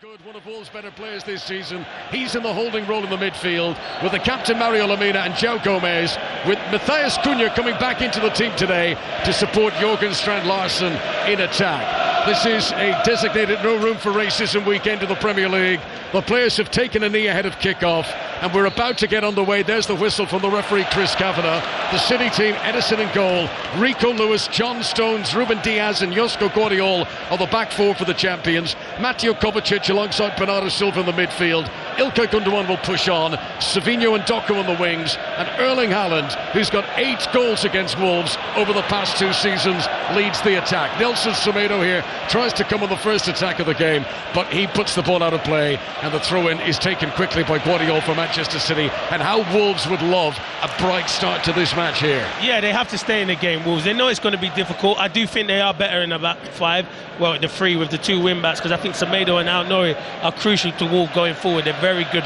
Good, one of Wolves' better players this season. He's in the holding role in the midfield with the captain Mario Lemina and João Gomez, with Matheus Cunha coming back into the team today to support Jørgen Strand Larsen in attack. This is a designated no room for racism weekend of the Premier League. The players have taken a knee ahead of kick-off and we're about to get underway. There's the whistle from the referee Chris Kavanagh. The City team, Edison in goal, Rico Lewis, John Stones, Ruben Diaz and Josko Guardiola are the back four for the champions. Mateo Kovacic alongside Bernardo Silva in the midfield. Ilkay Gundogan will push on. Savinho and Doku on the wings. And Erling Haaland, who's got 8 goals against Wolves over the past 2 seasons, leads the attack. Nelson Semedo here tries to come on the first attack of the game, but he puts the ball out of play, and the throw-in is taken quickly by Guardiola for Manchester City. And how Wolves would love a bright start to this match here. Yeah, they have to stay in the game, Wolves. They know it's going to be difficult. I do think they are better in the back 5, well, the 3 with the 2 wing-backs, because I think Semedo and Aounouri are crucial to Wolves going forward. They're very good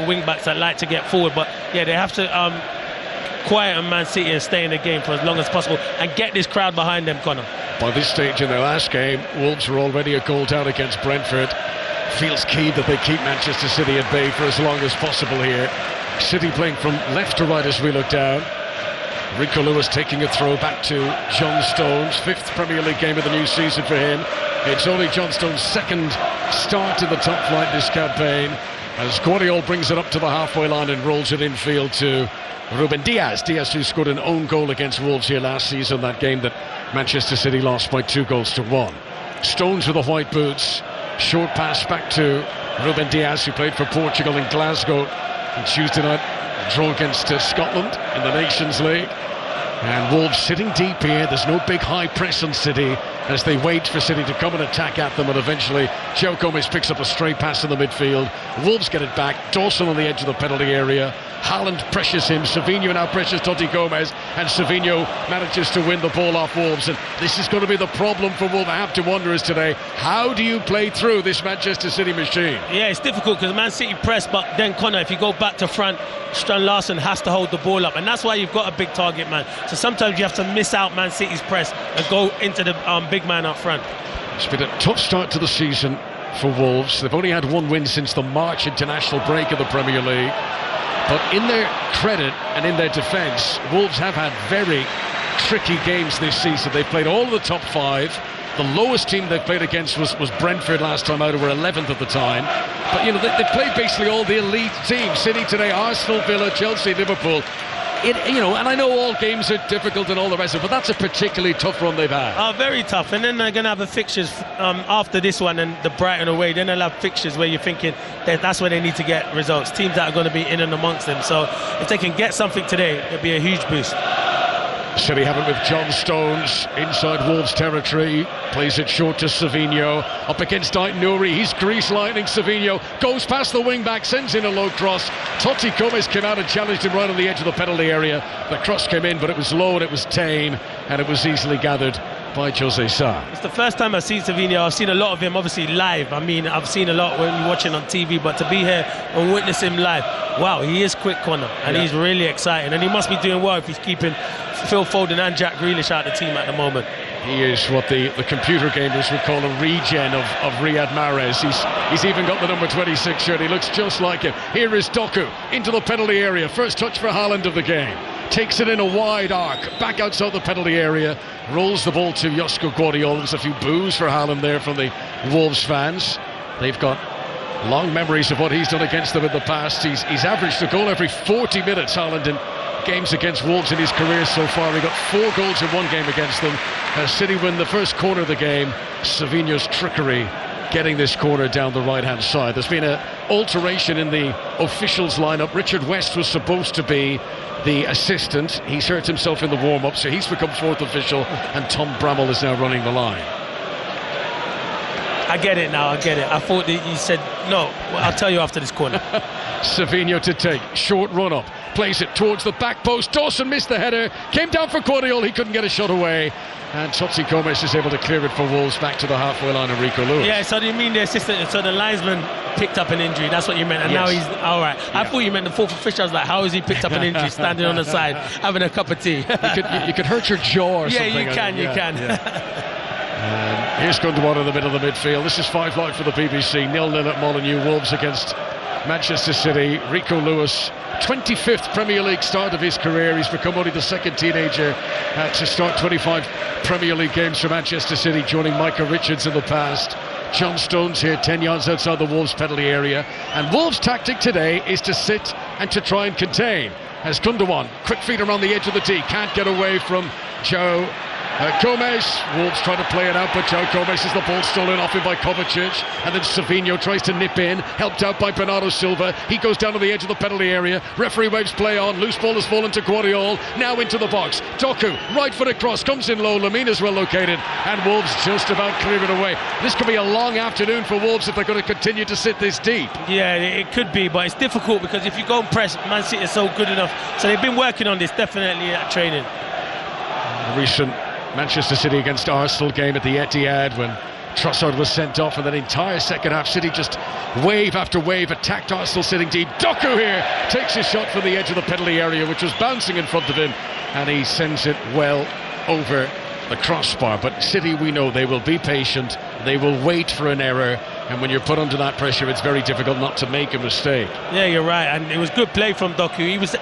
wing-backs that like to get forward, but yeah, they have to quieten Man City and stay in the game for as long as possible and get this crowd behind them, Connor. By this stage in their last game, Wolves were already a goal down against Brentford. Feels key that they keep Manchester City at bay for as long as possible here. City playing from left to right as we look down. Rico Lewis taking a throw back to John Stones. 5th Premier League game of the new season for him. It's only John Stones' 2nd start in the top flight this campaign, as Guardiola brings it up to the halfway line and rolls it infield to Ruben Diaz. Diaz, who scored an own goal against Wolves here last season, that game that Manchester City lost by 2-1. Stones with the white boots. Short pass back to Ruben Diaz, who played for Portugal in Glasgow on Tuesday night, draw against Scotland in the Nations League. And Wolves sitting deep here. There's no big high press on City as they wait for City to come and attack at them, and eventually João Gomez picks up a stray pass in the midfield. Wolves get it back. Dawson on the edge of the penalty area. Haaland pressures him. Savinho now pressures Totti Gomez, and Savinho manages to win the ball off Wolves. And this is going to be the problem for Wolverhampton Wanderers today. How do you play through this Manchester City machine? Yeah, it's difficult because Man City press, but then Connor, if you go back to front, Strand Larsen has to hold the ball up, and that's why you've got a big target man. So sometimes you have to miss out Man City's press and go into the big man up front. It's been a tough start to the season for Wolves. They've only had 1 win since the March international break of the Premier League. But in their credit and in their defence, Wolves have had very tricky games this season. They've played all of the top 5. The lowest team they've played against was Brentford last time out, who were 11th at the time. But, you know, they played basically all the elite teams. City today, Arsenal, Villa, Chelsea, Liverpool. And I know all games are difficult and all the rest of it, but that's a particularly tough run they've had. Very tough. And then they're going to have the fixtures after this one and the Brighton away. Then they'll have fixtures where you're thinking that's where they need to get results. Teams that are going to be in and amongst them. So if they can get something today, it'll be a huge boost. City have it with John Stones inside Wolves territory, plays it short to Savinho, up against Aounouri. He's grease lightning. Savinho goes past the wing back, sends in a low cross. Totti Gomez came out and challenged him right on the edge of the penalty area. The cross came in, but it was low and it was tame, and it was easily gathered by Jose Sa. It's the first time I've seen Savinho. I've seen a lot of him obviously live. I mean, I've seen a lot when you're watching on TV, but to be here and witness him live, wow, he is quick, Connor, and he's really exciting, and he must be doing well if he's keeping Phil Foden and Jack Grealish out of the team at the moment. He is what the computer gamers would call a regen of Riyad Mahrez. He's even got the number 26 shirt. He looks just like him. Here is Doku into the penalty area. First touch for Haaland of the game. Takes it in a wide arc, back outside the penalty area, rolls the ball to Josko Guardiola. There's a few boos for Haaland there from the Wolves fans. They've got long memories of what he's done against them in the past. He's averaged a goal every 40 minutes, Haaland, in games against Wolves in his career so far. He got 4 goals in 1 game against them. City win the first corner of the game. Savinho's trickery getting this corner down the right-hand side. There's been an alteration in the officials lineup. Richard West was supposed to be the assistant. He's hurt himself in the warm-up, so he's become 4th official, and Tom Bramall is now running the line. I get it now, I get it. I thought that you said, no, I'll tell you after this corner. Savinho to take, short run-up, plays it towards the back post. Dawson missed the header, came down for Guardiola, he couldn't get a shot away. And Totti Gomez is able to clear it for Wolves back to the halfway line of Rico Lewis. Yeah, so do you mean the assistant, so the linesman picked up an injury, that's what you meant, and yes. Now he's all right. Yeah. I thought you meant the 4th official. I was like, how has he picked up an injury standing on the side, having a cup of tea? You could hurt your jaw or something. Yeah, you can. Here's Gundogan in the middle of the midfield. This is 5 Live for the BBC. 0-0 at Molineux. Wolves against Manchester City. Rico Lewis, 25th Premier League start of his career. He's become only the second teenager to start 25 Premier League games for Manchester City, joining Micah Richards in the past. John Stones here, 10 yards outside the Wolves penalty area. And Wolves' tactic today is to sit and to try and contain. As Gundogan, quick feet around the edge of the tee, can't get away from Joe Gomez. Wolves trying to play it out, but Joe Gomez has the ball stolen off him by Kovacic, and then Savinho tries to nip in, helped out by Bernardo Silva. He goes down to the edge of the penalty area. Referee waves play on. Loose ball has fallen to Guardiola. Now into the box. Doku, right foot across, comes in low. Lamina's well located, and Wolves just about clear it away. This could be a long afternoon for Wolves if they're going to continue to sit this deep. Yeah, it could be, but it's difficult because if you go and press, Man City is so good enough. So they've been working on this definitely at training. A recent Manchester City against Arsenal game at the Etihad when Trossard was sent off, and that entire second half City just wave after wave attacked Arsenal sitting deep. Doku here takes his shot from the edge of the penalty area, which was bouncing in front of him, and he sends it well over the crossbar. But City, we know they will be patient, they will wait for an error, and when you're put under that pressure it's very difficult not to make a mistake. Yeah, you're right, and it was good play from Doku. He was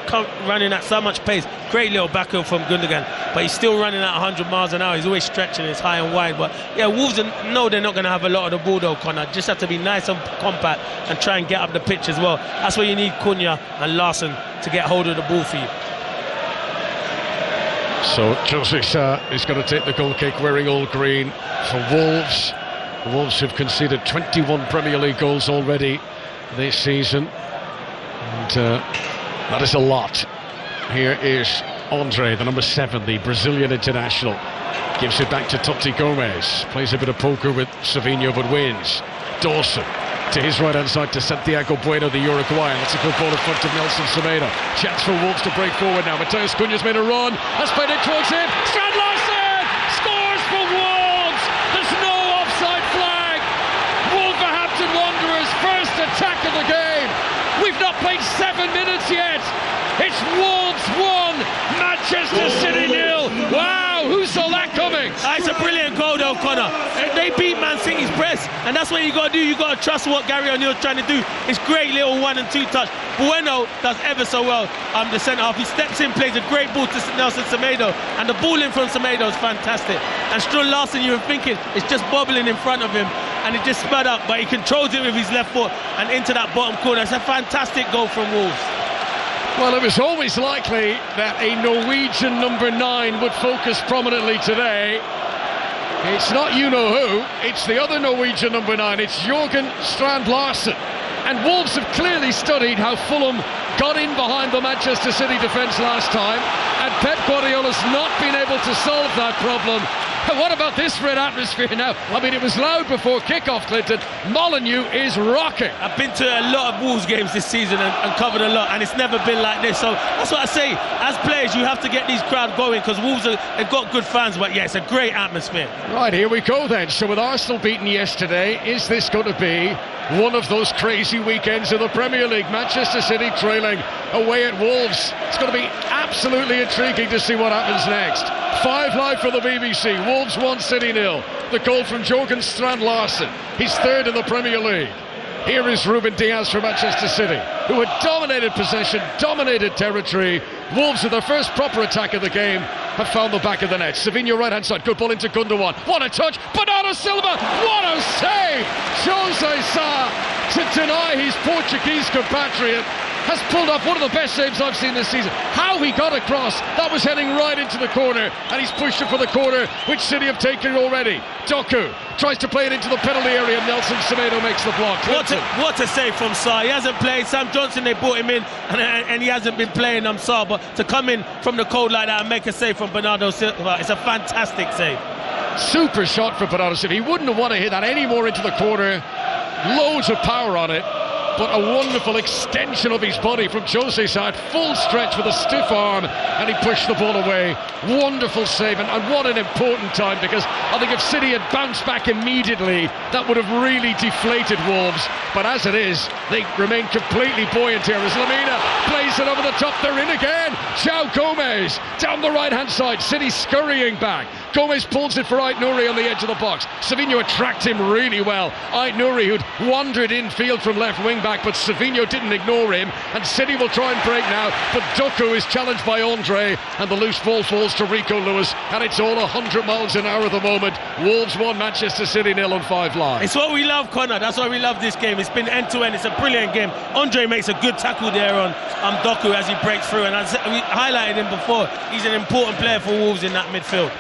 running at so much pace. Great little backheel from Gundogan, but he's still running at 100 miles an hour. He's always stretching, it's high and wide. But yeah, Wolves know they're not going to have a lot of the ball though, Connor. Just have to be nice and compact and try and get up the pitch as well. That's where you need Cunha and Larson to get hold of the ball for you. So Jose Sa is going to take the goal kick wearing all green for Wolves. The Wolves have conceded 21 Premier League goals already this season, and that is a lot. Here is Andre, the number 7, the Brazilian international. Gives it back to Totti Gomez. Plays a bit of poker with Savinho, but wins. Dawson to his right-hand side to Santiago Bueno, the Uruguayan. That's a good ball in front of Nelson Semedo. Chance for Wolves to break forward now. Matheus Cunha's made a run. Has played it towards him. Strand Larsen scores for Wolves. There's no offside flag. Wolverhampton Wanderers' first attack of the game. We've not played 7 minutes yet. It's Wolves 1, Manchester City 0. Wow, who saw that coming? It's a brilliant goal though, Connor. They beat Man City's press, and that's what you got to do. You got to trust what Gary O'Neill's trying to do. It's great little 1 and 2 touch. Bueno does ever so well. The centre half, he steps in, plays a great ball to Nelson Semedo, and the ball in from Semedo is fantastic. And Strand Larsen, you were thinking it's just bobbling in front of him, and it just sped up, but he controls it with his left foot and into that bottom corner. It's a fantastic goal from Wolves. Well, it was always likely that a Norwegian number 9 would focus prominently today. It's not you-know-who, it's the other Norwegian number 9, it's Jørgen Strand Larsen. And Wolves have clearly studied how Fulham got in behind the Manchester City defence last time, and Pep Guardiola's not been able to solve that problem. And what about this red atmosphere now? I mean, it was loud before kick-off, Clinton. Molineux is rocking. I've been to a lot of Wolves games this season and covered a lot, and it's never been like this. So that's what I say. As players, you have to get these crowds going, because Wolves have got good fans, but yeah, it's a great atmosphere. Right, here we go then. So with Arsenal beaten yesterday, is this going to be one of those crazy weekends in the Premier League? Manchester City trailing away at Wolves. It's going to be absolutely intriguing to see what happens next. 5 Live for the BBC. Wolves 1, City 0. The goal from Jørgen Strand Larsen. He's third in the Premier League. Here is Ruben Diaz for Manchester City, who had dominated possession, dominated territory. Wolves, with their first proper attack of the game, have found the back of the net. Savinho right-hand side, good ball into Gundogan. What a touch! Bernardo Silva! What a save! Jose Sa, to deny his Portuguese compatriot, has pulled off one of the best saves I've seen this season. How he got across, that was heading right into the corner, and he's pushed it for the corner, which City have taken already. Doku tries to play it into the penalty area. Nelson Semedo makes the block. What a save from Sa. He hasn't played. Sam Johnson, they brought him in, and he hasn't been playing Sa, but to come in from the cold like that and make a save from Bernardo Silva, it's a fantastic save. Super shot for Bernardo Silva. He wouldn't have wanted to hit that any more into the corner. Loads of power on it, but a wonderful extension of his body from Jose Sa, full stretch with a stiff arm, and he pushed the ball away. Wonderful save, and what an important time, because I think if City had bounced back immediately, that would have really deflated Wolves. But as it is, they remain completely buoyant here as Lamina plays it over the top, they're in again. João Gomez down the right hand side, City scurrying back. Gomez pulls it for Ait Nouri on the edge of the box. Savinho attacked him really well. Ait Nouri, who'd wandered infield from left wing back, but Savinho didn't ignore him, and City will try and break now, but Doku is challenged by Andre, and the loose ball falls to Rico Lewis, and it's all 100 miles an hour at the moment. Wolves 1, Manchester City 0 on 5 Live. It's what we love, Connor. That's why we love this game. It's been end to end. It's a brilliant game. Andre makes a good tackle there on Doku as he breaks through, and as we highlighted him before, he's an important player for Wolves in that midfield.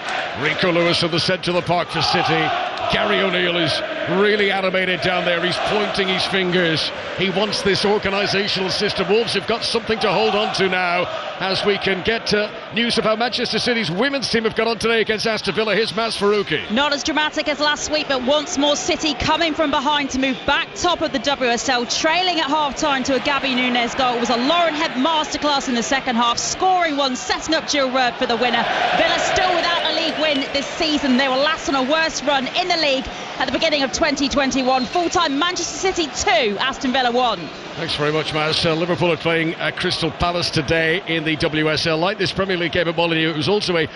Rico Lewis at the centre of the park for City. Gary O'Neill is really animated down there. He's pointing his fingers. He wants this organisational system. Wolves have got something to hold on to now, as we can get news of how Manchester City's women's team have got on today against Aston Villa. Here's Maz Farouki. Not as dramatic as last week, but once more City coming from behind to move back top of the WSL, trailing at half-time to a Gabby Nunes goal. It was a Lauren Hebb masterclass in the second half, scoring one, setting up Jill Rudd for the winner. Villa still without a league win this season. They were last on a worse run in the league at the beginning of 2021. Full-time Manchester City 2, Aston Villa 1. Thanks very much, Maz. Liverpool are playing Crystal Palace today in the WSL. Like this Premier League game at Molineux, it was also a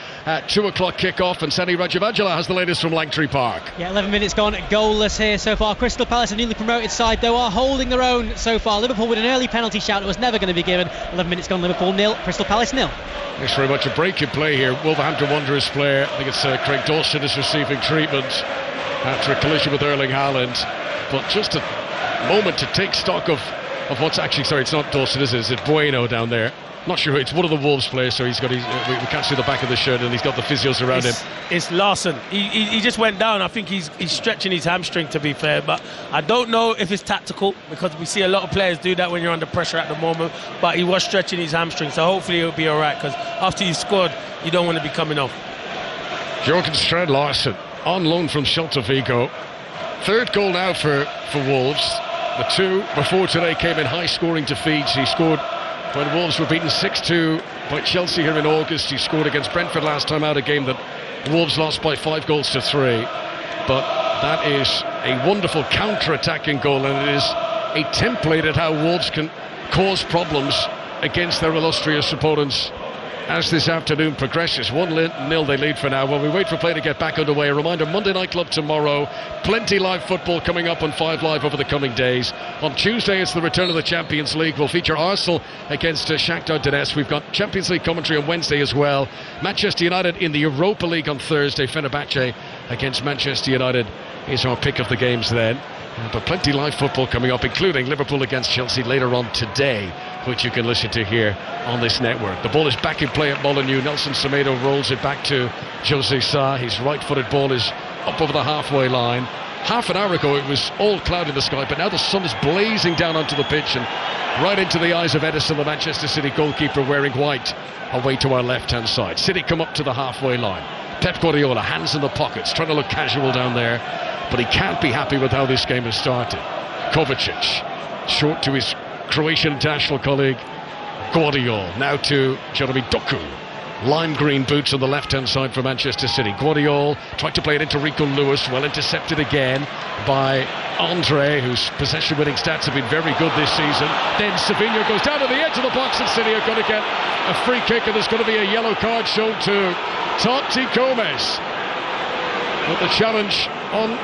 2 o'clock kick-off, and Sani Rajavajala has the latest from Langtree Park. Yeah, 11 minutes gone, goalless here so far. Crystal Palace, a newly promoted side, though, are holding their own so far. Liverpool with an early penalty shout that was never going to be given. 11 minutes gone, Liverpool 0, Crystal Palace 0. Thanks very much. A break in play here. Wolverhampton Wanderers player, I think it's Craig Dawson, is receiving treatment after a collision with Erling Haaland. But just a moment to take stock of what's actually, sorry, it's not Dawson, is it? It's Bueno down there. Not sure who, it's one of the Wolves players, so he's got we can't see the back of the shirt, and he's got the physios around him. It's Larson. He just went down. I think he's stretching his hamstring, to be fair, but I don't know if it's tactical, because we see a lot of players do that when you're under pressure at the moment, but he was stretching his hamstring, so hopefully he'll be alright, because after you scored, you don't want to be coming off. Jørgen Strand Larsen on loan from Celta Vigo. Third goal now for Wolves. The two before today came in high-scoring defeats. He scored when Wolves were beaten 6-2 by Chelsea here in August. He scored against Brentford last time out, a game that Wolves lost by 5-3. But that is a wonderful counter-attacking goal, and it is a template at how Wolves can cause problems against their illustrious opponents as this afternoon progresses. 1-0 they lead for now. While we wait for play to get back underway, a reminder, Monday Night Club tomorrow. Plenty live football coming up on 5 Live over the coming days. On Tuesday, it's the return of the Champions League. We'll feature Arsenal against Shakhtar Donetsk. We've got Champions League commentary on Wednesday as well. Manchester United in the Europa League on Thursday. Fenerbahce against Manchester United is our pick of the games then. But plenty live football coming up, including Liverpool against Chelsea later on today, which you can listen to here on this network. The ball is back in play at Molineux. Nelson Semedo rolls it back to Jose Sa. His right-footed ball is up over the halfway line. Half an hour ago it was all cloud in the sky, but now the sun is blazing down onto the pitch and right into the eyes of Edison, the Manchester City goalkeeper, wearing white, away to our left-hand side. City come up to the halfway line. Pep Guardiola, hands in the pockets, trying to look casual down there, but he can't be happy with how this game has started. Kovacic, short to his Croatian international colleague Guardiola, now to Jeremy Doku. Lime green boots on the left-hand side for Manchester City. Guardiola tried to play it into Rico Lewis, well intercepted again by Andre, whose possession-winning stats have been very good this season. Then Savinho goes down to the edge of the box, and City are going to get a free kick, and there's going to be a yellow card shown to Toti Gomez. But the challenge on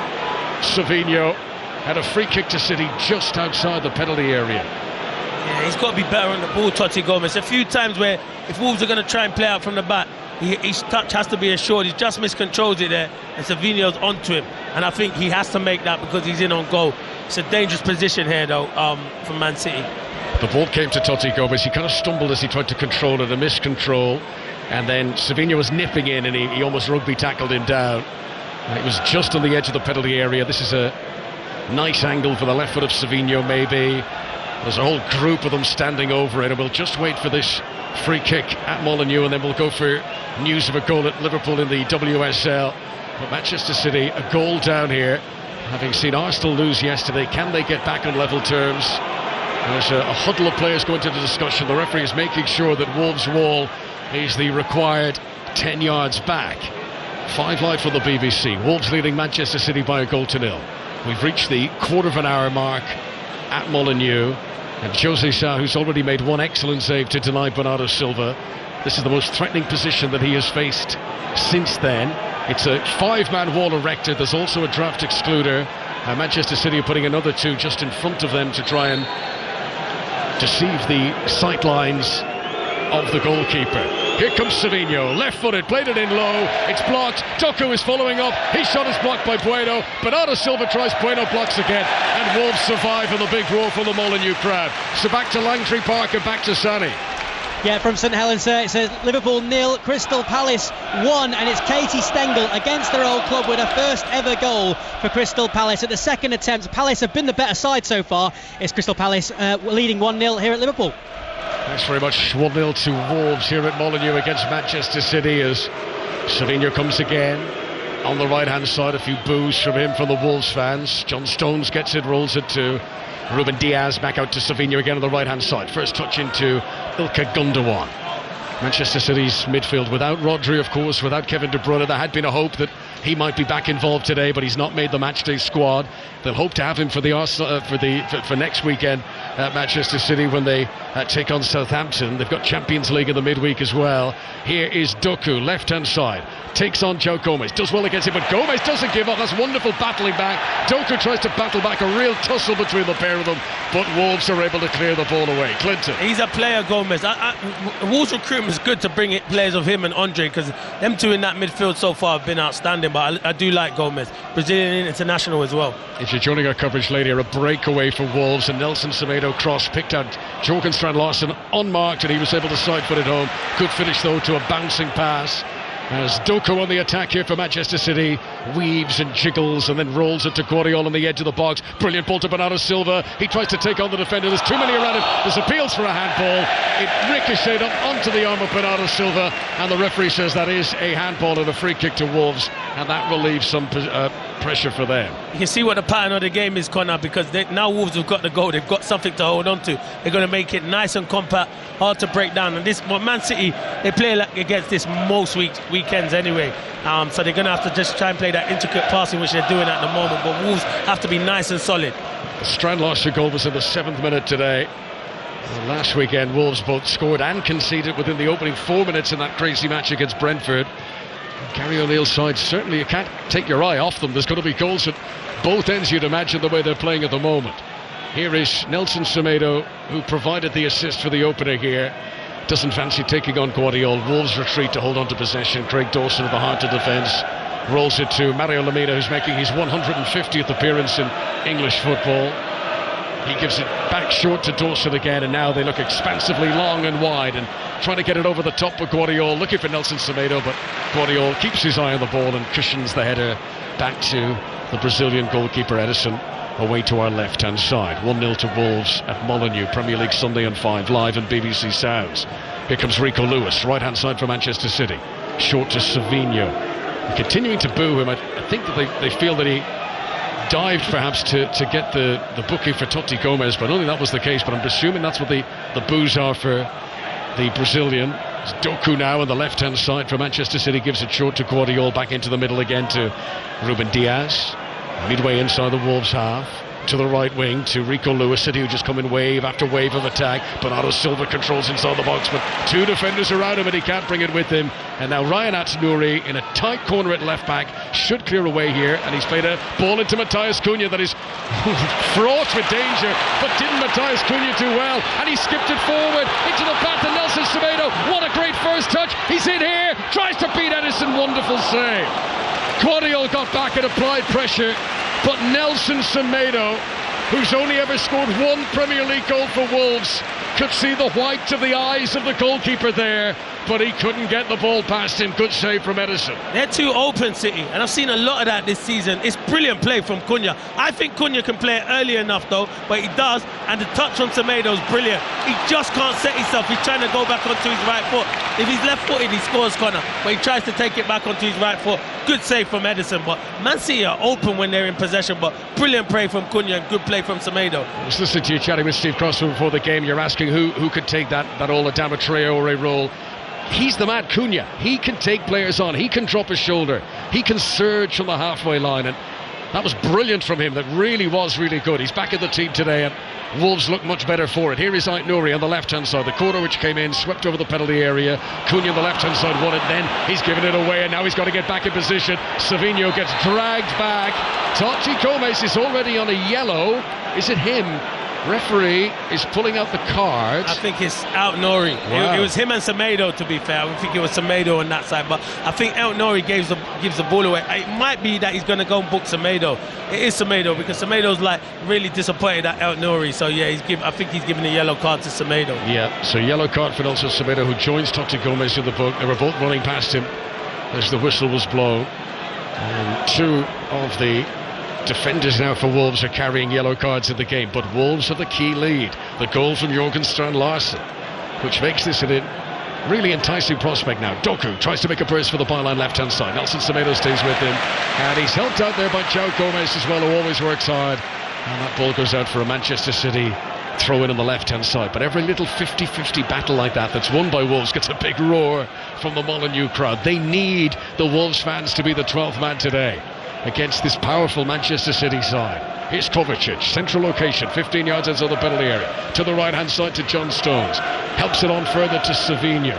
Savinho had a free kick to City just outside the penalty area. Yeah, he's got to be better on the ball, Toti Gomez. A few times where if Wolves are going to try and play out from the back, his touch has to be assured. He just miscontrols it there, and Savinho's onto him. And I think he has to make that because he's in on goal. It's a dangerous position here, though, for Man City. The ball came to Toti Gomez. He kind of stumbled as he tried to control it, a miscontrol. And then Savinho was nipping in, and he almost rugby tackled him down. And it was just on the edge of the penalty area. This is a nice angle for the left foot of Savinho, maybe. There's a whole group of them standing over it, and we'll just wait for this free kick at Molineux, and then we'll go for news of a goal at Liverpool in the WSL. But Manchester City, a goal down here, having seen Arsenal lose yesterday. Can they get back on level terms? There's a huddle of players going to the discussion. The referee is making sure that Wolves' wall is the required 10 yards back. 5 Live for the BBC. Wolves leading Manchester City by a 1-0. We've reached the quarter of an hour mark at Molineux. And Jose Sa, who's already made one excellent save to deny Bernardo Silva. This is the most threatening position that he has faced since then. It's a 5-man wall erected. There's also a draft excluder. Manchester City are putting another 2 just in front of them to try and deceive the sightlines of the goalkeeper. Here comes Savinho, left-footed, played it in low, it's blocked. Doku is following up, his shot is blocked by Bueno. Bernardo Silva tries, Bueno blocks again, and Wolves survive on the big roar from the Molineux crowd. So back to Langtree Park and back to Sani. Yeah, from St Helens, it says Liverpool 0, Crystal Palace 1, and it's Katie Stengel against their old club with her first ever goal for Crystal Palace. At the second attempt, Palace have been the better side so far. It's Crystal Palace leading 1-0 here at Liverpool. Thanks very much. 1-0 to Wolves here at Molineux against Manchester City as Savinho comes again. On the right-hand side, a few boos from him, from the Wolves fans. John Stones gets it, rolls it to Ruben Diaz, back out to Savinho again on the right-hand side. First touch into Ilkay Gundogan. Manchester City's midfield without Rodri, of course, without Kevin De Bruyne. There had been a hope that he might be back involved today, but he's not made the matchday squad. They'll hope to have him for the Arsenal for next weekend at Manchester City when they take on Southampton. They've got Champions League in the midweek as well. Here is Doku, left-hand side, takes on Joe Gomez, does well against him, but Gomez doesn't give up. That's wonderful battling back. Doku tries to battle back, a real tussle between the pair of them, but Wolves are able to clear the ball away. Clinton. He's a player, Gomez. Wolves recruitment is good to bring it players of him and Andre, because them two in that midfield so far have been outstanding, but I do like Gomez, Brazilian international as well. If you're joining our coverage later, a breakaway for Wolves, and Nelson Semedo cross picked out Jorgen Strand-Larsen unmarked, and he was able to side-foot it home. Good finish though to a bouncing pass. As Doku on the attack here for Manchester City, weaves and jiggles and then rolls it to Guardiola on the edge of the box. Brilliant ball to Bernardo Silva. He tries to take on the defender. There's too many around him. There's appeals for a handball. It ricocheted up onto the arm of Bernardo Silva, and the referee says that is a handball and a free kick to Wolves, and that relieves some pressure for them. You can see what the pattern of the game is, Connor, because now Wolves have got the goal. They've got something to hold on to. They're going to make it nice and compact, hard to break down. And this Man City, they play like against this most weekends anyway. So they're going to have to just try and play that intricate passing, which they're doing at the moment. But Wolves have to be nice and solid. The Strand-Larsen goal was in the 7th minute today. Last weekend, Wolves both scored and conceded within the opening 4 minutes in that crazy match against Brentford. Gary O'Neill's side, certainly you can't take your eye off them. There's going to be goals at both ends, you'd imagine, the way they're playing at the moment. Here is Nelson Semedo, who provided the assist for the opener here. Doesn't fancy taking on Guardiola. Wolves retreat to hold on to possession. Craig Dawson at the heart of defence rolls it to Mario Lemina, who's making his 150th appearance in English football. He gives it back short to Dawson again, and now they look expansively long and wide and trying to get it over the top of Guardiola, looking for Nelson Semedo, but Guardiola keeps his eye on the ball and cushions the header back to the Brazilian goalkeeper Edison, away to our left-hand side. 1-0 to Wolves at Molineux, Premier League Sunday on 5, live on BBC Sounds. Here comes Rico Lewis, right-hand side for Manchester City, short to Savinho. They're continuing to boo him. I think that they feel that he dived perhaps to get the booking for Totti Gomez, but I don't think that was the case, but I'm assuming that's what the boos are for the Brazilian. It's Doku now on the left-hand side for Manchester City, gives it short to Guardiola, back into the middle again to Ruben Diaz, midway inside the Wolves half, to the right wing to Rico Lewis. City who just come in wave after wave of attack. Bernardo Silva controls inside the box, but two defenders around him and he can't bring it with him. And now Ryan Atsnouri in a tight corner at left back should clear away here, and he's played a ball into Matheus Cunha that is fraught with danger, but didn't Matheus Cunha do well, and he skipped it forward into the path of Nelson Semedo. What a great first touch. He's in here, tries to beat Edison, wonderful save. Guardiola got back and applied pressure, but Nelson Semedo, who's only ever scored one Premier League goal for Wolves, could see the white of the eyes of the goalkeeper there, but he couldn't get the ball past him. Good save from Edison. They're too open, City, and I've seen a lot of that this season. It's brilliant play from Cunha. I think Cunha can play it early enough though, but he does, and the touch on Semedo is brilliant. He just can't set himself. He's trying to go back onto his right foot. If he's left-footed, he scores, Connor, but he tries to take it back onto his right foot. Good save from Edison, but Man City are open when they're in possession, but brilliant play from Cunha and good play from Semedo. I was listening to you chatting with Steve Crossman before the game. You're asking who could take that Ola Adama Traore role. He's the man, Cunha. He can take players on. He can drop his shoulder. He can surge from the halfway line. And That was brilliant from him. That really was really good. He's back in the team today, and Wolves look much better for it. Here is Ait Nouri on the left-hand side. The corner which came in, swept over the penalty area. Cunha on the left-hand side won it. Then he's given it away, and now he's got to get back in position. Savinho gets dragged back. Totti Gomes is already on a yellow. Is it him? Referee is pulling out the card. I think it's Ait Nouri. Wow. It was him and Semedo, to be fair. I think it was Semedo on that side, but I think Ait Nouri gives the ball away. It might be that he's going to go and book Semedo. It is Semedo, because Semedo's like really disappointed at Ait Nouri. So yeah, I think he's giving a yellow card to Semedo. Yeah, so yellow card for Nelson Semedo, who joins Totti Gomes in the book. They were both running past him as the whistle was blown. And two of the defenders now for Wolves are carrying yellow cards in the game, but Wolves have the key lead. The goal from Jørgen Strand Larsen, which makes this a really enticing prospect now. Doku tries to make a burst for the byline left-hand side. Nelson Semedo stays with him, and he's helped out there by João Gomes as well, who always works hard. And that ball goes out for a Manchester City throw in on the left-hand side. But every little 50-50 battle like that's won by Wolves gets a big roar from the Molineux crowd. They need the Wolves fans to be the 12th man today against this powerful Manchester City side. Here's Kovacic, central location, 15 yards outside the penalty area. To the right-hand side to John Stones. Helps it on further to Savinho.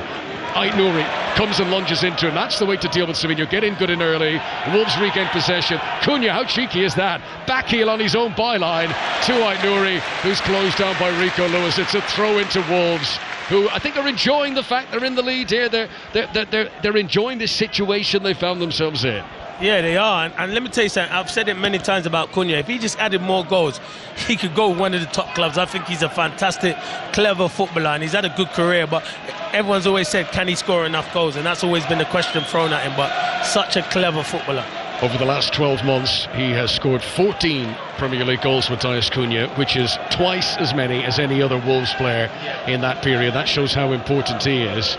Ait Nouri comes and lunges into him. That's the way to deal with Savinho. Get in good and early. Wolves regain possession. Cunha, how cheeky is that? Back heel on his own byline to Ait Nouri, who's closed down by Rico Lewis. It's a throw into Wolves, who I think are enjoying the fact they're in the lead here. They're enjoying this situation they found themselves in. Yeah, they are, and let me tell you something. I've said it many times about Cunha. If he just added more goals, he could go one of the top clubs. I think he's a fantastic, clever footballer, and he's had a good career, but everyone's always said, can he score enough goals? And that's always been the question thrown at him, but such a clever footballer. Over the last 12 months, he has scored 14 Premier League goals, Matthias Cunha, which is twice as many as any other Wolves player in that period. That shows how important he is.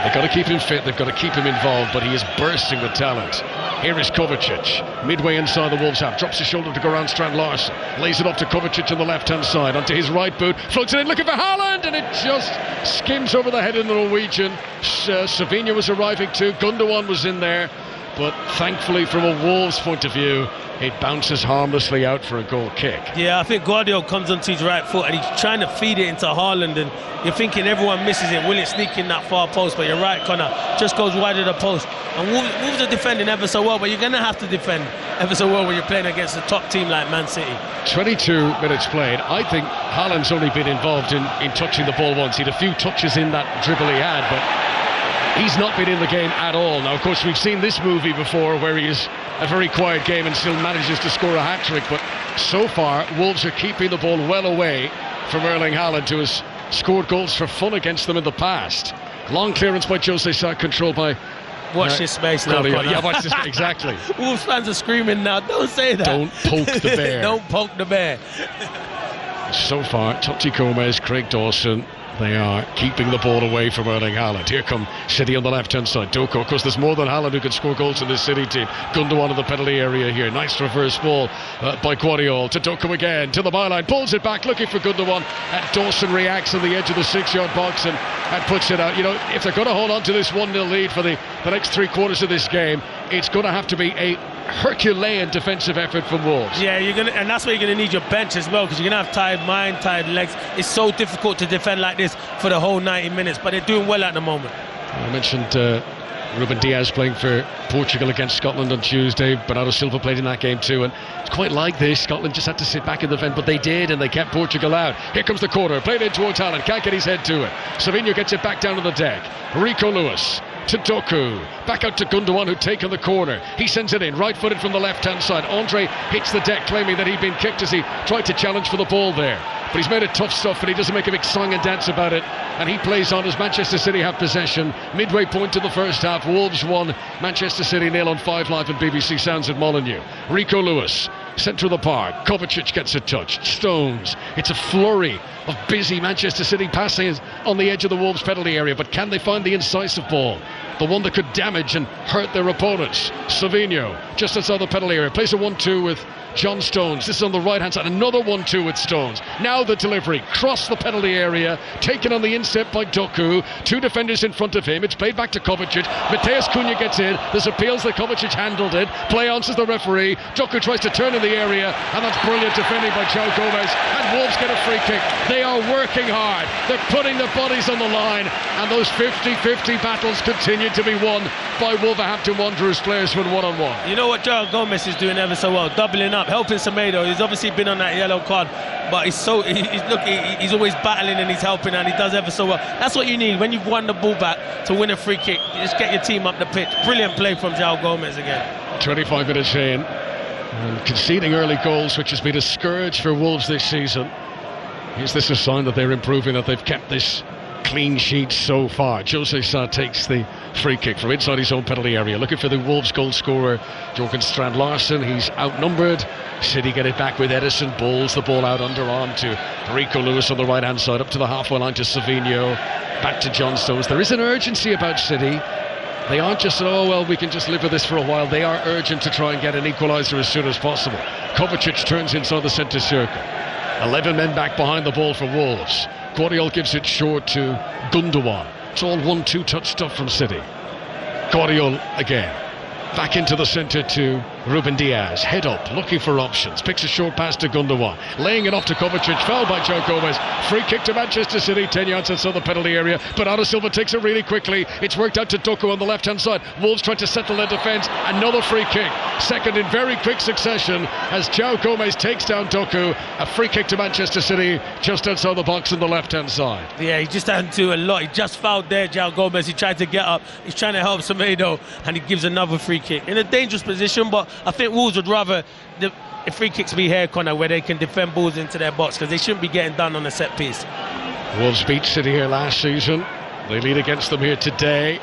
They've got to keep him fit, they've got to keep him involved, but he is bursting with talent. Here is Kovacic, midway inside the Wolves half, drops his shoulder to go around Strand Larsen, lays it up to Kovacic on the left-hand side, onto his right boot, floats it in, looking for Haaland, and it just skims over the head of the Norwegian. Savinho was arriving too, Gundogan was in there, but thankfully from a Wolves point of view, it bounces harmlessly out for a goal kick. Yeah, I think Guardiola comes onto his right foot and he's trying to feed it into Haaland, and you're thinking everyone misses it. Will it sneak in that far post? But you're right, Connor, just goes wide of the post. And Wolves are defending ever so well, but you're going to have to defend ever so well when you're playing against a top team like Man City. 22 minutes played. I think Haaland's only been involved in touching the ball once. He had a few touches in that dribble he had, but he's not been in the game at all. Now, of course, we've seen this movie before where he's a very quiet game and still manages to score a hat-trick, but so far Wolves are keeping the ball well away from Erling Haaland, who has scored goals for fun against them in the past. Long clearance by Jose Sa, controlled by watch this space now, Connor. Yeah, watch this, exactly. Wolves fans are screaming now, don't say that. Don't poke the bear. Don't poke the bear. So far, Totti Gomes, Craig Dawson, they are keeping the ball away from Erling Haaland. Here come City on the left-hand side. Doku, of course, there's more than Haaland who can score goals in this City team. Gundogan in the penalty area here. Nice reverse ball by Guardiola to Doku again, to the byline. Pulls it back, looking for Gundogan. And Dawson reacts on the edge of the 6-yard box and puts it out. You know, if they're going to hold on to this 1-0 lead for the next 3 quarters of this game, it's going to have to be a Herculean defensive effort from Wolves. Yeah, and that's where you're going to need your bench as well, because you're going to have tired mind, tired legs. It's so difficult to defend like this for the whole 90 minutes, but they're doing well at the moment. I mentioned Ruben Diaz playing for Portugal against Scotland on Tuesday. Bernardo Silva played in that game too, and it's quite like this. Scotland just had to sit back in the defend, but they did, and they kept Portugal out. Here comes the corner, played in towards Haaland, can't get his head to it. Savinho gets it back down to the deck. Rico Lewis to Doku, back out to Gundogan, who'd taken the corner. He sends it in, right-footed from the left-hand side. Andre hits the deck, claiming that he'd been kicked as he tried to challenge for the ball there. But he's made it tough stuff, and he doesn't make a big song and dance about it. And he plays on as Manchester City have possession. Midway point to the first half, Wolves 1, Manchester City 0 on 5 Live and BBC Sounds at Molineux. Rico Lewis centre of the park. Kovacic gets it touched. Stones. It's a flurry of busy Manchester City passing on the edge of the Wolves penalty area, but can they find the incisive ball? The one that could damage and hurt their opponents. Savinho, just outside the penalty area, plays a 1-2 with John Stones. This is on the right hand side, another 1-2 with Stones. Now the delivery, cross the penalty area, taken on the instep by Doku. Two defenders in front of him. It's played back to Kovacic. Mateus Cunha gets in. There's appeals that Kovacic handled it. Play on, says the referee. Doku tries to turn in the area, and that's brilliant defending by João Gomes. And Wolves get a free kick. They are working hard. They're putting their bodies on the line, and those 50-50 battles continue to be won by Wolverhampton Wanderers players with one-on-one. You know what João Gomes is doing ever so well, doubling up, helping Semedo. He's obviously been on that yellow card, but he's always battling and he's helping, and he does ever so well. That's what you need when you've won the ball back, to win a free kick. Just get your team up the pitch. Brilliant play from João Gomes again. 25 minutes in, and conceding early goals, which has been a scourge for Wolves this season. Is this a sign that they're improving, that they've kept this clean sheet so far? Jose Sa takes the free kick from inside his own penalty area, looking for the Wolves goal scorer Jorgen Strand Larsen. He's outnumbered. City get it back with Edison, bowls the ball out underarm to Rico Lewis on the right hand side, up to the halfway line to Savinho, back to John Stones. There is an urgency about City. They aren't just, oh well, we can just live with this for a while. They are urgent to try and get an equaliser as soon as possible. Kovacic turns inside the centre circle. 11 men back behind the ball for Wolves. Guardiola gives it short to Gundogan. It's all 1-2 touch stuff from City. Guardiola again. Back into the centre to Ruben Diaz. Head up, looking for options. Picks a short pass to Gundogan. Laying it off to Kovacic. Foul by João Gomes. Free kick to Manchester City. 10 yards outside the penalty area. Bernardo Silva takes it really quickly. It's worked out to Doku on the left-hand side. Wolves trying to settle their defence. Another free kick. Second in very quick succession as João Gomes takes down Doku. A free kick to Manchester City just outside the box on the left-hand side. Yeah, he just hadn't do a lot. He just fouled there, João Gomes. He tried to get up. He's trying to help Semedo, and he gives another free kick in a dangerous position, but I think Wolves would rather the free kicks be here, Connor, where they can defend balls into their box, because they shouldn't be getting done on a set piece. Wolves beat City here last season. They lead against them here today.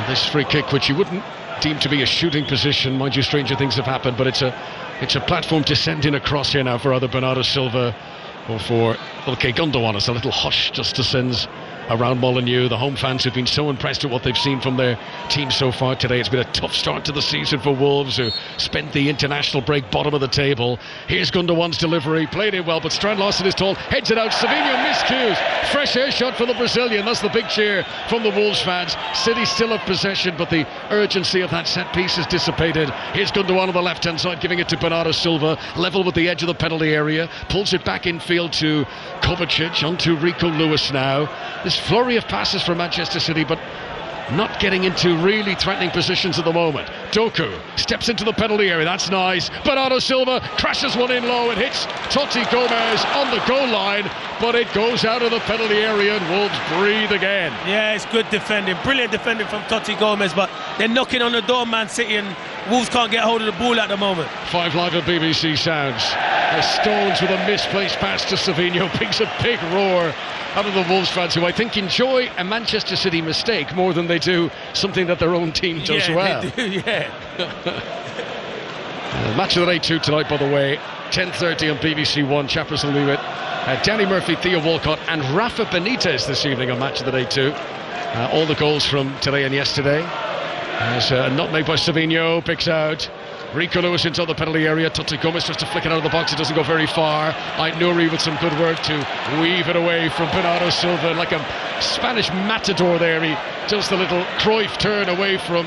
This free kick, which you wouldn't deem to be a shooting position, mind you, stranger things have happened, but it's a platform to send in across here now for either Bernardo Silva or for Ilkay Gundogan. It's a little hush just descends around Molineux. The home fans have been so impressed with what they've seen from their team so far today. It's been a tough start to the season for Wolves, who spent the international break bottom of the table. Here's Gundogan's delivery, played it well, but Strand Larsen is tall, heads it out. Savinho miscues. Fresh air shot for the Brazilian. That's the big cheer from the Wolves fans. City still have possession, but the urgency of that set piece has dissipated. Here's Gundogan on the left hand side, giving it to Bernardo Silva, level with the edge of the penalty area, pulls it back infield to Kovacic, onto Rico Lewis now. This flurry of passes from Manchester City, but not getting into really threatening positions at the moment. Doku steps into the penalty area. That's nice. Bernardo Silva crashes one in low and hits Totti Gomez on the goal line, but it goes out of the penalty area and Wolves breathe again. Yeah, it's good defending. Brilliant defending from Totti Gomez, but they're knocking on the door, Man City, and Wolves can't get hold of the ball at the moment. 5 Live at BBC Sounds. Stones with a misplaced pass to Savinho brings a big roar out of the Wolves fans, who I think enjoy a Manchester City mistake more than they do something that their own team does well. They do, yeah. Match of the day 2 tonight, by the way, 10:30 on BBC One. Chappers will do it. Danny Murphy, Theo Walcott and Rafa Benitez this evening on Match of the Day 2. All the goals from today and yesterday. There's a nutmeg by Savinho, picks out Rico Lewis inside the penalty area. Totti Gomez tries to flick it out of the box. It doesn't go very far. Aït-Nouri with some good work to weave it away from Bernardo Silva. Like a Spanish matador there. He does the little Cruyff turn away from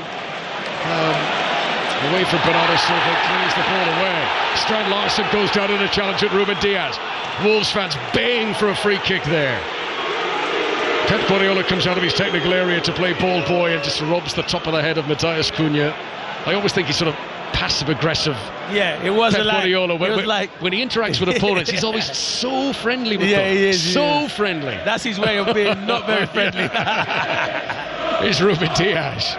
Bernardo Silva. Clears the ball away. Strand Larsen goes down in a challenge at Ruben Diaz. Wolves fans baying for a free kick there. Pep Guardiola comes out of his technical area to play ball boy and just rubs the top of the head of Mateus Cunha. I always think he's sort of passive-aggressive. Yeah, it was Pep Guardiola. like when he interacts with opponents, he's always so friendly with them. He is. So friendly. That's his way of being not very friendly. Here's Ruben Diaz.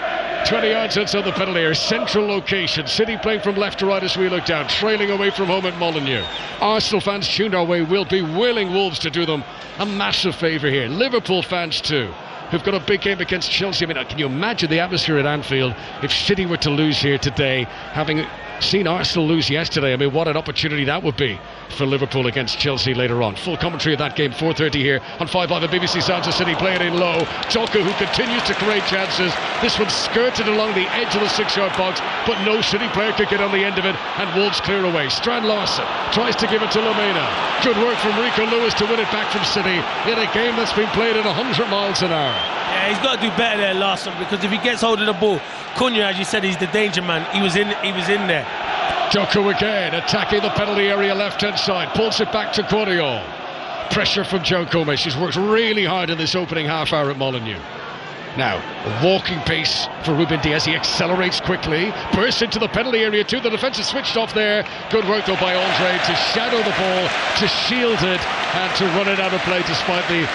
20 yards outside the penalty area, central location. City playing from left to right as we look down, trailing away from home at Molineux. Arsenal fans tuned our way will be willing Wolves to do them a massive favour here. Liverpool fans too, who've got a big game against Chelsea. I mean, can you imagine the atmosphere at Anfield if City were to lose here today, having seen Arsenal lose yesterday. I mean, what an opportunity that would be for Liverpool against Chelsea later on. Full commentary of that game, 4:30 here on 5 Live at BBC Sounds of City. Play it in low. Doku, who continues to create chances. This one skirted along the edge of the 6-yard box, but no City player could get on the end of it, and Wolves clear away. Strand Larson tries to give it to Lamina. Good work from Rico Lewis to win it back from City in a game that's been played at 100 miles an hour. Yeah, he's got to do better there, Larson, because if he gets hold of the ball, Cunha, as you said, he's the danger man. He was in there. Doku again, attacking the penalty area left-hand side, pulls it back to Guardiola. Pressure from Joe Gomez. She's worked really hard in this opening half hour at Molineux. Now, a walking pace for Ruben Diaz. He accelerates quickly, bursts into the penalty area too. The defence is switched off there. Good work though by Andre to shadow the ball, to shield it, and to run it out of play despite the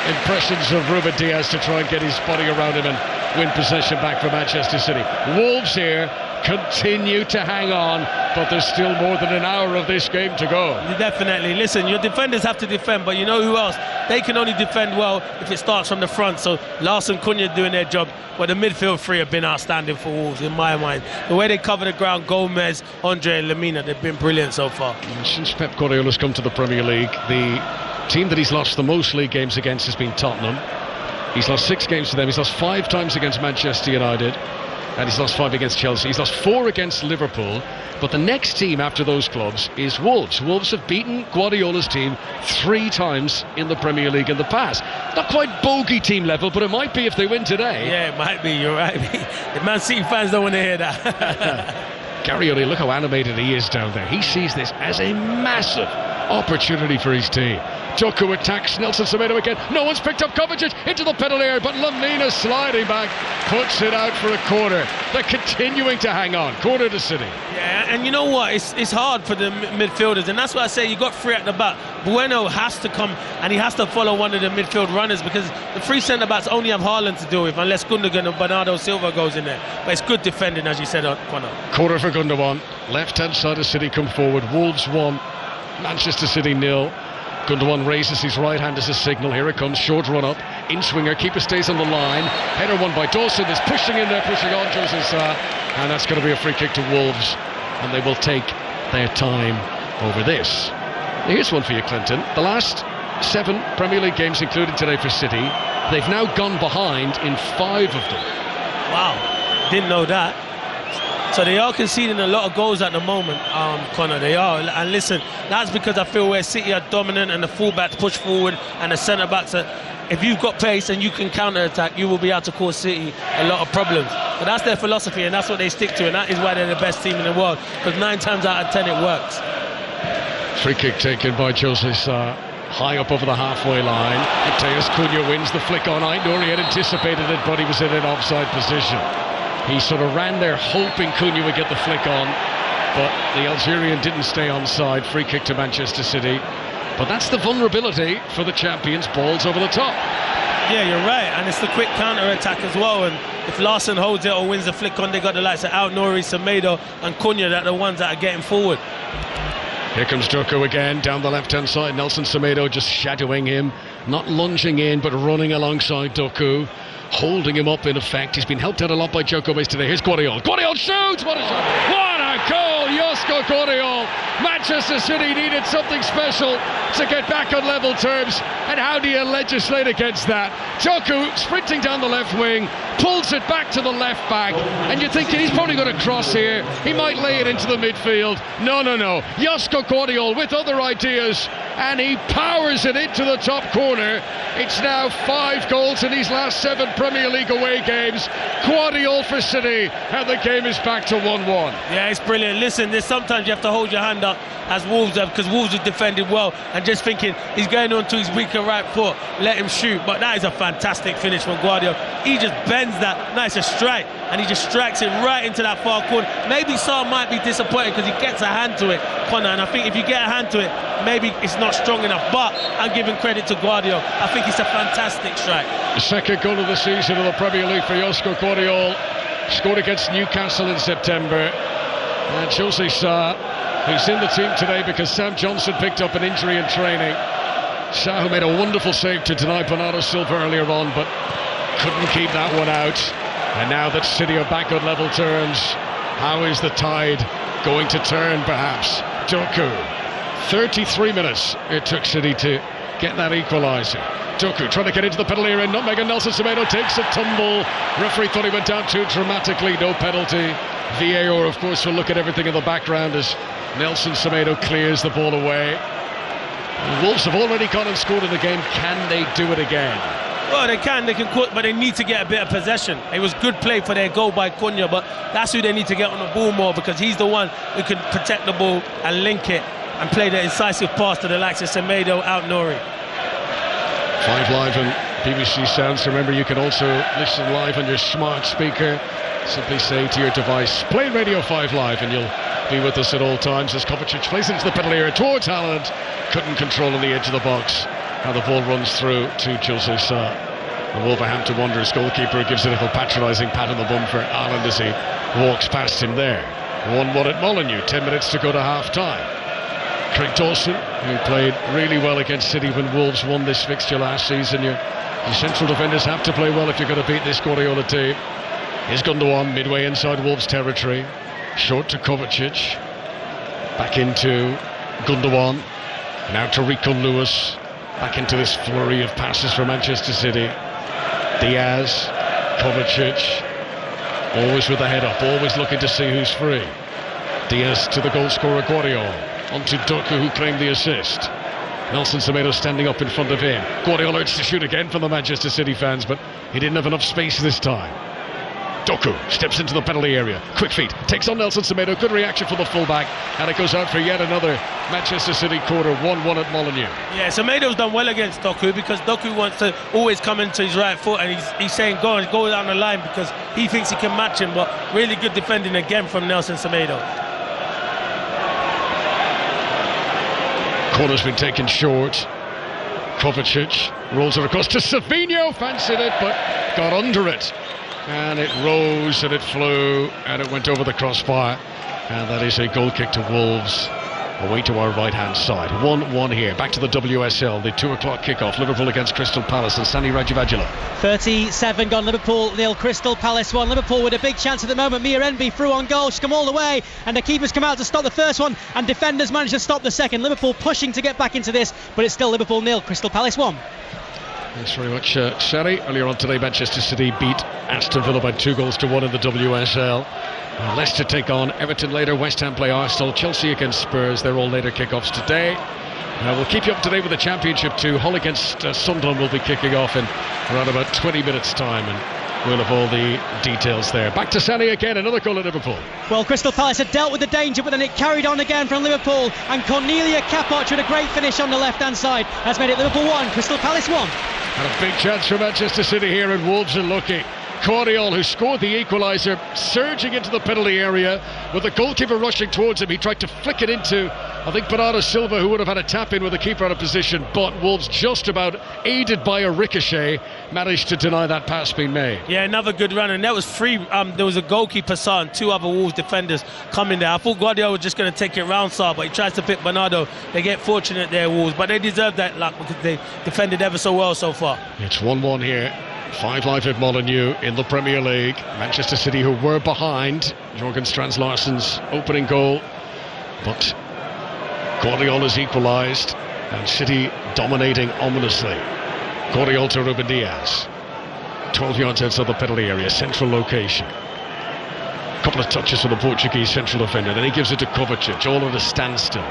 impressions of Ruben Diaz to try and get his body around him and win possession back for Manchester City. Wolves here continue to hang on, but there's still more than an hour of this game to go. Definitely. Listen, your defenders have to defend, but you know who else? They can only defend well if it starts from the front. So Larson, Cunha doing their job, but the midfield three have been outstanding for Wolves in my mind. The way they cover the ground, Gomez, Andre and Lamina, they've been brilliant so far. Since Pep Guardiola's come to the Premier League, the team that he's lost the most league games against has been Tottenham. He's lost 6 games to them. He's lost 5 times against Manchester United, and he's lost 5 against Chelsea. He's lost 4 against Liverpool, but the next team after those clubs is Wolves. Wolves have beaten Guardiola's team 3 times in the Premier League in the past. Not quite bogey team level, but it might be if they win today. Yeah, it might be, you're right. The Man City fans don't want to hear that. Gary O'Neill, look how animated he is down there. He sees this as a massive opportunity for his team. Doku attacks Nelson Semedo again. No one's picked up Kovacic into the penalty area, but Lamina sliding back puts it out for a corner. They're continuing to hang on. Corner to City. Yeah, and you know what? It's hard for the midfielders, and that's why I say you got 3 at the back. Bueno has to come and he has to follow one of the midfield runners, because the 3 centre-backs only have Haaland to deal with unless Gundogan or Bernardo Silva goes in there. But it's good defending, as you said, Connor. Corner for Gundogan. Left-hand side of City come forward. Wolves 1, Manchester City 0. Gundogan raises his right hand as a signal. Here it comes, short run up, in swinger, keeper stays on the line. Header won by Dawson, there's pushing in there, pushing on Jose Sa, and that's going to be a free kick to Wolves, and they will take their time over this. Here's one for you, Clinton. The last 7 Premier League games included today for City, they've now gone behind in 5 of them. Wow, didn't know that. So they are conceding a lot of goals at the moment, Connor, they are. And listen, that's because I feel where City are dominant and the full-backs push forward and the centre-backs are, if you've got pace and you can counter-attack, you will be able to cause City a lot of problems. But that's their philosophy and that's what they stick to, and that is why they're the best team in the world, because 9 times out of 10 it works. Free kick taken by Jose Sa, high up over the halfway line. Mateus Cunha wins the flick on. Aït-Nouri had anticipated it, but he was in an offside position. He sort of ran there hoping Cunha would get the flick on, but the Algerian didn't stay onside. Free kick to Manchester City. But that's the vulnerability for the champions, balls over the top. Yeah, you're right, and it's the quick counter-attack as well, and if Larson holds it or wins the flick on, they got the likes of Aït-Nouri, Semedo and Cunha that are the ones that are getting forward. Here comes Doku again, down the left-hand side. Nelson Semedo just shadowing him, not lunging in, but running alongside Doku, holding him up in effect. He's been helped out a lot by Joe Gomez today. Here's Guardiola. Guardiola shoots! What a shot! What a goal! Josko Guardiola. Manchester City needed something special to get back on level terms. And how do you legislate against that? Doku sprinting down the left wing, pulls it back to the left back, and you're thinking he's probably going to cross here. He might lay it into the midfield. No. Josko Guardiola with other ideas, and he powers it into the top corner. It's now 5 goals in these last 7 Premier League away games. Guardiola for City, and the game is back to 1-1. Yeah, it's brilliant. Listen, there's sometimes you have to hold your hand up as Wolves have, because Wolves have defended well, and just thinking he's going on to his weaker right foot, let him shoot. But that is a fantastic finish from Guardiola. He just bends that, nice a strike, and he just strikes it right into that far corner. Maybe Saar might be disappointed because he gets a hand to it, Connor, and I think if you get a hand to it, maybe it's not strong enough, but I'm giving credit to Guardiola. I think it's a fantastic strike. The second goal of the season of the Premier League for Josko Guardiola, scored against Newcastle in September. And Jose Sa, who's in the team today because Sam Johnson picked up an injury in training. Sa, who made a wonderful save to deny Bernardo Silva earlier on, but couldn't keep that one out. And now that City are back on level terms, how is the tide going to turn perhaps. Doku. 33 minutes it took City to get that equaliser. Doku trying to get into the penalty area. Nutmeg, and Nelson Semedo takes a tumble. Referee thought he went down too dramatically. No penalty. VAR, of course, will look at everything in the background as Nelson Semedo clears the ball away. Wolves have already gone and scored in the game. Can they do it again? Well, they can quit, but they need to get a bit of possession. It was good play for their goal by Cunha, but that's who they need to get on the ball more, because he's the one who can protect the ball and link it and play the incisive pass to the likes of Semedo, Nouri. 5 Live and BBC Sounds. Remember, you can also listen live on your smart speaker. Simply say to your device, play Radio 5 Live, and you'll be with us at all times as Kovacic plays into the penalty area towards Haaland. Couldn't control on the edge of the box. How the ball runs through to Jose Sa. The Wolverhampton Wanderers goalkeeper gives a little patronising pat on the bum for Haaland as he walks past him there. 1-1 at Molineux, 10 minutes to go to half-time. Craig Dawson, who played really well against City when Wolves won this fixture last season. Your central defenders have to play well if you're going to beat this Guardiola team. Here's Gundogan, midway inside Wolves territory. Short to Kovacic. Back into Gundogan. Now to Rico Lewis. Back into this flurry of passes for Manchester City. Diaz, Kovacic, always with the head up, always looking to see who's free. Diaz to the goal scorer Guardiola. Onto Doku, who claimed the assist. Nelson Semedo standing up in front of him. Guardiola urged to shoot again for the Manchester City fans, but he didn't have enough space this time. Doku steps into the penalty area. Quick feet, takes on Nelson Semedo. Good reaction for the fullback, and it goes out for yet another Manchester City quarter. 1-1 at Molineux. Yeah, Semedo's done well against Doku, because Doku wants to always come into his right foot, and he's saying go down the line because he thinks he can match him. But really good defending again from Nelson Semedo. Corner's been taken short. Kovacic rolls it across to Savinho. Fancied it, but got under it. And it rose and it flew and it went over the crossbar. And that is a goal kick to Wolves, away to our right-hand side. 1-1 here. Back to the WSL. The 2 o'clock kickoff. Liverpool against Crystal Palace and Sani Radjavajula. 37 gone. Liverpool 0. Crystal Palace 1. Liverpool with a big chance at the moment. Mia Enby through on goal. She's come all the way, and the keepers come out to stop the first one, and defenders manage to stop the second. Liverpool pushing to get back into this, but it's still Liverpool 0. Crystal Palace 1. Thanks very much, Sari. Earlier on today, Manchester City beat Aston Villa by 2-1 in the WSL. Leicester take on Everton later. West Ham play Arsenal. Chelsea against Spurs. They're all later kickoffs today. We'll keep you up to date with the Championship too. Hull against Sunderland will be kicking off in around about 20 minutes' time, and we'll have all the details there. Back to Sani again. Another goal at Liverpool. Well, Crystal Palace had dealt with the danger, but then it carried on again from Liverpool, and Cornelia Capoch with a great finish on the left-hand side has made it Liverpool 1, Crystal Palace 1. And a big chance for Manchester City here, and Wolves are lucky. Guardiola, who scored the equaliser, surging into the penalty area with the goalkeeper rushing towards him. He tried to flick it into, I think, Bernardo Silva, who would have had a tap in with the keeper out of position, but Wolves, just about aided by a ricochet, managed to deny that pass being made. Yeah, another good run, and that was free. There was a goalkeeper, Sa, and 2 other Wolves defenders coming there. I thought Guardiola was just going to take it round Sa, but he tries to pick Bernardo. They get fortunate there, Wolves, but they deserve that luck because they defended ever so well so far. It's 1-1 here. 5 Live at Molineux in the Premier League. Manchester City, who were behind Jorgen Strand-Larsen's opening goal, but Guardiola's equalised, and City dominating ominously. Guardiola to Ruben Diaz, 12 yards outside the penalty area, central location. Couple of touches for the Portuguese central defender, then he gives it to Kovacic, all at a standstill.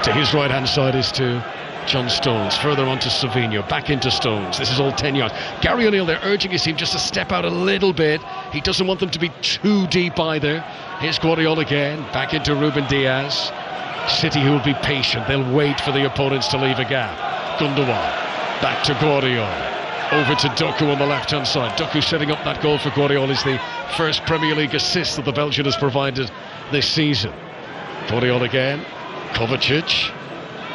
To his right hand side is to John Stones, further on to Savinho, back into Stones. This is all 10 yards. Gary O'Neill, they're urging his team just to step out a little bit. He doesn't want them to be too deep either. Here's Guardiola again, back into Ruben Diaz. City, who will be patient, they'll wait for the opponents to leave a gap. Gundogan, back to Guardiola, over to Doku on the left hand side. Doku setting up that goal for Guardiola is the first Premier League assist that the Belgian has provided this season. Guardiola again, Kovacic,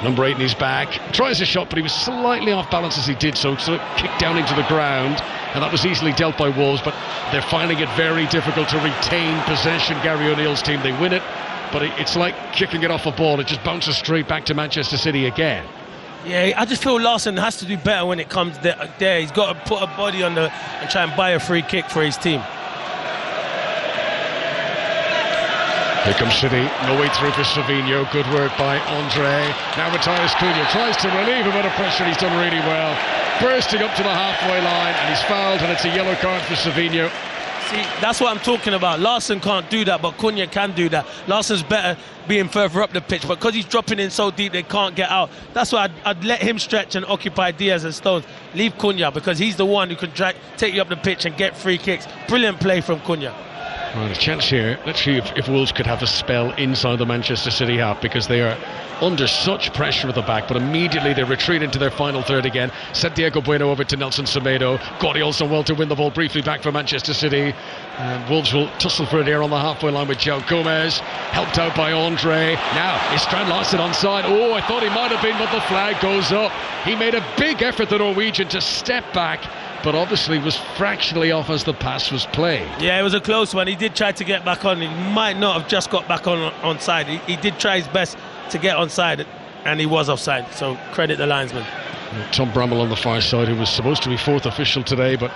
number 8 in his back, tries a shot, but he was slightly off balance as he did so, sort of kicked down into the ground, and that was easily dealt by Wolves, but they're finding it very difficult to retain possession. Gary O'Neill's team, they win it, but it's like kicking it off a ball. It just bounces straight back to Manchester City again. Yeah, I just feel Larsen has to do better when it comes there. He's got to put a body on and try and buy a free kick for his team. Here comes City, no way through for Savinho, good work by Andre. Now Matthias Cunha tries to relieve a bit of pressure, he's done really well. Bursting up to the halfway line, and he's fouled, and it's a yellow card for Savinho. See, that's what I'm talking about. Larson can't do that, but Cunha can do that. Larson's better being further up the pitch, but because he's dropping in so deep, they can't get out. That's why I'd let him stretch and occupy Diaz and Stones. Leave Cunha, because he's the one who can take you up the pitch and get free kicks. Brilliant play from Cunha. Right, a chance here. Let's see if Wolves could have a spell inside the Manchester City half, because they are under such pressure at the back, but immediately they retreat into their final third again. Set Diego Bueno over to Nelson Semedo. Guardiola's well to win the ball briefly back for Manchester City. And Wolves will tussle for it here on the halfway line with João Gomez, helped out by Andre. Now is Strand Larsen onside. Oh, I thought he might have been, but the flag goes up. He made a big effort, the Norwegian, to step back, but obviously was fractionally off as the pass was played. Yeah, it was a close one. He did try to get back on. He might not have just got back on side. He did try his best to get onside, and he was offside, so credit the linesman. Tom Bramall on the far side, who was supposed to be fourth official today, but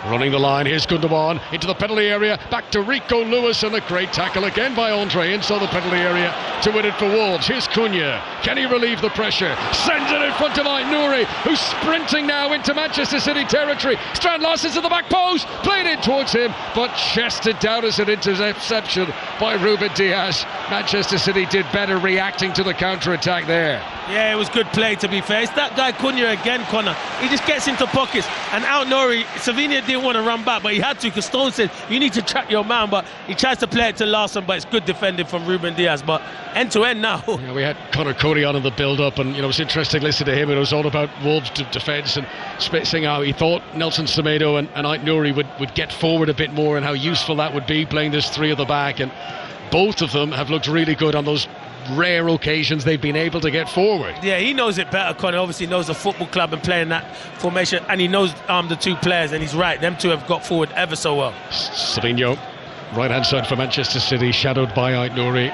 running the line. Here's Gundogan into the penalty area, back to Rico Lewis, and a great tackle again by Andre inside the penalty area to win it for Wolves. Here's Cunha, can he relieve the pressure? Sends it in front of Aït-Nouri, who's sprinting now into Manchester City territory. Strand Larsen's at the back post, played in towards him, but chested down as an interception by Ruben Diaz. Manchester City did better reacting to the counter-attack there. Yeah, it was good play, to be fair. It's that guy Cunha again, Connor. He just gets into pockets, and Aït-Nouri, Savinho didn't want to run back, but he had to, because Stone said you need to track your man, but he tries to play it to Larsen, but it's good defending from Ruben Diaz. But end to end now. Yeah, we had Conor Cody on in the build-up, and it was interesting listening to him. It was all about Wolves' defence and spacing out. He thought Nelson Semedo and Aït-Nouri would get forward a bit more, and how useful that would be, playing this three at the back. And both of them have looked really good on those rare occasions they've been able to get forward. Yeah, he knows it better, Conor. Obviously knows the football club and playing that formation, and he knows the two players, and he's right, them two have got forward ever so well. Savinho, right hand side for Manchester City, shadowed by Aït-Nouri.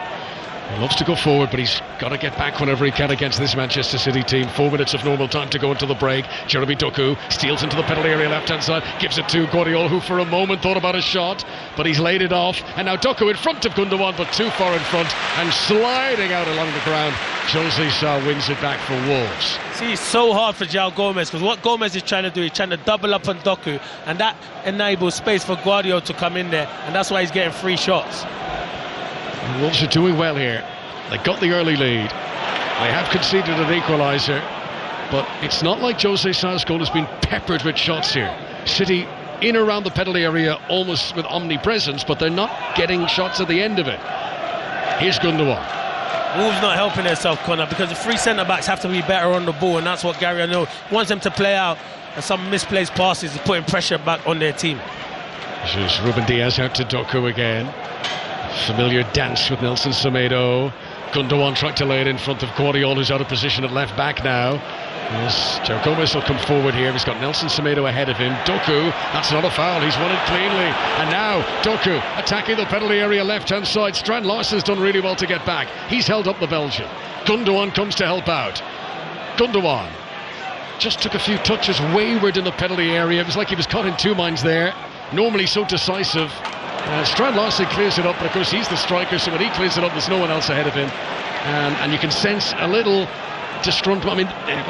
He loves to go forward, but he's got to get back whenever he can against this Manchester City team. 4 minutes of normal time to go into the break. Jeremy Doku steals into the penalty area left hand side, gives it to Guardiola, who for a moment thought about a shot, but he's laid it off. And now Doku in front of Gundogan, but too far in front, and sliding out along the ground. Jose Sa wins it back for Wolves. See, it's so hard for João Gomez, because what Gomez is trying to do, he's trying to double up on Doku, and that enables space for Guardiola to come in there, and that's why he's getting free shots. The Wolves are doing well here. They got the early lead. They have conceded an equaliser, but it's not like Jose Sa's goal has been peppered with shots here. City in around the penalty area almost with omnipresence, but they're not getting shots at the end of it. Here's Gundogan. Wolves not helping themselves, Connor, because the three centre-backs have to be better on the ball, and that's what Gary O'Neill wants them to play out, and some misplaced passes is putting pressure back on their team. This is Ruben Diaz out to Doku again. Familiar dance with Nelson Semedo. Gundogan tried to lay it in front of Guardiola, who's out of position at left back now. Yes, João Gomez will come forward here. He's got Nelson Semedo ahead of him. Doku, that's not a foul, he's won it cleanly. And now Doku attacking the penalty area left hand side. Strand Larsen's done really well to get back. He's held up the Belgian. Gundogan comes to help out. Gundogan just took a few touches wayward in the penalty area. It was like he was caught in two minds there. Normally so decisive. Strand Larsen clears it up, but of course he's the striker, so when he clears it up there's no one else ahead of him, and you can sense a little disgruntlement. I mean,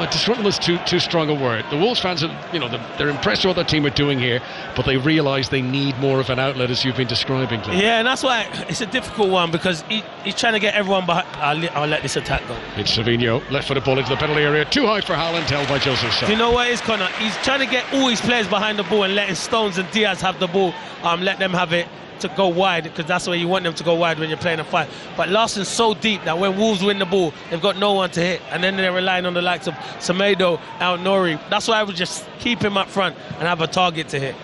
disgruntlement is too strong a word. The Wolves fans are, they're impressed with what their team are doing here, but they realise they need more of an outlet, as you've been describing, Glenn. Yeah, and that's why it's a difficult one, because he's trying to get everyone behind. I'll let this attack go. It's Savinho, left-footed ball into the penalty area, too high for Haaland, held by Jose Sa. Do you know what it is, Connor? He's trying to get all his players behind the ball and letting Stones and Diaz have the ball, let them have it to go wide, because that's where you want them to go wide when you're playing a fight. But Larsen's so deep that when Wolves win the ball, they've got no one to hit, and then they're relying on the likes of Semedo, Aït-Nouri. That's why I would just keep him up front and have a target to hit.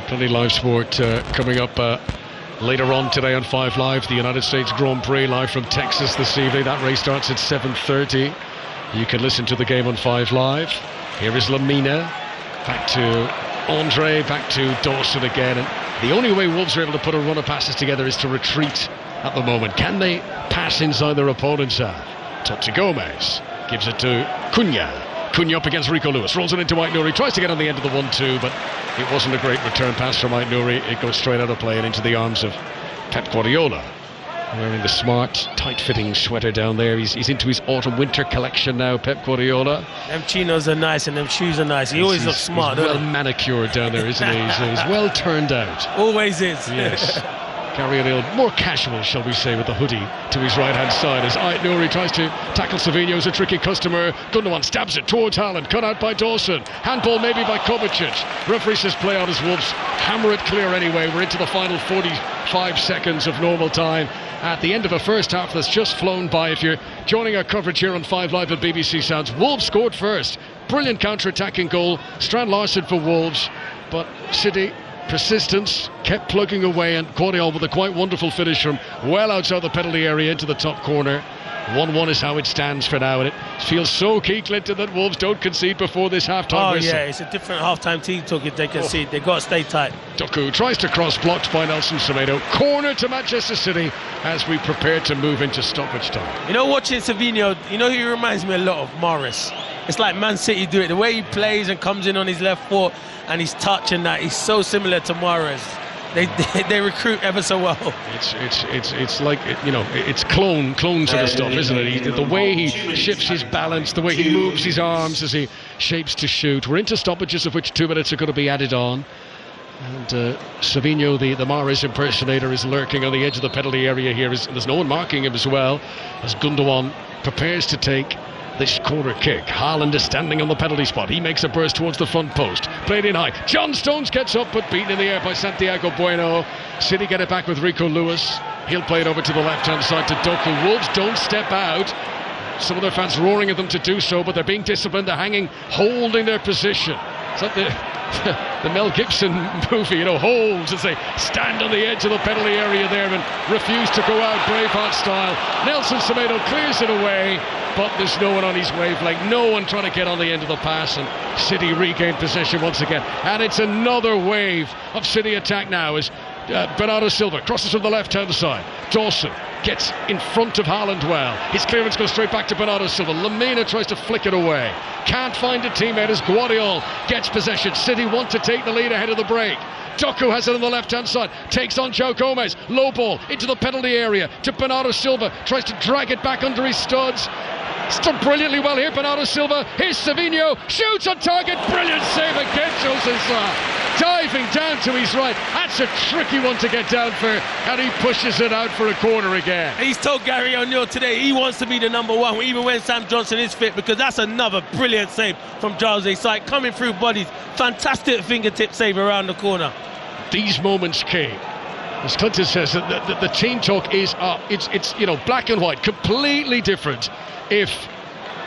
Plenty live sport coming up later on today on 5 Live. The United States Grand Prix live from Texas this evening. That race starts at 7:30. You can listen to the game on 5 Live. Here is Lamina, back to Andre, back to Dawson again, and the only way Wolves are able to put a run of passes together is to retreat at the moment. Can they pass inside their opponent's half? Top to Gomez, gives it to Cunha. Cunha up against Rico Lewis, rolls it into Aït-Nouri, tries to get on the end of the 1-2, but it wasn't a great return pass from Aït-Nouri. It goes straight out of play and into the arms of Pep Guardiola. wearing the smart, tight-fitting sweater down there. He's into his autumn-winter collection now, Pep Guardiola. Them chinos are nice and them shoes are nice. He always looks smart. He's well manicured down there, isn't he? He's well turned out. Always is. Yes. Gary O'Neill, more casual, shall we say, with the hoodie to his right-hand side as Ait Nouri tries to tackle Savinho's a tricky customer. Gundogan stabs it towards Haaland, cut out by Dawson. Handball maybe by Kovacic. Referee says play on as Wolves hammer it clear anyway. We're into the final 45 seconds of normal time at the end of a first half that's just flown by. If you're joining our coverage here on 5 Live at BBC Sounds, Wolves scored first. Brilliant counter-attacking goal. Strand Larsen for Wolves, but City... persistence, kept plugging away, and Guardiola with a quite wonderful finish from well outside the penalty area into the top corner. 1-1 is how it stands for now, and it feels so key, Clinton, that Wolves don't concede before this half-time whistle. Yeah, it's a different half-time team talk if they concede. They've got to stay tight. Doku tries to cross, blocked by Nelson Semedo. Corner to Manchester City as we prepare to move into stoppage time. You know, watching Savinho, you know, he reminds me a lot of Morris. It's like Man City do it. The way he plays and comes in on his left foot and his touch and that, he's so similar to Morris. They recruit ever so well. It's like, you know, it's clone sort of stuff, isn't it? The way he shifts his balance, the way he moves his arms as he shapes to shoot. We're into stoppages, of which 2 minutes are going to be added on. And Savinho, the Mahrez impersonator, is lurking on the edge of the penalty area here. There's no one marking him as well, as Gundogan prepares to take this corner kick. Haaland is standing on the penalty spot. He makes a burst towards the front post. Played in high. John Stones gets up, but beaten in the air by Santiago Bueno. City get it back with Rico Lewis. He'll play it over to the left-hand side to Doku. Wolves don't step out. Some of their fans roaring at them to do so, but they're being disciplined. They're hanging, holding their position. It's like the Mel Gibson movie, you know, holds as they stand on the edge of the penalty area there and refuse to go out Braveheart style. Nelson Semedo clears it away, but there's no one on his wavelength, no one trying to get on the end of the pass, and City regain possession once again. And it's another wave of City attack now as Bernardo Silva crosses from the left-hand side. Dawson gets in front of Haaland well. His clearance goes straight back to Bernardo Silva. Lamina tries to flick it away. Can't find a teammate as Guardiola gets possession. City want to take the lead ahead of the break. Doku has it on the left-hand side, takes on Joe Gomez, low ball into the penalty area to Bernardo Silva, tries to drag it back under his studs. It's done brilliantly well here, Bernardo Silva. Here's Savinho, shoots on target, brilliant save again, Jose Sa. Diving down to his right, that's a tricky one to get down for, and he pushes it out for a corner again. He's told Gary O'Neill today he wants to be the number one, even when Sam Johnson is fit, because that's another brilliant save from Jose Sa, coming through bodies. Fantastic fingertip save around the corner. These moments came, as Clinton says, the team talk is it's you know, black and white, completely different if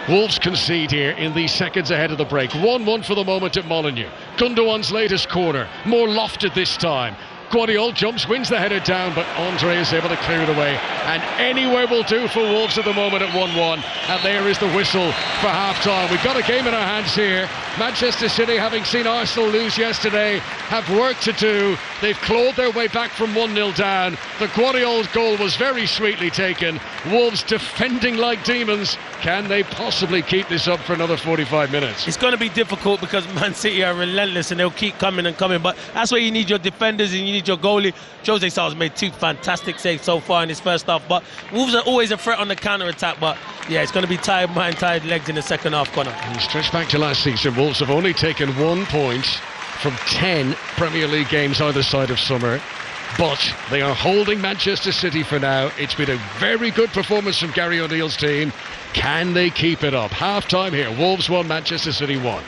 Wolves concede here in the seconds ahead of the break. 1-1 for the moment at Molineux. Gundogan's latest corner, more lofted this time. Guardiola jumps, wins the header down, but Andre is able to clear it away. And anywhere will do for Wolves at the moment at 1-1. And there is the whistle for half-time. We've got a game in our hands here. Manchester City, having seen Arsenal lose yesterday, have work to do. They've clawed their way back from 1-0 down. The Guardiola's goal was very sweetly taken. Wolves defending like demons. Can they possibly keep this up for another 45 minutes? It's going to be difficult because Man City are relentless and they'll keep coming and coming. But that's where you need your defenders and you need your goalie. Jose Sa has made 2 fantastic saves so far in his first half. But Wolves are always a threat on the counter-attack. But yeah, it's going to be tired mind, tired legs in the second half, Connor. And stretched back to last season, Wolves have only taken 1 point from 10 Premier League games either side of summer. But they are holding Manchester City for now. It's been a very good performance from Gary O'Neill's team. Can they keep it up? Half-time here. Wolves 1, Manchester City 1.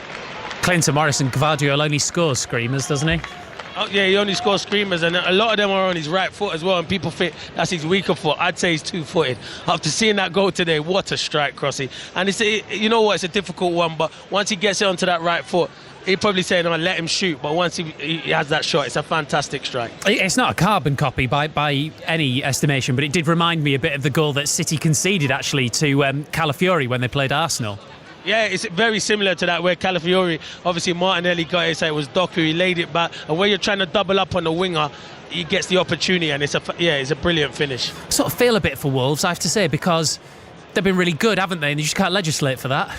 Clinton Morrison, Gvardiol only scores screamers, doesn't he? Oh, yeah, he only scores screamers, and a lot of them are on his right foot as well, and people think that's his weaker foot. I'd say he's 2-footed. After seeing that goal today, what a strike, Crossy. And you know what, it's a difficult one, but once he gets it onto that right foot, he'd probably say, no, let him shoot, but once he has that shot, it's a fantastic strike. It's not a carbon copy by any estimation, but it did remind me a bit of the goal that City conceded, actually, to Calafiori when they played Arsenal. Yeah, it's very similar to that, where Calafiori, obviously Martinelli got it, so it was Doku, he laid it back, and where you're trying to double up on the winger, he gets the opportunity, and it's a brilliant finish. Sort of feel a bit for Wolves, I have to say, because they've been really good, haven't they? And you just can't legislate for that.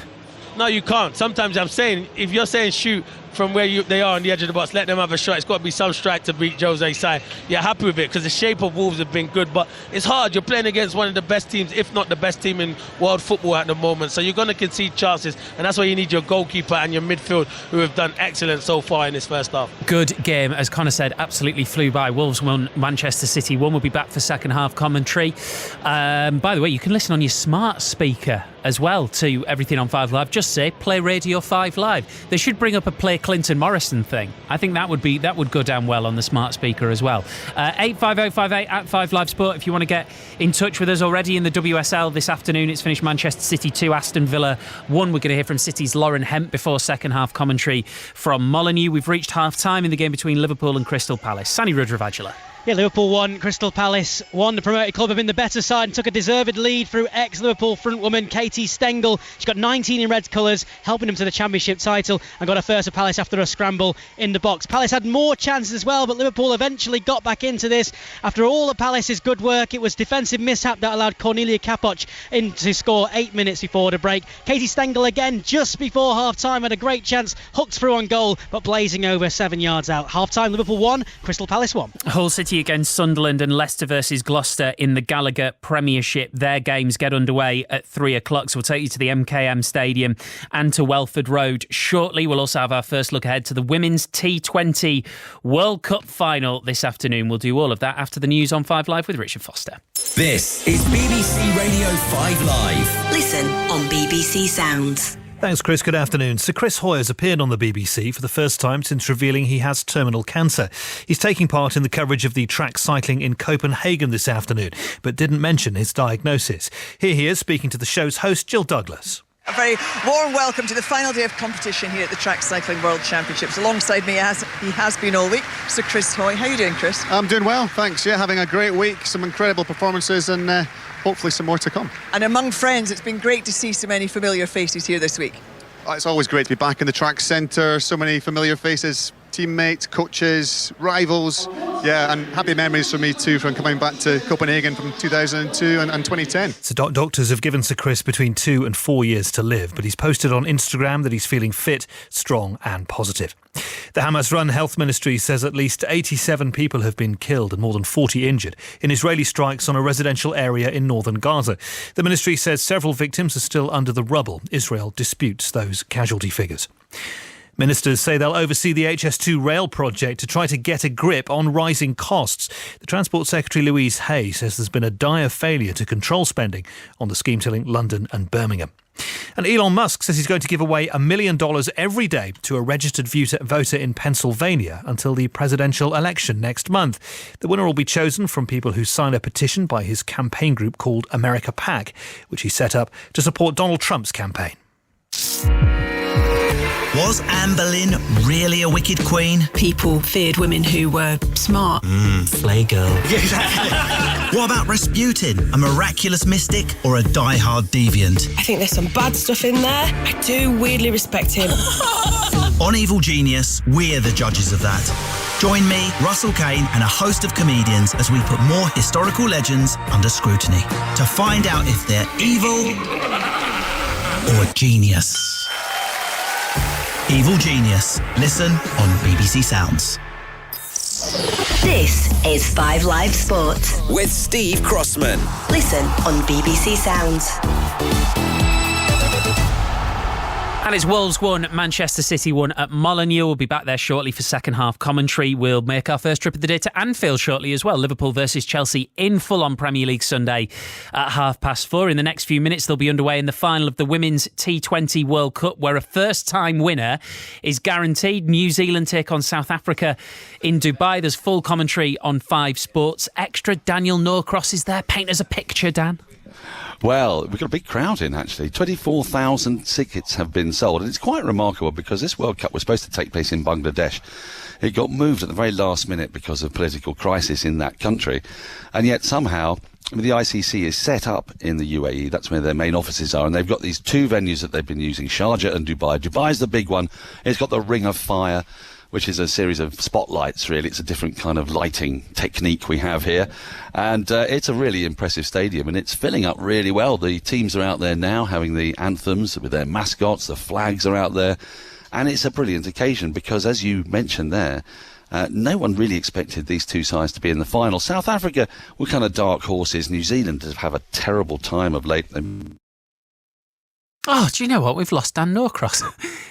No, you can't. Sometimes I'm saying, if you're saying shoot from where they are on the edge of the box, let them have a shot. It's got to be some strike to beat Jose's side. You're happy with it because the shape of Wolves have been good, but it's hard. You're playing against one of the best teams, if not the best team in world football at the moment, so you're going to concede chances, and that's why you need your goalkeeper and your midfield, who have done excellent so far in this first half. Good game, as Connor said, absolutely flew by. Wolves won, Manchester City won. We'll be back for second half commentary. By the way, you can listen on your smart speaker as well to everything on 5 Live. Just say play Radio 5 Live. They should bring up a play Clinton Morrison thing. I think that would go down well on the smart speaker as well. 85058 at 5 Live Sport if you want to get in touch with us. Already in the WSL this afternoon, it's finished Manchester City 2, Aston Villa 1. We're going to hear from City's Lauren Hemp before second half commentary from Molineux. We've reached half time in the game between Liverpool and Crystal Palace. Sani Rudravajula. Yeah, Liverpool 1, Crystal Palace 1. The promoted club have been the better side and took a deserved lead through ex-Liverpool frontwoman Katie Stengel. She got 19 in Reds colours, helping them to the Championship title, and got her first for Palace after a scramble in the box. Palace had more chances as well, but Liverpool eventually got back into this. After all of Palace's good work, it was defensive mishap that allowed Cornelia Capoch in to score 8 minutes before the break. Katie Stengel again just before half-time had a great chance, hooked through on goal, but blazing over 7 yards out. Half-time, Liverpool 1, Crystal Palace 1. Hull City against Sunderland and Leicester versus Gloucester in the Gallagher Premiership. Their games get underway at 3 o'clock, so we'll take you to the MKM Stadium and to Welford Road shortly. We'll also have our first look ahead to the Women's T20 World Cup final this afternoon. We'll do all of that after the news on 5 Live with Richard Foster. This is BBC Radio 5 Live. Listen on BBC Sounds. Thanks, Chris. Good afternoon. Sir Chris Hoy has appeared on the BBC for the first time since revealing he has terminal cancer. He's taking part in the coverage of the track cycling in Copenhagen this afternoon, but didn't mention his diagnosis. Here he is speaking to the show's host, Jill Douglas. A very warm welcome to the final day of competition here at the Track Cycling World Championships. Alongside me, as he has been all week, Sir Chris Hoy. How are you doing, Chris? I'm doing well, thanks. Yeah, having a great week, some incredible performances and hopefully some more to come. And among friends, it's been great to see so many familiar faces here this week. It's always great to be back in the track centre, so many familiar faces, teammates, coaches, rivals. Yeah, and happy memories for me too from coming back to Copenhagen from 2002 and 2010. So doctors have given Sir Chris between 2 and 4 years to live, but he's posted on Instagram that he's feeling fit, strong and positive. The Hamas-run health ministry says at least 87 people have been killed and more than 40 injured in Israeli strikes on a residential area in northern Gaza. The ministry says several victims are still under the rubble. Israel disputes those casualty figures. Ministers say they'll oversee the HS2 rail project to try to get a grip on rising costs. The Transport Secretary Louise Hay says there's been a dire failure to control spending on the scheme to link London and Birmingham. And Elon Musk says he's going to give away $1 million every day to a registered voter in Pennsylvania until the presidential election next month. The winner will be chosen from people who sign a petition by his campaign group called America PAC, which he set up to support Donald Trump's campaign. Was Anne Boleyn really a wicked queen? People feared women who were smart. Slay girl. Yeah, exactly. What about Rasputin? A miraculous mystic or a die-hard deviant? I think there's some bad stuff in there. I do weirdly respect him. On Evil Genius, we're the judges of that. Join me, Russell Kane, and a host of comedians as we put more historical legends under scrutiny to find out if they're evil or genius. Evil Genius. Listen on BBC Sounds. This is 5 Live Sport With Steve Crossman. Listen on BBC Sounds. And it's Wolves 1, Manchester City 1 at Molineux. We'll be back there shortly for second half commentary. We'll make our first trip of the day to Anfield shortly as well. Liverpool versus Chelsea in full-on Premier League Sunday at 4:30. In the next few minutes, they'll be underway in the final of the Women's T20 World Cup, where a first-time winner is guaranteed. New Zealand take on South Africa in Dubai. There's full commentary on 5 Sports Extra. Daniel Norcross is there. Paint us a picture, Dan. Well, we've got a big crowd in, actually. 24,000 tickets have been sold. And it's quite remarkable because this World Cup was supposed to take place in Bangladesh. It got moved at the very last minute because of political crisis in that country. And yet somehow the ICC is set up in the UAE. That's where their main offices are. And they've got these 2 venues that they've been using, Sharjah and Dubai. Dubai's the big one. It's got the Ring of Fire, which is a series of spotlights, really. It's a different kind of lighting technique we have here. And it's a really impressive stadium, and it's filling up really well. The teams are out there now having the anthems with their mascots. The flags are out there. And it's a brilliant occasion because, as you mentioned there, no one really expected these two sides to be in the final. South Africa were kind of dark horses. New Zealand have a terrible time of late. Oh, do you know what? We've lost Dan Norcross.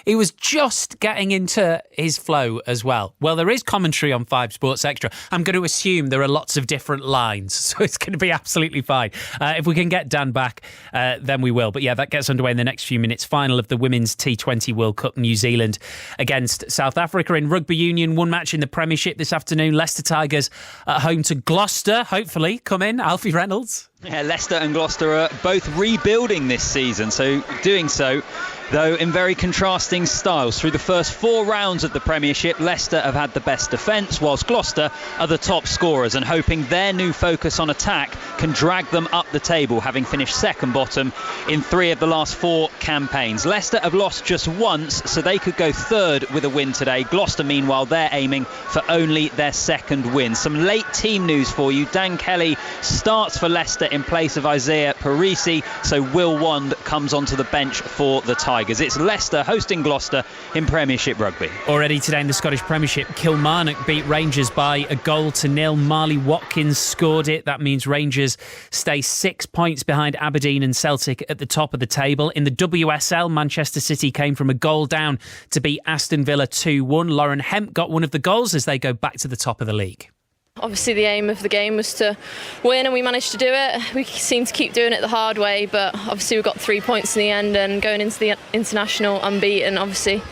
He was just getting into his flow as well. Well, there is commentary on 5 Sports Extra. I'm going to assume there are lots of different lines, so it's going to be absolutely fine. If we can get Dan back, then we will. But yeah, that gets underway in the next few minutes. Final of the Women's T20 World Cup, New Zealand against South Africa. In rugby union, one match in the Premiership this afternoon. Leicester Tigers at home to Gloucester. Hopefully, come in, Alfie Reynolds. Yeah, Leicester and Gloucester are both rebuilding this season, so doing so, though, in very contrasting styles. Through the first 4 rounds of the Premiership, Leicester have had the best defence, whilst Gloucester are the top scorers, and hoping their new focus on attack can drag them up the table, having finished second bottom in 3 of the last 4 campaigns. Leicester have lost just once, so they could go third with a win today. Gloucester, meanwhile, they're aiming for only their second win. Some late team news for you. Dan Kelly starts for Leicester in place of Isaiah Parisi, so Will Wand comes onto the bench for the Tigers. It's Leicester hosting Gloucester in Premiership rugby. Already today in the Scottish Premiership, Kilmarnock beat Rangers by 1-0. Marley Watkins scored it. That means Rangers stay 6 points behind Aberdeen and Celtic at the top of the table. In the WSL, Manchester City came from a goal down to beat Aston Villa 2-1. Lauren Hemp got one of the goals as they go back to the top of the league. Obviously the aim of the game was to win, and we managed to do it. We seem to keep doing it the hard way, but obviously we got 3 points in the end, and going into the international unbeaten obviously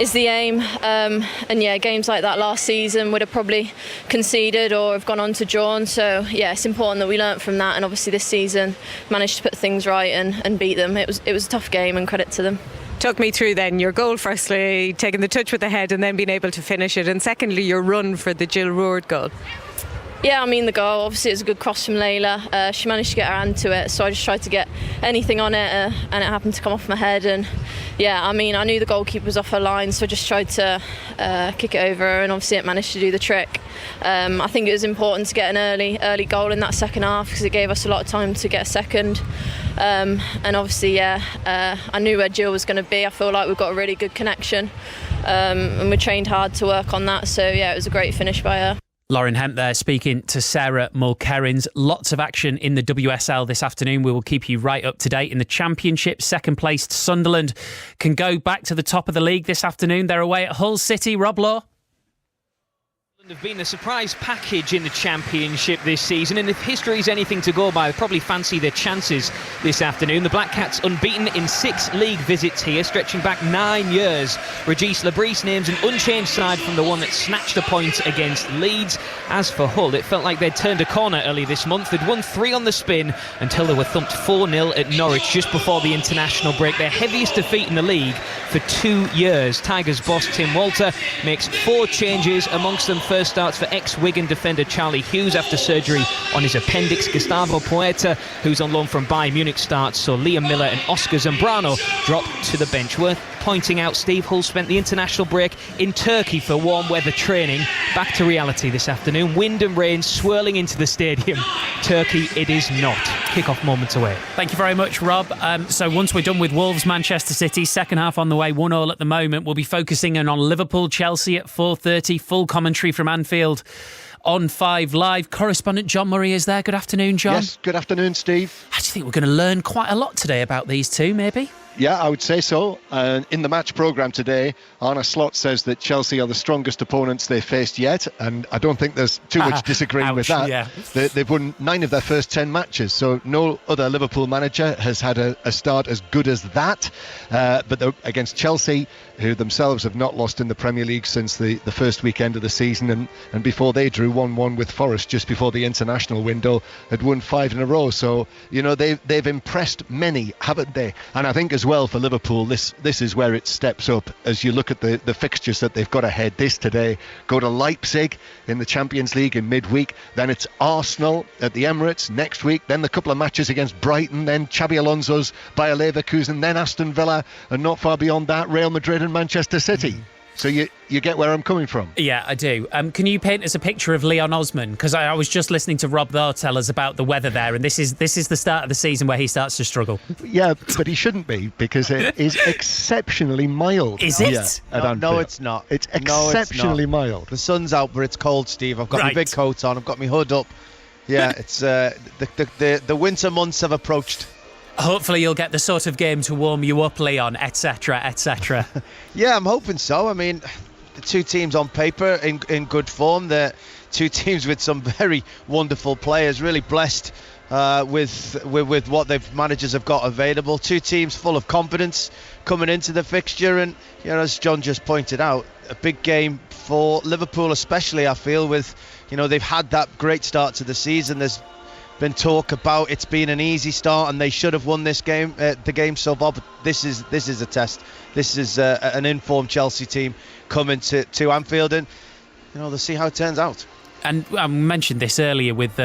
is the aim. And yeah, games like that last season would have probably conceded or have gone on to drawn, so yeah, it's important that we learnt from that, and obviously this season managed to put things right and beat them. It was a tough game, and credit to them. Talk me through then your goal, firstly, taking the touch with the head and then being able to finish it, and secondly your run for the Jill Roord goal. Yeah, I mean, the goal, obviously it was a good cross from Layla. She managed to get her hand to it, so I just tried to get anything on it, and it happened to come off my head. And yeah, I mean, I knew the goalkeeper was off her line, so I just tried to kick it over her, and obviously it managed to do the trick. I think it was important to get an early goal in that second half, because it gave us a lot of time to get a second. And obviously, yeah, I knew where Jill was going to be. I feel like we've got a really good connection, and we trained hard to work on that. So yeah, it was a great finish by her. Lauren Hemp there speaking to Sarah Mulkerrins. Lots of action in the WSL this afternoon. We will keep you right up to date. In the Championship, second placed Sunderland can go back to the top of the league this afternoon. They're away at Hull City. Rob Law. Have been a surprise package in the Championship this season, and if history is anything to go by, they probably fancy their chances this afternoon. The Black Cats unbeaten in 6 league visits here, stretching back 9 years. Regis Labrise names an unchanged side from the one that snatched a point against Leeds. As for Hull, it felt like they'd turned a corner early this month. They'd won 3 on the spin until they were thumped 4-0 at Norwich just before the international break, their heaviest defeat in the league for 2 years. Tigers boss Tim Walter makes 4 changes, amongst them first starts for ex-Wigan defender Charlie Hughes after surgery on his appendix. Gustavo Poeta, who's on loan from Bayern Munich, starts, so Liam Miller and Oscar Zambrano drop to the bench. Worth pointing out, Steve Hull spent the international break in Turkey for warm weather training. Back to reality this afternoon. Wind and rain swirling into the stadium. Turkey it is not. Kick-off moments away. Thank you very much, Rob. So once we're done with Wolves, Manchester City, second half on the way, 1-1 at the moment. We'll be focusing in on Liverpool, Chelsea at 4:30. Full commentary from Anfield on 5 Live. Correspondent John Murray is there. Good afternoon, John. Yes, good afternoon, Steve. I just think we're going to learn quite a lot today about these two, maybe. Yeah, I would say so. In the match programme today, Arne Slot says that Chelsea are the strongest opponents they've faced yet, and I don't think there's too much disagreeing with that. Yeah. They've won 9 of their first 10 matches, so no other Liverpool manager has had a start as good as that. But against Chelsea, who themselves have not lost in the Premier League since the first weekend of the season, and before they drew 1-1 with Forest just before the international window, had won 5 in a row. So, you know, they've impressed many, haven't they? And I think as well for Liverpool, this is where it steps up as you look at the fixtures that they've got ahead. This today, go to Leipzig in the Champions League in midweek, then it's Arsenal at the Emirates next week, then the couple of matches against Brighton, then Xabi Alonso's Bayer Leverkusen, then Aston Villa, and not far beyond that, Real Madrid and Manchester City. So you get where I'm coming from? Yeah, I do. Can you paint us a picture of Leon Osman? Because I was just listening to Rob Thor tell us about the weather there, and this is the start of the season where he starts to struggle. Yeah, but he shouldn't be, because it is exceptionally mild. Is it? Yeah, no, it's not. It's exceptionally mild. The sun's out, but it's cold, Steve. I've got my big coat on. I've got my hood up. Yeah, it's the winter months have approached. Hopefully you'll get the sort of game to warm you up, Leon, etc., etc. Yeah, I'm hoping so. I mean, the two teams on paper in good form. They're two teams with some very wonderful players, really blessed with what their managers have got available. Two teams full of confidence coming into the fixture, and as John just pointed out, a big game for Liverpool, especially. I feel with they've had that great start to the season. There's been talk about it's been an easy start and they should have won this game, the game so far. But this is a test. This is an informed Chelsea team coming to Anfield, and they'll see how it turns out. And I mentioned this earlier with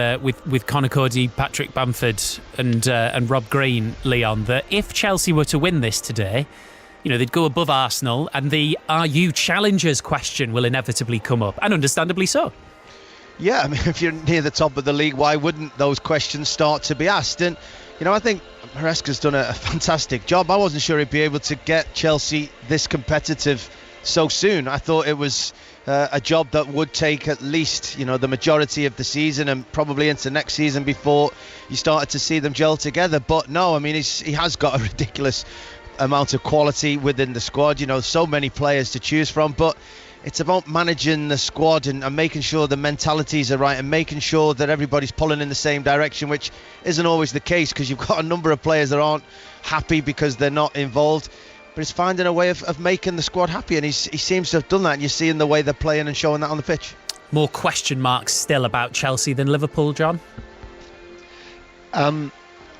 Conor Cody, Patrick Bamford, and Rob Green, Leon, that if Chelsea were to win this today, they'd go above Arsenal, and the "Are you challengers?" question will inevitably come up, and understandably so. Yeah, I mean, if you're near the top of the league, why wouldn't those questions start to be asked? And, I think Maresca's done a fantastic job. I wasn't sure he'd be able to get Chelsea this competitive so soon. I thought it was a job that would take at least, the majority of the season and probably into next season before you started to see them gel together. But no, I mean, he has got a ridiculous amount of quality within the squad. So many players to choose from, but it's about managing the squad and making sure the mentalities are right and making sure that everybody's pulling in the same direction, which isn't always the case because you've got a number of players that aren't happy because they're not involved. But it's finding a way of making the squad happy, and he seems to have done that, and you're seeing the way they're playing and showing that on the pitch. More question marks still about Chelsea than Liverpool, John?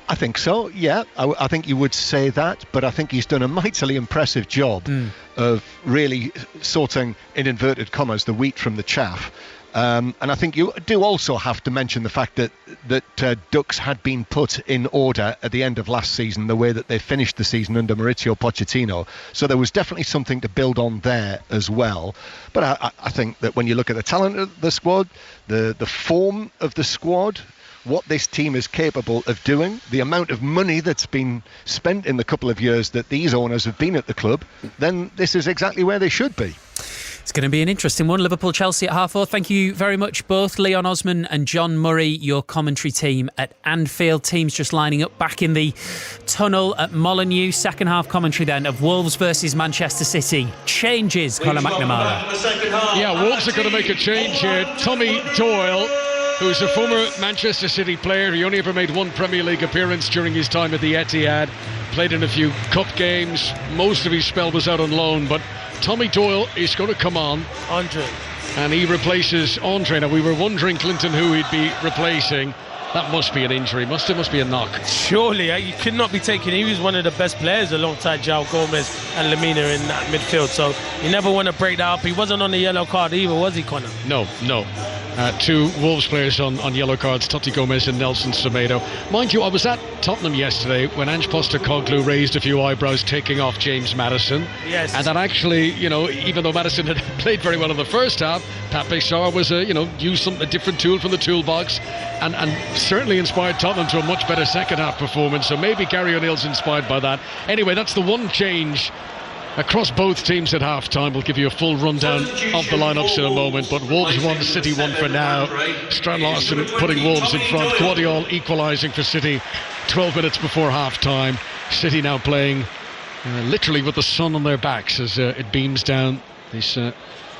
I think so, yeah. I think you would say that, but I think he's done a mightily impressive job of really sorting, in inverted commas, the wheat from the chaff. And I think you do also have to mention the fact that Ducks had been put in order at the end of last season, the way that they finished the season under Mauricio Pochettino. So there was definitely something to build on there as well. But I think that when you look at the talent of the squad, the form of the squad, what this team is capable of doing, the amount of money that's been spent in the couple of years that these owners have been at the club, then this is exactly where they should be. It's going to be an interesting one. Liverpool-Chelsea at 4:30. Thank you very much, both Leon Osman and John Murray, your commentary team at Anfield. Teams just lining up back in the tunnel at Molineux. Second half commentary then of Wolves versus Manchester City. Changes, Conor McNamara. Yeah, Wolves are going to make a change here. Tommy Doyle, who's a former Manchester City player. He only ever made one Premier League appearance during his time at the Etihad. Played in a few cup games. Most of his spell was out on loan, but Tommy Doyle is going to come on. Andre. And he replaces Andre. Now, we were wondering, Clinton, who he'd be replacing. That must be an injury. Must be a knock. Surely, you could not be taking. He was one of the best players alongside João Gomez and Lemina in that midfield. So you never want to break that up. He wasn't on the yellow card either, was he, Conor? No. Two Wolves players on yellow cards, Totti Gomez and Nelson Semedo. Mind you, I was at Tottenham yesterday when Ange Postecoglou raised a few eyebrows taking off James Maddison. Yes. And that actually, even though Maddison had played very well in the first half, Pape Sarr was used a different tool from the toolbox and certainly inspired Tottenham to a much better second half performance. So maybe Gary O'Neill's inspired by that. Anyway, that's the one change across both teams at half-time. We'll give you a full rundown of the lineups in a moment, but Wolves 1, City 1 for now. Strand Larson putting Wolves in front. Guardiola equalising for City 12 minutes before half-time. City now playing literally with the sun on their backs as it beams down this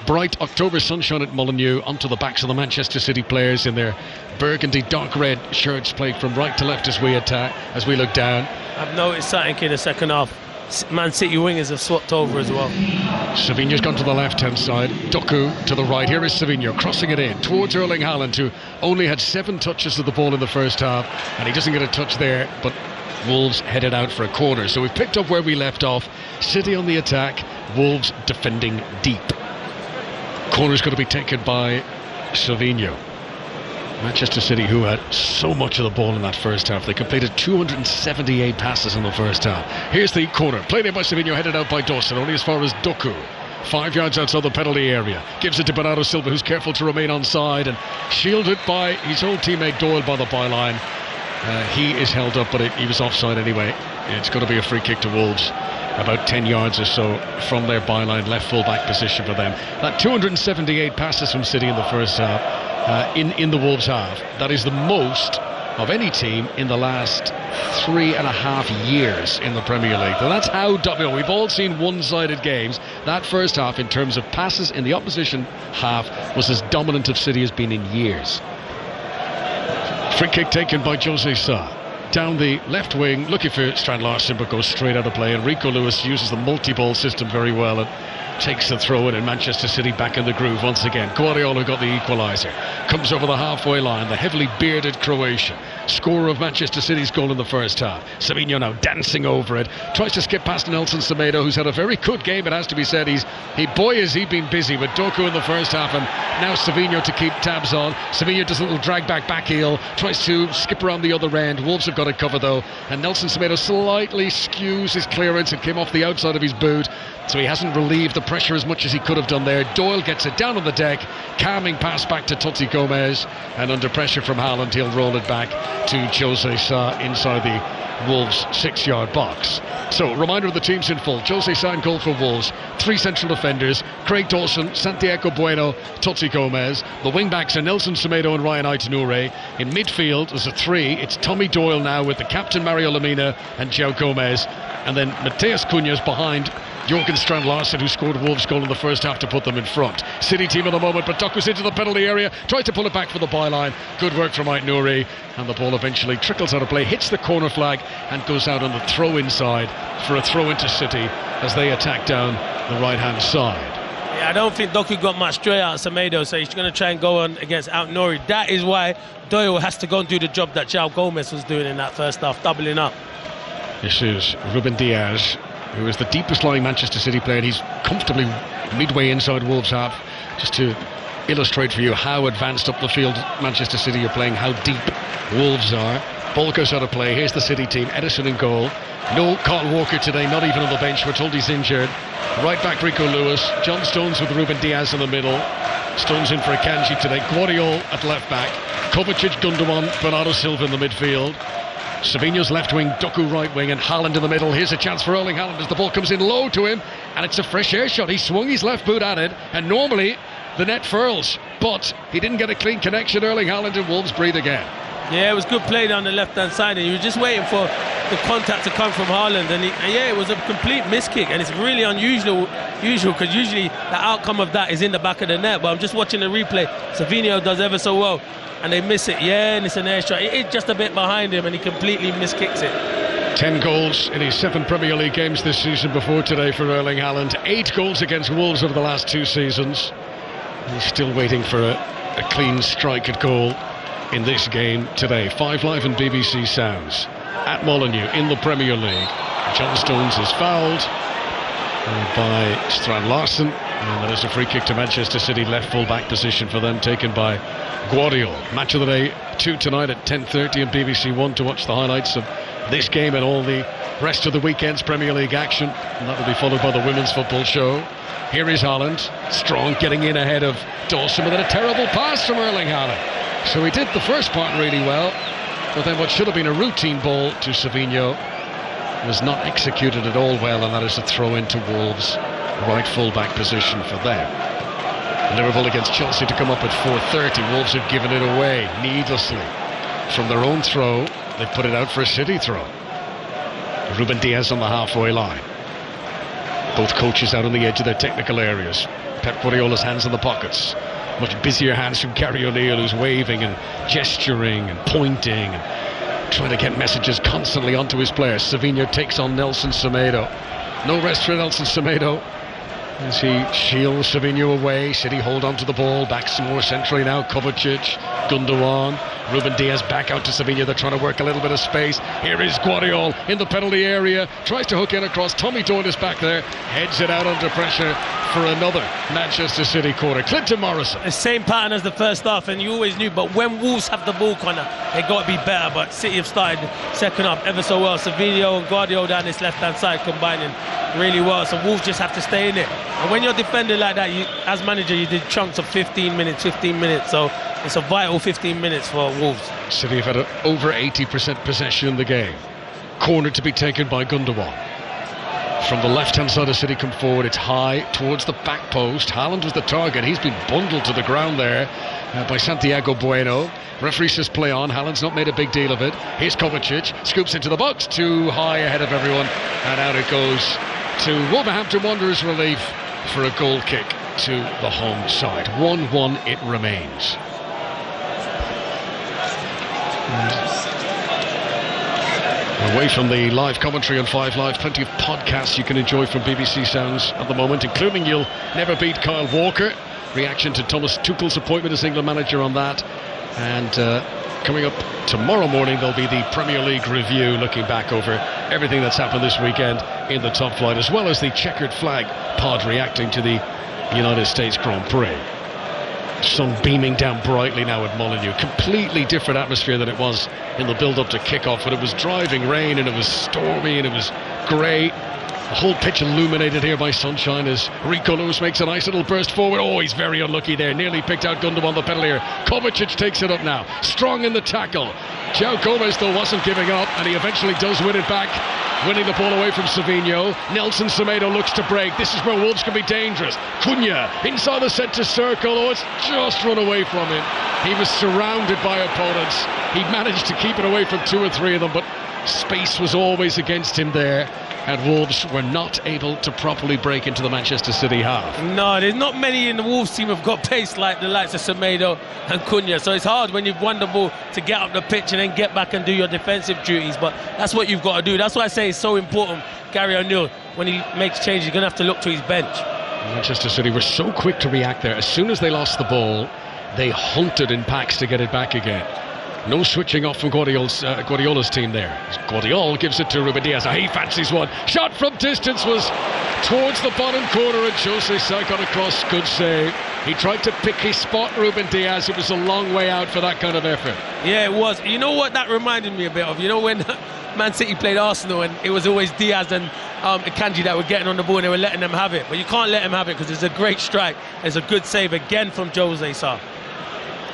bright October sunshine at Molineux onto the backs of the Manchester City players in their burgundy dark red shirts, played from right to left as we attack, as we look down. I've noticed something in the second half. Man City wingers have swapped over as well. Savigno's gone to the left-hand side. Doku to the right. Here is Savigno crossing it in towards Erling Haaland, who only had 7 touches of the ball in the first half, and he doesn't get a touch there, but Wolves headed out for a corner. So we've picked up where we left off. City on the attack, Wolves defending deep. Corner's going to be taken by Savigno. Manchester City, who had so much of the ball in that first half. They completed 278 passes in the first half. Here's the corner. Played in by Savigno, headed out by Dawson, only as far as Doku. 5 yards outside the penalty area. Gives it to Bernardo Silva, who's careful to remain onside and shielded by his old teammate Doyle by the byline. He is held up, but he was offside anyway. It's going to be a free kick to Wolves, about 10 yards or so from their byline, left full-back position for them. That 278 passes from City in the first half, in the Wolves half. That is the most of any team in the last 3.5 years in the Premier League. So that's how, we've all seen one-sided games. That first half, in terms of passes in the opposition half, was as dominant of City as been in years. Free kick taken by Jose Sa. Down the left wing, looking for Strand Larsen, but goes straight out of play. And Rico Lewis uses the multi-ball system very well and takes the throw in, and Manchester City back in the groove once again. Guardiola got the equaliser. Comes over the halfway line, the heavily bearded Croatian, scorer of Manchester City's goal in the first half. Savinho now dancing over it, tries to skip past Nelson Semedo, who's had a very good game, it has to be said. He's been busy with Doku in the first half, and now Savinho to keep tabs on. Savinho does a little drag back heel, tries to skip around the other end. Wolves have got it covered though, and Nelson Semedo slightly skews his clearance. It came off the outside of his boot, so he hasn't relieved the pressure as much as he could have done there. Doyle gets it down on the deck, calming pass back to Totti Gomez, and under pressure from Haaland he'll roll it back to Jose Sa inside the Wolves 6-yard box. So reminder of the teams in full. Jose Sa in goal for Wolves, 3 central defenders, Craig Dawson, Santiago Bueno, Totti Gomez. The wing backs are Nelson Semedo and Ryan Aït-Nouri. In midfield there's a 3, it's Tommy Doyle now with the captain Mario Lemina and João Gomez, and then Mateus Cunha's behind Jürgen Strand Larsen, who scored Wolves' goal in the first half to put them in front. City team at the moment, but Doku's into the penalty area, tried to pull it back for the byline. Good work from Aït-Nouri, and the ball eventually trickles out of play, hits the corner flag and goes out on the throw inside for a throw into City as they attack down the right-hand side. Yeah, I don't think Doku got much joy out of Semedo, so he's going to try and go on against Aït-Nouri. That is why Doyle has to go and do the job that João Gomez was doing in that first half, doubling up. This is Ruben Diaz, who is the deepest lying Manchester City player. He's comfortably midway inside Wolves half, just to illustrate for you how advanced up the field Manchester City are playing, how deep Wolves are. Ball goes out of play. Here's the City team. Edison in goal. No Kyle Walker today, not even on the bench. We're told he's injured. Right back Rico Lewis. John Stones with Ruben Diaz in the middle. Stones in for Akanji today. Guardiola at left back. Kovacic, Gundogan, Bernardo Silva in the midfield. Savinho's left wing, Doku right wing, and Haaland in the middle. Here's a chance for Erling Haaland as the ball comes in low to him, and it's a fresh air shot. He swung his left boot at it, and normally the net furls, but he didn't get a clean connection. Erling Haaland and Wolves breathe again. Yeah, it was good play down the left-hand side, and you were just waiting for the contact to come from Haaland, and it was a complete miss kick, and it's really unusual because usually the outcome of that is in the back of the net, but I'm just watching the replay. Savinho does ever so well, and they miss it. Yeah, and it's an air shot. It's just a bit behind him, and he completely miskicks it. 10 goals in his 7 Premier League games this season before today for Erling Haaland. 8 goals against Wolves over the last 2 seasons. He's still waiting for a clean strike at goal in this game today. 5 Live and BBC Sounds. At Molineux in the Premier League. John Stones is fouled by Strand Larsen, and there is a free kick to Manchester City, left full back position for them, taken by Guardiola. Match of the day 2 tonight at 10:30 on BBC 1 to watch the highlights of this game and all the rest of the weekend's Premier League action, and that will be followed by the women's football show. Here is Haaland, strong, getting in ahead of Dawson, but then a terrible pass from Erling Haaland. So he did the first part really well, but then what should have been a routine ball to Savinho was not executed at all well, and that is a throw into Wolves' right full-back position for them. Liverpool against Chelsea to come up at 4:30. Wolves have given it away needlessly. From their own throw, they've put it out for a City throw. Ruben Diaz on the halfway line. Both coaches out on the edge of their technical areas. Pep Guardiola's hands in the pockets. Much busier hands from Gary O'Neill, who's waving and gesturing and pointing and trying to get messages constantly onto his players. Savinho takes on Nelson Semedo. No rest for Nelson Semedo as he shields Savinho away. City hold on to the ball. Back some more centrally now. Kovacic, Gundogan. Ruben Diaz back out to Sevilla. They're trying to work a little bit of space. Here is Guardiol in the penalty area. Tries to hook in across. Tommy Doyle is back there. Heads it out under pressure for another Manchester City corner. Clinton Morrison. The same pattern as the first half, and you always knew. But when Wolves have the ball, Connor, they got to be better. But City have started second half ever so well. Sevilla and Guardiola down this left-hand side combining really well. So Wolves just have to stay in it. And when you're defending like that, you, as manager, you did chunks of 15 minutes. So it's a vital 15 minutes for Wolves. City have had over 80% possession in the game. Corner to be taken by Gundogan. From the left-hand side of City come forward. It's high towards the back post. Haaland was the target. He's been bundled to the ground there by Santiago Bueno. Referee says play on. Haaland's not made a big deal of it. Here's Kovacic. Scoops into the box. Too high ahead of everyone. And out it goes to Wolverhampton Wanderers relief for a goal kick to the home side. 1-1 it remains. Away from the live commentary on 5 Live, plenty of podcasts you can enjoy from BBC Sounds at the moment, including You'll Never Beat Kyle Walker. Reaction to Thomas Tuchel's appointment as England manager on that. And coming up tomorrow morning, there'll be the Premier League review, looking back over everything that's happened this weekend in the top flight, as well as the checkered flag pod reacting to the United States Grand Prix. Sun beaming down brightly now at Molineux. Completely different atmosphere than it was in the build-up to kick-off, when it was driving rain and it was stormy and it was grey. The whole pitch illuminated here by sunshine as Rico Lewis makes a nice little burst forward. Oh, he's very unlucky there. Nearly picked out Gundogan, the penalty here. Kovacic takes it up now. Strong in the tackle. João Gomez, though, wasn't giving up, and he eventually does win it back, winning the ball away from Savinho. Nelson Semedo looks to break. This is where Wolves can be dangerous. Cunha inside the centre circle. Oh, it's just run away from him. He was surrounded by opponents. He managed to keep it away from 2 or 3 of them, but space was always against him there, and Wolves were not able to properly break into the Manchester City half. No, there's not many in the Wolves team who've got pace like the likes of Semedo and Cunha, so it's hard when you've won the ball to get up the pitch and then get back and do your defensive duties, but that's what you've got to do. That's why I say it's so important, Gary O'Neill, when he makes changes, you're going to have to look to his bench. Manchester City were so quick to react there. As soon as they lost the ball, they hunted in packs to get it back again. No switching off from Guardiola's team there. Guardiola gives it to Ruben Diaz. He fancies one. Shot from distance was towards the bottom corner, and Jose Sa got across. Good save. He tried to pick his spot, Ruben Diaz. It was a long way out for that kind of effort. Yeah, it was. You know what that reminded me a bit of? You know when Man City played Arsenal and it was always Diaz and Akanji that were getting on the ball and they were letting them have it. But you can't let them have it because it's a great strike. It's a good save again from Jose Sa.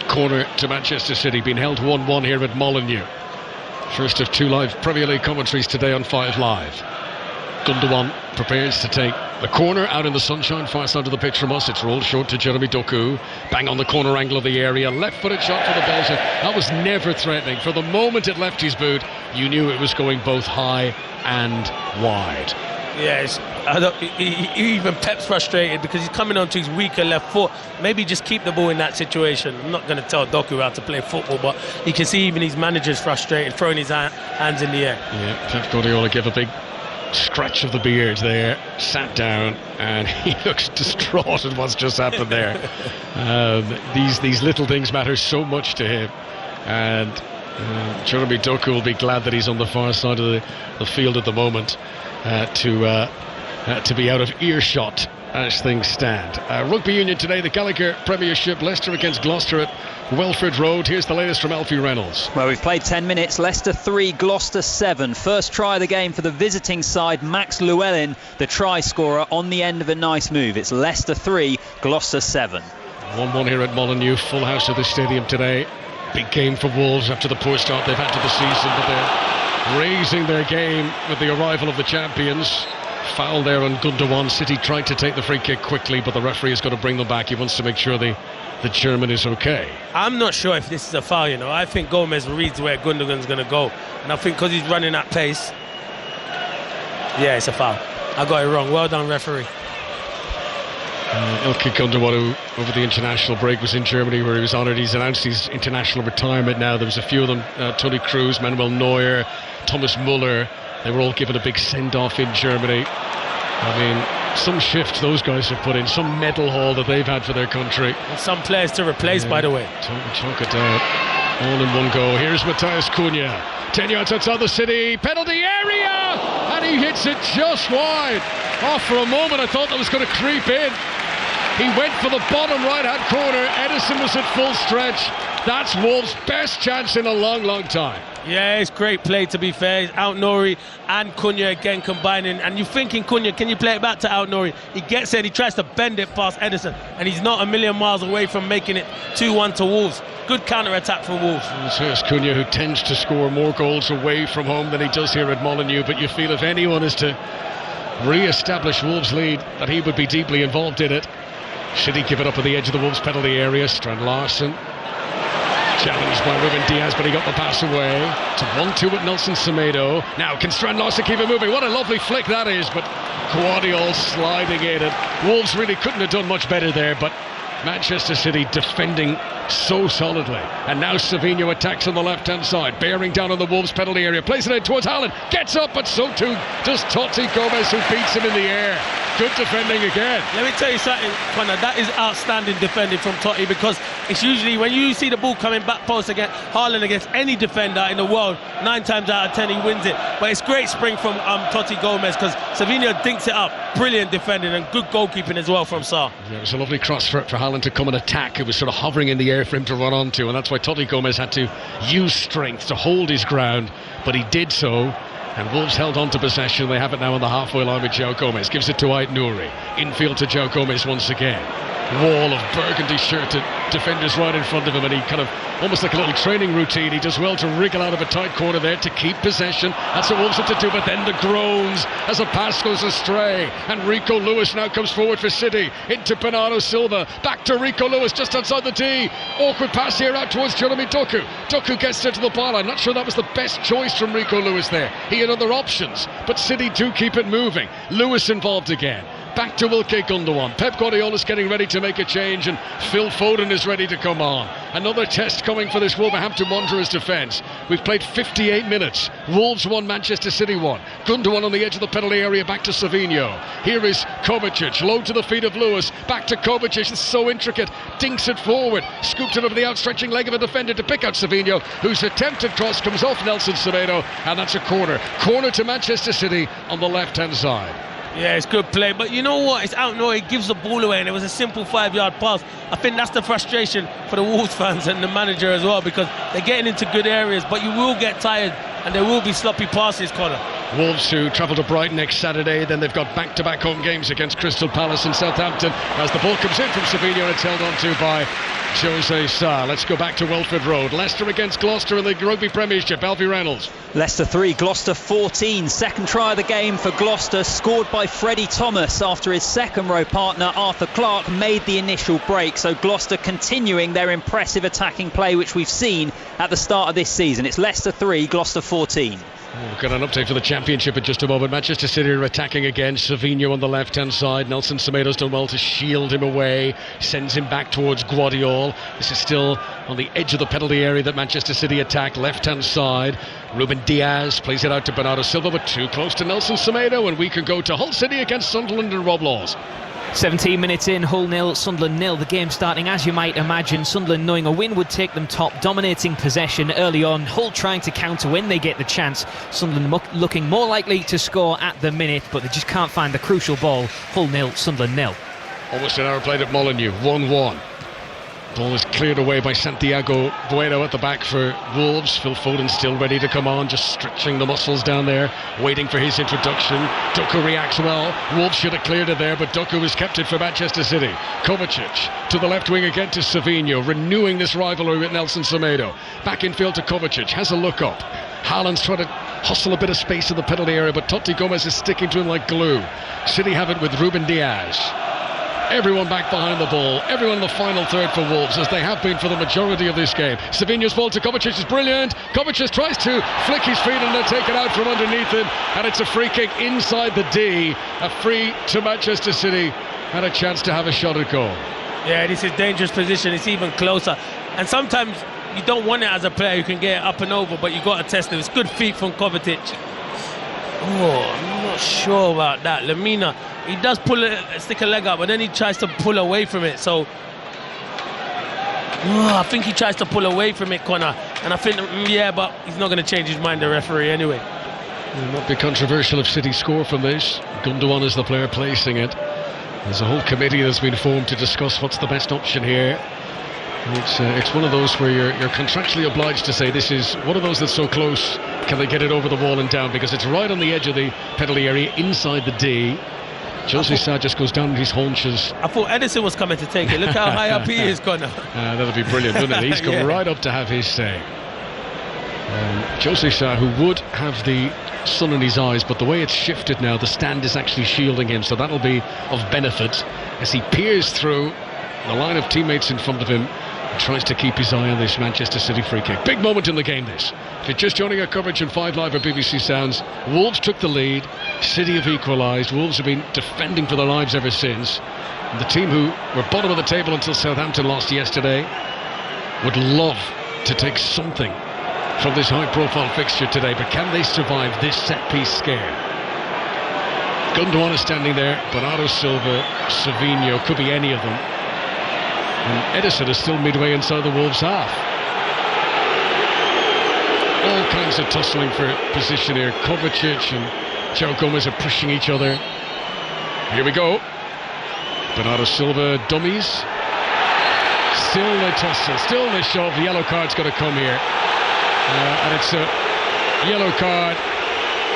Corner to Manchester City, being held 1-1 here at Molineux. First of 2 live Premier League commentaries today on 5 Live. Gundogan prepares to take the corner out in the sunshine, far side of the pitch from us. It's rolled short to Jeremy Doku. Bang on the corner angle of the area. Left-footed shot for the Belgian. That was never threatening. For the moment it left his boot, you knew it was going both high and wide. Yes, even Pep's frustrated because he's coming onto his weaker left foot. Maybe just keep the ball in that situation. I'm not going to tell Doku how to play football, but you can see even his manager's frustrated, throwing his hands in the air. Yeah, Pep Guardiola gave a big scratch of the beard there, sat down, and he looks distraught at what's just happened there. These little things matter so much to him, and Jeremy Doku will be glad that he's on the far side of the field at the moment. To be out of earshot as things stand. Rugby Union today, the Gallagher Premiership, Leicester against Gloucester at Welford Road. Here's the latest from Alfie Reynolds. Well, we've played 10 minutes. Leicester 3, Gloucester 7. First try of the game for the visiting side. Max Llewellyn, the try scorer, on the end of a nice move. It's Leicester 3, Gloucester 7. 1-1 here at Molineux. Full house at the stadium today. Big game for Wolves after the poor start they've had to the season, but they're raising their game with the arrival of the champions. Foul there on Gundogan. City tried to take the free kick quickly, but the referee has got to bring them back. He wants to make sure the German is okay. I'm not sure if this is a foul, you know. I think Gomez reads where Gundogan's going to go, and I think because he's running at pace, yeah, it's a foul. I got it wrong. Well done, referee. Ilkay Gundogan, who over the international break was in Germany where he was honoured. He's announced his international retirement now. There was a few of them, Toni Kroos, Manuel Neuer, Thomas Müller. They were all given a big send-off in Germany. I mean, some shift those guys have put in, some medal haul that they've had for their country. And some players to replace, by the way. Talk it down. All in one go. Here's Matthias Cunha. 10 yards outside the City. Penalty area! And he hits it just wide. Oh, for a moment I thought that was going to creep in. He went for the bottom right-hand corner. Edison was at full stretch. That's Wolves' best chance in a long, long time. Yeah, it's great play, to be fair. It's Out-Nouri and Cunha again combining. And you're thinking, Cunha, can you play it back to Out-Nouri? He gets it, he tries to bend it past Edison, and he's not a million miles away from making it 2-1 to Wolves. Good counter-attack for Wolves. Here's Cunha, who tends to score more goals away from home than he does here at Molineux. But you feel if anyone is to re-establish Wolves' lead, that he would be deeply involved in it. Should he give it up at the edge of the Wolves penalty area? Strand Larsen challenged by Ruben Diaz, but he got the pass away. To 1-2 with Nelson Semedo. Now can Strand Larsen keep it moving? What a lovely flick that is, but Guardiola sliding in it. Wolves really couldn't have done much better there, but Manchester City defending so solidly. And now Savinho attacks on the left-hand side, bearing down on the Wolves penalty area, plays it in towards Haaland, gets up, but so too does Totti Gomez, who beats him in the air. Good defending again. Let me tell you something, Connor, that is outstanding defending from Totti, because it's usually when you see the ball coming back post against Haaland against any defender in the world, 9 times out of 10 he wins it. But it's great spring from Totti Gomez, because Savinho dinks it up. Brilliant defending and good goalkeeping as well from Sarr. Yeah, it was a lovely cross for Haaland to come and attack. It was sort of hovering in the air for him to run onto, and that's why Totti Gomez had to use strength to hold his ground, but he did so. And Wolves held on to possession. They have it now on the halfway line with João Gomes. Gives it to Ait-Nouri. Infield to João Gomes once again. Wall of burgundy shirted defenders right in front of him, and he kind of, almost like a little training routine, he does well to wriggle out of a tight corner there to keep possession. That's what Wolves have to do, but then the groans as a pass goes astray, and Rico Lewis now comes forward for City, into Bernardo Silva, back to Rico Lewis just outside the D. Awkward pass here out towards Jeremy Doku. Doku gets into the ball. I'm not sure that was the best choice from Rico Lewis there. He had other options, but City do keep it moving. Lewis involved again. Back to Ilkay Gundogan. Pep Guardiola's getting ready to make a change, and Phil Foden is ready to come on. Another test coming for this Wolverhampton Wanderers defence. We've played 58 minutes. Wolves 1, Manchester City 1. Gundogan on the edge of the penalty area, back to Savinho. Here is Kovacic, low to the feet of Lewis. Back to Kovacic, it's so intricate. Dinks it forward, scoops it over the outstretching leg of a defender to pick out Savinho, whose attempted cross comes off Nelson Semedo, and that's a corner. Corner to Manchester City on the left-hand side. Yeah, it's good play, but you know what? It's Out-Nouri, gives the ball away, and it was a simple 5-yard pass. I think that's the frustration for the Wolves fans and the manager as well, because they're getting into good areas, but you will get tired, and there will be sloppy passes, Connor. Wolves who travel to Brighton next Saturday, then they've got back-to-back home games against Crystal Palace and Southampton. As the ball comes in from Savinho, and it's held on to by Jose Sarr. Let's go back to Welford Road. Leicester against Gloucester in the Rugby Premiership. Alfie Reynolds. Leicester 3, Gloucester 14. Second try of the game for Gloucester, scored by Freddie Thomas after his second row partner Arthur Clark made the initial break. So Gloucester continuing their impressive attacking play, which we've seen at the start of this season. It's Leicester 3, Gloucester 14. We've got an update for the Championship in just a moment. Manchester City are attacking again. Savinho on the left-hand side. Nelson Semedo's done well to shield him away. Sends him back towards Guardiola. This is still on the edge of the penalty area that Manchester City attack. Left-hand side. Ruben Diaz plays it out to Bernardo Silva, but too close to Nelson Semedo, and we can go to Hull City against Sunderland and Rob Laws. 17 minutes in, Hull 0, Sunderland 0. The game starting as you might imagine. Sunderland knowing a win would take them top, dominating possession early on. Hull trying to counter when they get the chance. Sunderland looking more likely to score at the minute, but they just can't find the crucial ball. Hull 0, Sunderland 0. Almost an hour played at Molineux, 1-1. Ball is cleared away by Santiago Bueno at the back for Wolves. Phil Foden still ready to come on, just stretching the muscles down there, waiting for his introduction. Doku reacts well. Wolves should have cleared it there, but Doku has kept it for Manchester City. Kovacic to the left wing again to Savinho, renewing this rivalry with Nelson Semedo. Back infield to Kovacic, has a look up. Haaland's trying to hustle a bit of space in the penalty area, but Totti Gomez is sticking to him like glue. City have it with Ruben Diaz. Everyone back behind the ball, everyone in the final third for Wolves, as they have been for the majority of this game. Savinho's ball to Kovacic is brilliant. Kovacic tries to flick his feet and then take it out from underneath him, and it's a free kick inside the D. A free to Manchester City, had a chance to have a shot at goal. Yeah, this is dangerous position. It's even closer, and sometimes you don't want it as a player. You can get it up and over, but you got to test it. It's good feet from Kovacic. Oh, I'm not sure about that. Lemina, he does stick a leg up, but then he tries to pull away from it. So, I think he tries to pull away from it, Connor. And I think, but he's not going to change his mind, the referee, anyway. It will not be controversial if City score from this. Gundogan is the player placing it. There's a whole committee that's been formed to discuss what's the best option here. It's one of those where you're contractually obliged to say this is one of those that's so close, can they get it over the wall and down, because it's right on the edge of the penalty area inside the D. Jose Sa just goes down on his haunches. I thought Edison was coming to take it. Look how high up he is, Connor. That'll be brilliant, wouldn't it? He's come right up to have his say. Jose Sa, who would have the sun in his eyes, but the way it's shifted now, the stand is actually shielding him, so that'll be of benefit as he peers through the line of teammates in front of him and tries to keep his eye on this Manchester City free kick. Big moment in the game, this. If you're just joining our coverage on 5 Live or BBC Sounds, Wolves took the lead, City have equalised. Wolves have been defending for their lives ever since. And the team who were bottom of the table until Southampton lost yesterday would love to take something from this high-profile fixture today, but can they survive this set-piece scare? Gundogan is standing there, Bernardo Silva, Savinho, could be any of them. And Edison is still midway inside the Wolves half. All kinds of tussling for position here. Kovacic and Joe Gomez are pushing each other. Here we go. Bernardo Silva dummies. Still they tussle, still they shove. The yellow card's got to come here. And it's a yellow card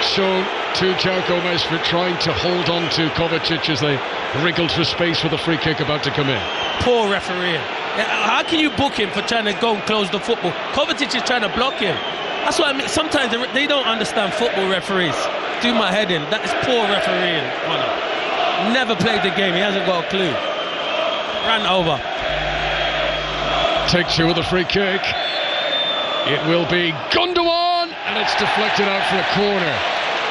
shown to Joe Gomez for trying to hold on to Kovacic as they wriggled for space with a free kick about to come in. Poor referee. How can you book him for trying to go and close the football? Kovacic is trying to block him. That's what I mean. Sometimes they don't understand football referees. Do my head in. That is poor refereeing. Never played the game. He hasn't got a clue. Ran over. Take 2 with the free kick. It will be Gundogan, and it's deflected out for a corner.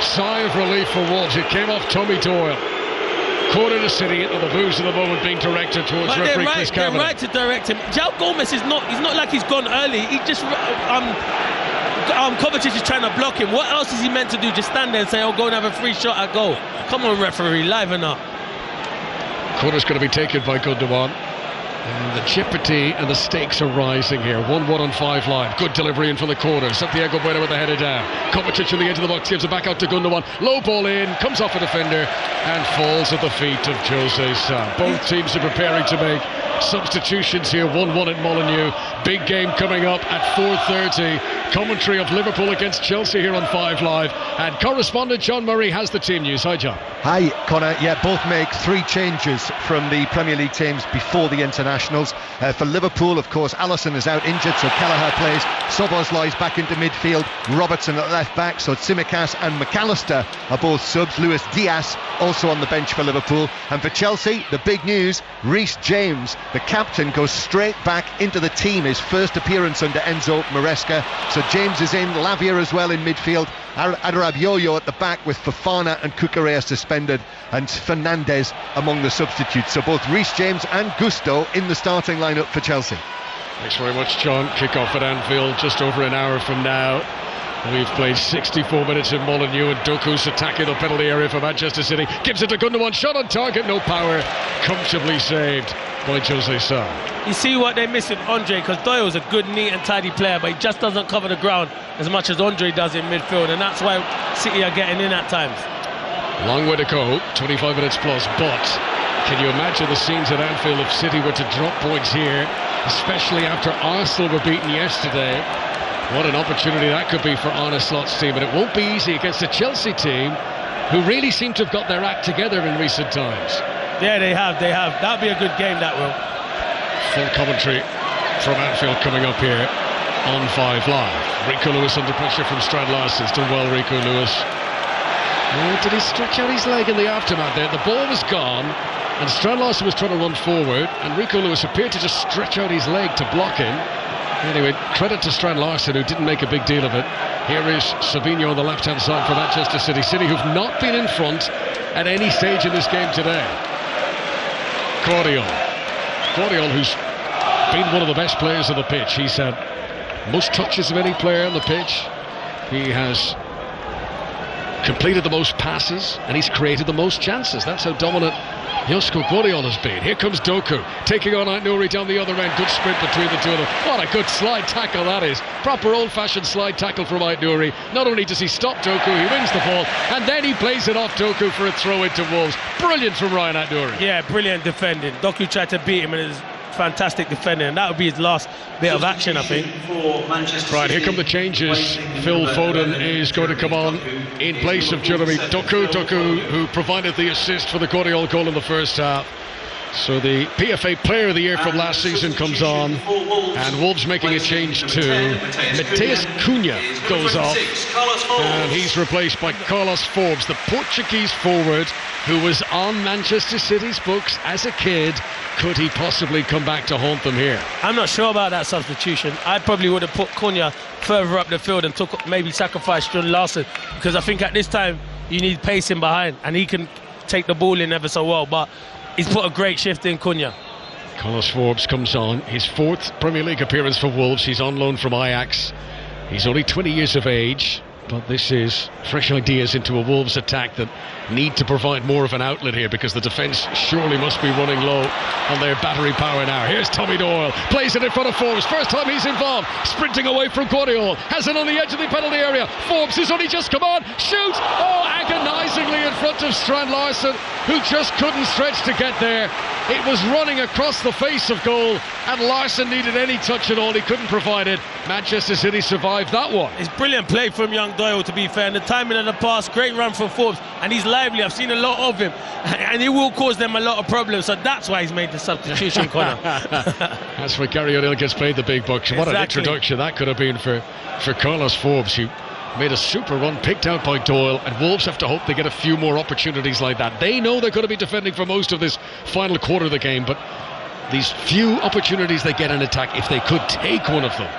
Sigh of relief for Wolves. It came off Tommy Doyle. Corner to City, and the booze of the moment being directed towards referee Chris Kavanagh. They're right to direct him. Joe Gomez is not. He's not like he's gone early. He just Kovacic is trying to block him. What else is he meant to do? Just stand there and say, "Oh, go and have a free shot at goal." Come on, referee, liven up. Corner's going to be taken by Gundogan. And the jeopardy and the stakes are rising here. 1-1 on 5 Live. Good delivery in from the corner. Santiago Bueno with the header down. Kovacic on the edge of the box, gives it back out to Gundogan. Low ball in, comes off a defender and falls at the feet of Jose Sa. Both teams are preparing to make substitutions here. 1-1 at Molineux. Big game coming up at 4:30. Commentary of Liverpool against Chelsea here on 5 Live. And correspondent John Murray has the team news. Hi, John. Hi, Connor. Yeah, both make 3 changes from the Premier League teams before the internationals. For Liverpool, of course, Alisson is out injured, so Kelleher plays. Szoboszlai back into midfield. Robertson at left back, so Tsimikas and McAllister are both subs. Luis Diaz also on the bench for Liverpool. And for Chelsea, the big news, Reece James, the captain, goes straight back into the team. His first appearance under Enzo Maresca. So James is in, Lavia as well in midfield. Adarabioyo at the back with Fofana and Cucurella suspended, and Fernandes among the substitutes. So both Reece James and Gusto in the starting lineup for Chelsea. Thanks very much, John. Kick-off at Anfield just over an hour from now. We've played 64 minutes in Molineux, and Doku's attacking the penalty area for Manchester City. Gives it to Gundogan, shot on target, no power. Comfortably saved by Jose Sa. You see what they miss with Andre, because Doyle's a good, neat and tidy player, but he just doesn't cover the ground as much as Andre does in midfield, and that's why City are getting in at times. Long way to go, 25 minutes plus, but can you imagine the scenes at Anfield if City were to drop points here, especially after Arsenal were beaten yesterday? What an opportunity that could be for Arne Slot's team, and it won't be easy against a Chelsea team who really seem to have got their act together in recent times. Yeah, they have. That'll be a good game, that will. Full commentary from Anfield coming up here on 5 Live. Rico Lewis under pressure from Strand Larsen. Done well, Rico Lewis. Oh, did he stretch out his leg in the aftermath there? The ball was gone, and Strand Larsen was trying to run forward, and Rico Lewis appeared to just stretch out his leg to block him. Anyway, credit to Strand Larsen, who didn't make a big deal of it. Here is Savinho on the left-hand side for Manchester City. City who've not been in front at any stage in this game today. Guardiola, who's been one of the best players on the pitch. He's had most touches of any player on the pitch. He has completed the most passes, and he's created the most chances. That's how dominant Josko Guardiola's been. Here comes Doku, taking on Ait-Nouri down the other end. Good sprint between the two of them. What a good slide tackle that is. Proper old-fashioned slide tackle from Ait-Nouri. Not only does he stop Doku, he wins the ball, and then he plays it off Doku for a throw into Wolves. Brilliant from Ryan Ait-Nouri. Yeah, brilliant defending. Doku tried to beat him, and it was fantastic defending, and that would be his last bit of action, I think. Right, here come the changes. Phil Foden is going to come on in place of Jeremy Doku, who provided the assist for the Guardiola goal in the first half. So the PFA Player of the Year from last season comes on, and Wolves making a change to Mateus Cunha goes off, and he's replaced by Carlos Forbes, the Portuguese forward who was on Manchester City's books as a kid. Could he possibly come back to haunt them here? I'm not sure about that substitution. I probably would have put Cunha further up the field and maybe sacrificed John Larson, because I think at this time you need pacing behind, and he can take the ball in ever so well, but he's put a great shift in Cunha. Carlos Forbes comes on, his 4th Premier League appearance for Wolves. He's on loan from Ajax. He's only 20 years of age, but this is fresh ideas into a Wolves attack that need to provide more of an outlet here, because the defence surely must be running low on their battery power now. Here's Tommy Doyle, plays it in front of Forbes, first time he's involved, sprinting away from Guardiola, has it on the edge of the penalty area. Forbes has only just come on, shoots, agonisingly in front of Strand Larsen, who just couldn't stretch to get there. It was running across the face of goal, and Larsen needed any touch at all. He couldn't provide it. Manchester City survived that one. It's brilliant play from young Doyle, to be fair, and the timing of the pass, great run from Forbes, and he's lively. I've seen a lot of him, and he will cause them a lot of problems, so that's why he's made the substitution corner. That's where Gary O'Neill gets paid the big bucks. What an introduction that could have been for Carlos Forbes, who made a super run, picked out by Doyle, and Wolves have to hope they get a few more opportunities like that. They know they're going to be defending for most of this final quarter of the game, but these few opportunities they get in attack, if they could take one of them,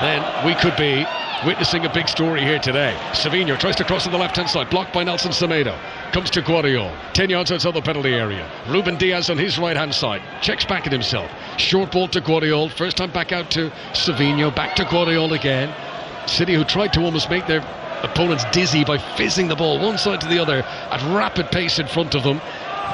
then we could be witnessing a big story here today. Savinho tries to cross on the left-hand side, blocked by Nelson Semedo. Comes to Guardiola, 10 yards outside the penalty area. Ruben Diaz on his right-hand side, checks back at himself. Short ball to Guardiola, first time back out to Savinho, back to Guardiola again. City, who tried to almost make their opponents dizzy by fizzing the ball one side to the other at rapid pace in front of them.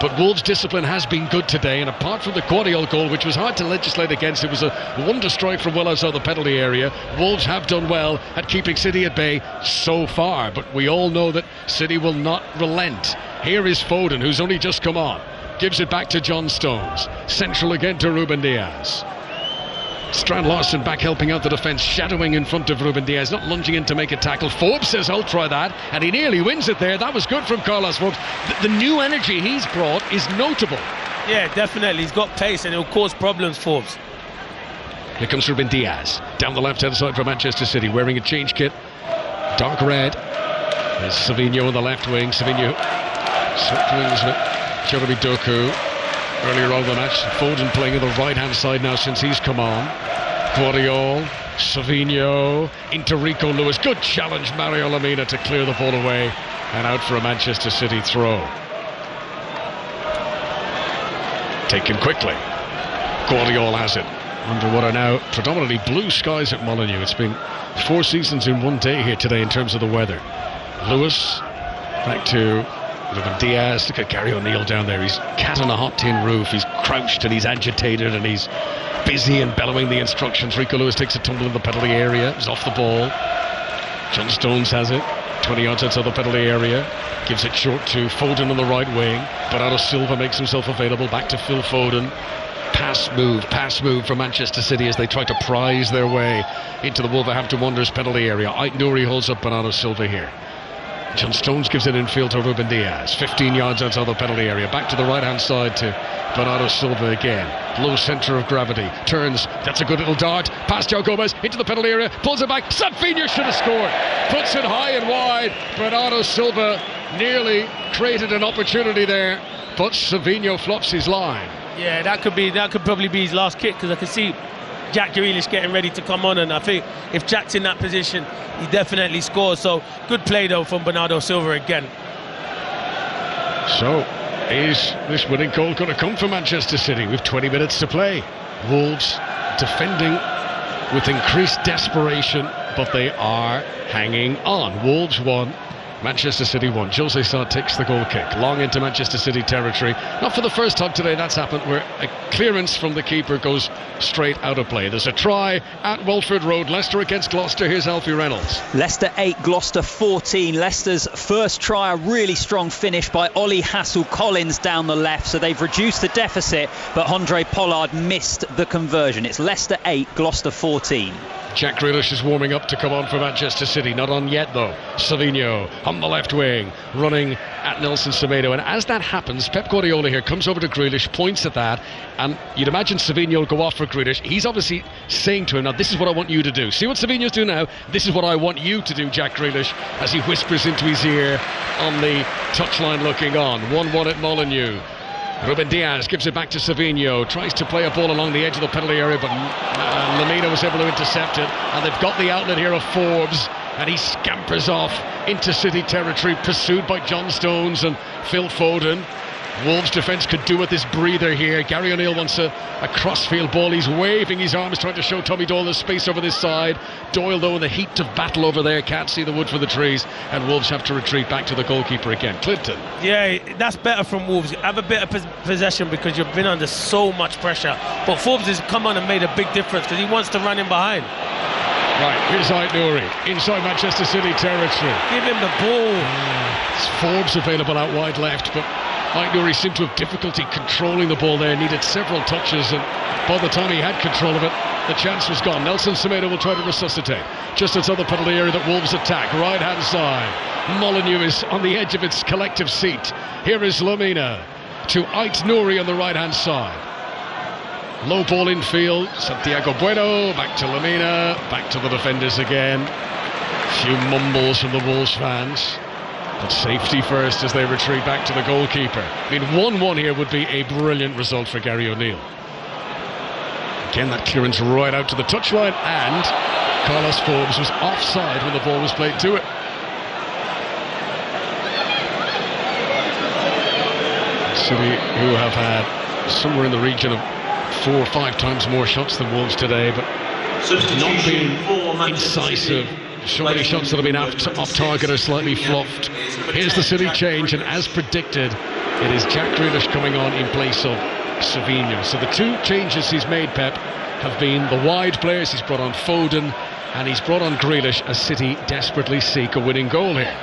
But Wolves' discipline has been good today, and apart from the Guardiola goal, which was hard to legislate against, it was a wonder strike from well outside the penalty area. Wolves have done well at keeping City at bay so far, but we all know that City will not relent. Here is Foden, who's only just come on, gives it back to John Stones, central again to Ruben Diaz. Strand Larsen back helping out the defence, shadowing in front of Ruben Diaz, not lunging in to make a tackle. Forbes says, I'll try that, and he nearly wins it there. That was good from Carlos Forbes. The new energy he's brought is notable. Yeah, definitely. He's got pace, and it'll cause problems, Forbes. Here comes Ruben Diaz, down the left-hand side for Manchester City, wearing a change kit, dark red. There's Savinho on the left wing. Savinho swept wings with Jeremy Doku. Earlier on the match, Foden playing on the right-hand side now since he's come on. Guardiola, Savinho, into Rico Lewis. Good challenge, Mario Lemina, to clear the ball away and out for a Manchester City throw. Taken quickly. Guardiola has it under what are now predominantly blue skies at Molineux. It's been 4 seasons in one day here today in terms of the weather. Lewis back to Ruben Diaz. Look at Gary O'Neill down there. He's cat on a hot tin roof. He's crouched and he's agitated and he's busy and bellowing the instructions. Rico Lewis takes a tumble in the penalty area. He's off the ball. John Stones has it, 20 yards outside the penalty area. Gives it short to Foden on the right wing. Bernardo Silva makes himself available. Back to Phil Foden. Pass move from Manchester City as they try to prize their way into the Wolverhampton Wanderers penalty area. Ait-Nouri holds up Bernardo Silva here. John Stones gives it infield to Ruben Diaz, 15 yards outside the penalty area. Back to the right-hand side to Bernardo Silva again. Low centre of gravity. Turns, that's a good little dart. Past Joe Gomez, into the penalty area, pulls it back. Savinho should have scored. Puts it high and wide. Bernardo Silva nearly created an opportunity there, but Savinho flops his line. Yeah, that could probably be his last kick, because I can see Jack Grealish getting ready to come on, and I think if Jack's in that position, he definitely scores. So good play though from Bernardo Silva again. So is this winning goal going to come for Manchester City with 20 minutes to play? Wolves defending with increased desperation, but they are hanging on. Wolves 1, Manchester City 1. Jose Sa takes the goal kick. Long into Manchester City territory. Not for the first time today that's happened, where a clearance from the keeper goes straight out of play. There's a try at Welford Road. Leicester against Gloucester. Here's Alfie Reynolds. Leicester 8, Gloucester 14. Leicester's first try, a really strong finish by Ollie Hassel-Collins down the left, so they've reduced the deficit, but Andre Pollard missed the conversion. It's Leicester 8, Gloucester 14. Jack Grealish is warming up to come on for Manchester City. Not on yet though. Savinho on the left wing, running at Nelson Semedo. And as that happens, Pep Guardiola here comes over to Grealish, points at that, and you'd imagine Savinho will go off for Grealish. He's obviously saying to him, now this is what I want you to do. See what Savinho's doing now? This is what I want you to do, Jack Grealish, as he whispers into his ear on the touchline looking on. 1-1 at Molineux. Ruben Diaz gives it back to Savinho, tries to play a ball along the edge of the penalty area, but Lamina was able to intercept it, and they've got the outlet here of Forbes, and he scampers off into City territory, pursued by John Stones and Phil Foden. Wolves defence could do with this breather here. Gary O'Neill wants a crossfield ball. He's waving his arms, trying to show Tommy Doyle the space over this side. Doyle, though, in the heat of battle over there, can't see the wood for the trees, and Wolves have to retreat back to the goalkeeper again. Clinton. Yeah, that's better from Wolves. Have a bit of possession because you've been under so much pressure. But Forbes has come on and made a big difference because he wants to run in behind. Right, here's Ait Nouri inside Manchester City territory. Give him the ball. It's Forbes available out wide left, but Ait Nouri seemed to have difficulty controlling the ball there, needed several touches, and by the time he had control of it, the chance was gone. Nelson Semedo will try to resuscitate. Just outside the penalty area that Wolves attack, right hand side. Molineux is on the edge of its collective seat. Here is Lamina to Ait Nouri on the right hand side. Low ball in field, Santiago Bueno, back to Lamina, back to the defenders again. Few mumbles from the Wolves fans. But safety first as they retreat back to the goalkeeper. I mean, 1-1 here would be a brilliant result for Gary O'Neill. Again, that clearance right out to the touchline, and Carlos Forbes was offside when the ball was played to it. City, who have had somewhere in the region of 4 or 5 times more shots than Wolves today, but not been incisive. So many shots that have been off target or slightly fluffed. Here's the City change, and as predicted, it is Jack Grealish coming on in place of Savinho. So the 2 changes he's made, Pep, have been the wide players. He's brought on Foden and he's brought on Grealish as City desperately seek a winning goal here.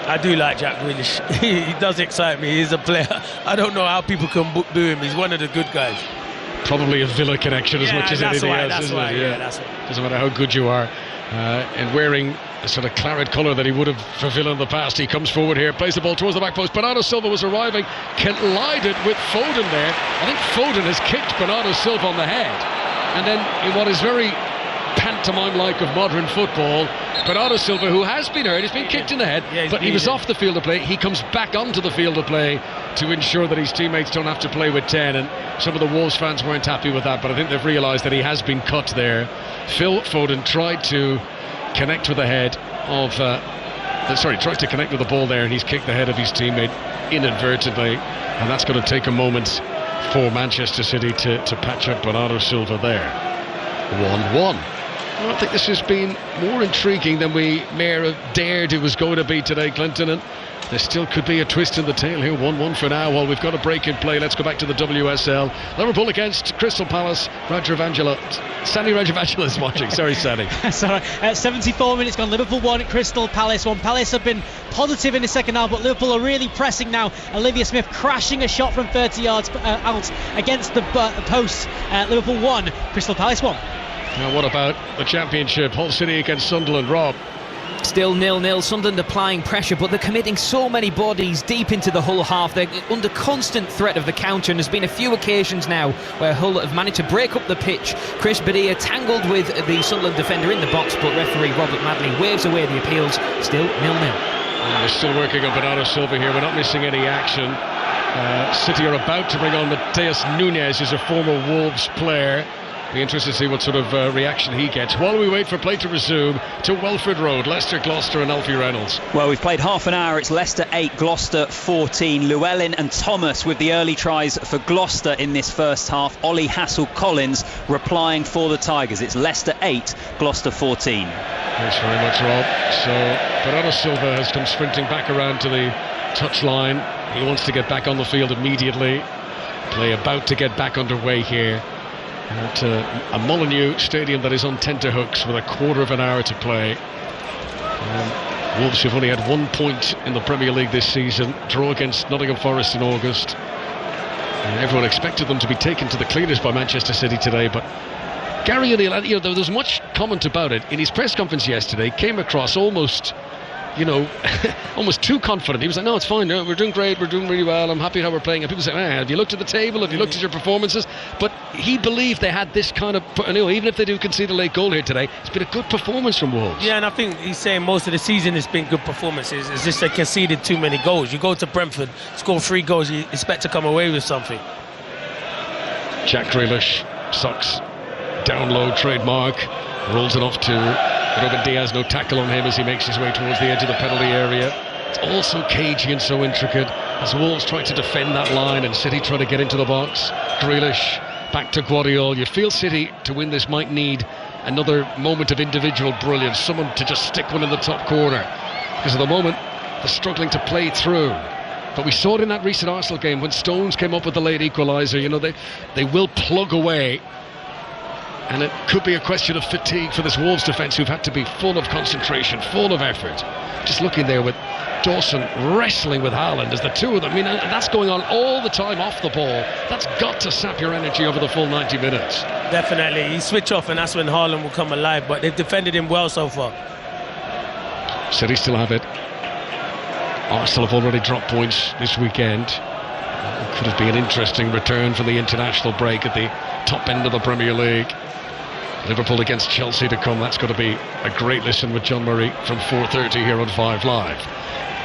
I do like Jack Grealish. He does excite me. He's a player. I don't know how people can boo him. He's one of the good guys. Probably a Villa connection as much as anything else, isn't it? Yeah, that's right. Doesn't matter how good you are. And wearing a sort of claret colour that he would have for Villa in the past, he comes forward here, plays the ball towards the back post. Bernardo Silva was arriving, collided with Foden there. I think Foden has kicked Bernardo Silva on the head. And then in what is very pantomime-like of modern football, Bernardo Silva, who has been hurt, he's been kicked in the head, but he was off the field of play. He comes back onto the field of play to ensure that his teammates don't have to play with 10, and some of the Wolves fans weren't happy with that, but I think they've realised that he has been cut there. Phil Foden tried to connect with the head of tries to connect with the ball there, and he's kicked the head of his teammate inadvertently, and that's going to take a moment for Manchester City to patch up Bernardo Silva there. 1-1. I think this has been more intriguing than we may have dared it was going to be today, Clinton, and there still could be a twist in the tail here. 1-1 for now. While we've got a break in play, let's go back to the WSL. Liverpool against Crystal Palace. Sani Rajavangela is watching. Sorry, Sani. Sorry. 74 minutes gone. Liverpool 1, Crystal Palace 1. Palace have been positive in the second half, but Liverpool are really pressing now. Olivia Smith crashing a shot from 30 yards out against the post. Liverpool 1, Crystal Palace 1. Now what about the Championship? Hull City against Sunderland. Rob. Still 0-0, Sunderland applying pressure, but they're committing so many bodies deep into the Hull half. They're under constant threat of the counter, and there's been a few occasions now where Hull have managed to break up the pitch. Chris Badia tangled with the Sunderland defender in the box, but referee Robert Madley waves away the appeals. Still 0-0. They're still working on Bernardo Silva here. We're not missing any action. City are about to bring on Mateus Nunes, who's a former Wolves player. Be interested to see what sort of reaction he gets while we wait for play to resume to Welford Road. Leicester, Gloucester and Alfie Reynolds. Well, we've played half an hour. It's Leicester 8, Gloucester 14. Llewellyn and Thomas with the early tries for Gloucester in this first half. Ollie Hassel-Collins replying for the Tigers. It's Leicester 8, Gloucester 14. Thanks very much, Rob. So Bernardo Silva has come sprinting back around to the touchline. He wants to get back on the field immediately. Play about to get back underway here at a Molineux stadium that is on tenterhooks with a quarter of an hour to play. Wolves have only had 1 point in the Premier League this season, draw against Nottingham Forest in August. Everyone expected them to be taken to the cleaners by Manchester City today, but Gary O'Neill, there was much comment about it in his press conference yesterday, came across almost almost too confident. He was like, no, it's fine, we're doing great, we're doing really well, I'm happy how we're playing. And people say, have you looked at the table, have you looked at your performances? But he believed they had this kind of, even if they do concede a late goal here today, it's been a good performance from Wolves. Yeah, and I think he's saying most of the season it's been good performances. It's just they conceded too many goals. You go to Brentford, score 3 goals, you expect to come away with something. Jack Grealish sucks down low, trademark, rolls it off to Ruben Diaz. No tackle on him as he makes his way towards the edge of the penalty area. It's all so cagey and so intricate as Wolves try to defend that line and City try to get into the box. Grealish back to Guardiola. You feel City to win this might need another moment of individual brilliance, someone to just stick one in the top corner, because at the moment they're struggling to play through. But we saw it in that recent Arsenal game when Stones came up with the late equaliser. They will plug away. And it could be a question of fatigue for this Wolves defence, who've had to be full of concentration, full of effort. Just looking there with Dawson wrestling with Haaland as the two of them. That's going on all the time off the ball. That's got to sap your energy over the full 90 minutes. Definitely. You switch off and that's when Haaland will come alive. But they've defended him well so far. City still have it. Arsenal have already dropped points this weekend. It could have been an interesting return from the international break at the top end of the Premier League. Liverpool against Chelsea to come. That's got to be a great listen with John Murray from 4:30 here on 5 Live.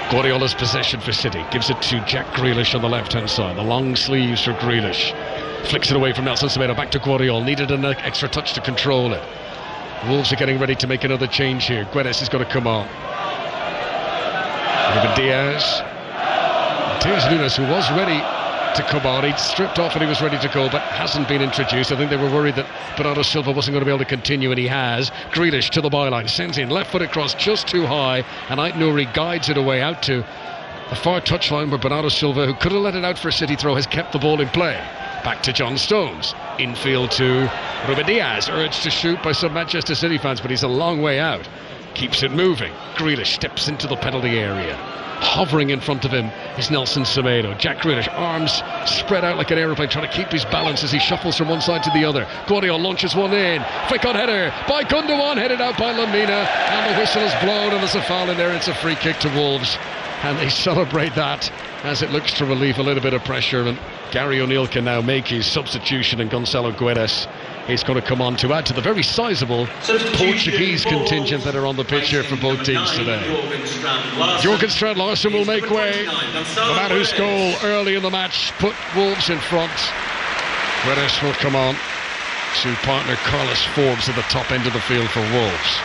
Guardiola's possession for City, gives it to Jack Grealish on the left-hand side. The long sleeves for Grealish. Flicks it away from Nelson Semedo, back to Guardiola. Needed an extra touch to control it. Wolves are getting ready to make another change here. Guedes is going to come on. Ruben Diaz. Matheus Nunes, who was ready to come on, he'd stripped off and he was ready to go, but hasn't been introduced. I think they were worried that Bernardo Silva wasn't going to be able to continue, and he has. Grealish to the byline, sends in left foot across just too high, and Ait Nouri guides it away out to the far touchline where Bernardo Silva, who could have let it out for a City throw, has kept the ball in play. Back to John Stones, infield to Ruben Diaz, urged to shoot by some Manchester City fans, but he's a long way out. Keeps it moving. Grealish steps into the penalty area. Hovering in front of him is Nelson Semedo. Jack Grealish, arms spread out like an aeroplane, trying to keep his balance as he shuffles from one side to the other. Guardiola launches one in. Flick on header by Gundogan, headed out by Lamina, and the whistle is blown, and there's a foul in there. It's a free kick to Wolves, and they celebrate that as it looks to relieve a little bit of pressure, and Gary O'Neill can now make his substitution, and Gonçalo Guedes is going to come on to add to the very sizable Portuguese contingent that are on the pitch here for both teams today. Jürgen Strand-Larsen will make way. The man who scored early in the match put Wolves in front. Guedes will come on to partner Carlos Forbes at the top end of the field for Wolves.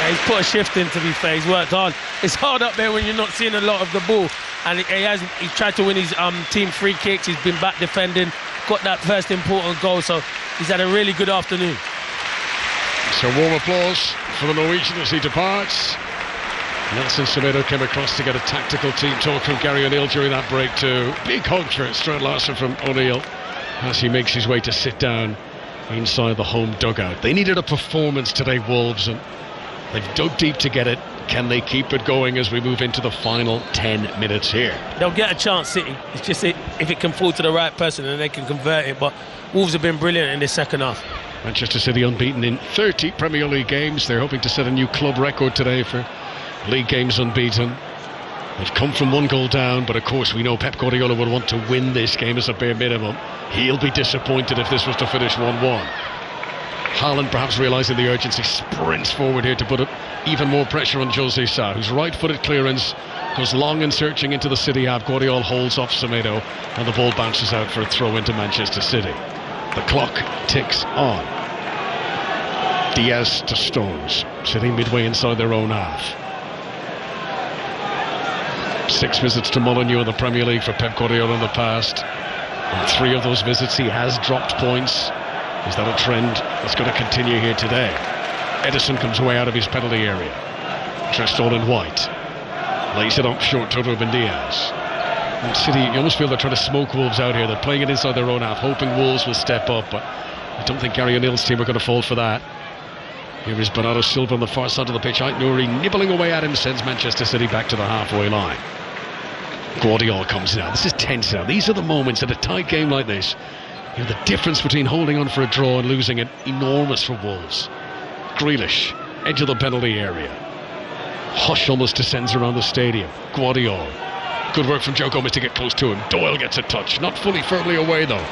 He's put a shift in, to be fair. He's worked hard. It's hard up there when you're not seeing a lot of the ball. And he's tried to win his team free kicks. He's been back defending, got that first important goal. So he's had a really good afternoon. So warm applause for the Norwegian as he departs. Nelson Semedo came across to get a tactical team talk from Gary O'Neill during that break too. Big hug for Strand-Larsen from O'Neill as he makes his way to sit down inside the home dugout. They needed a performance today, Wolves, and they've dug deep to get it. Can they keep it going as we move into the final 10 minutes here? They'll get a chance, City. It's just if it can fall to the right person and they can convert it. But Wolves have been brilliant in this second half. Manchester City unbeaten in 30 Premier League games. They're hoping to set a new club record today for league games unbeaten. They've come from 1 goal down, but of course we know Pep Guardiola would want to win this game as a bare minimum. He'll be disappointed if this was to finish 1-1. Haaland, perhaps realising the urgency, sprints forward here to put up even more pressure on Jose Sa, whose right-footed clearance Goes long and searching into the City half. Guardiola holds off Semedo, and the ball bounces out for a throw into Manchester City. The clock ticks on. Diaz to Stones. City midway inside their own half. 6 visits to Molineux in the Premier League for Pep Guardiola in the past. On 3 of those visits he has dropped points. Is that a trend that's going to continue here today? Edison comes away out of his penalty area. Dressed all in white. Lays it up short to Ruben Diaz. And City, you almost feel they're trying to smoke Wolves out here. They're playing it inside their own half, hoping Wolves will step up, but I don't think Gary O'Neill's team are going to fall for that. Here is Bernardo Silva on the far side of the pitch. Ait-Nouri nibbling away at him, sends Manchester City back to the halfway line. Guardiola comes now. This is tense now. These are the moments at a tight game like this. You know, the difference between holding on for a draw and losing it, enormous for Wolves. Grealish, edge of the penalty area. Hush almost descends around the stadium. Guardiola. Good work from Joe Gomez to get close to him. Doyle gets a touch. Not fully firmly away though.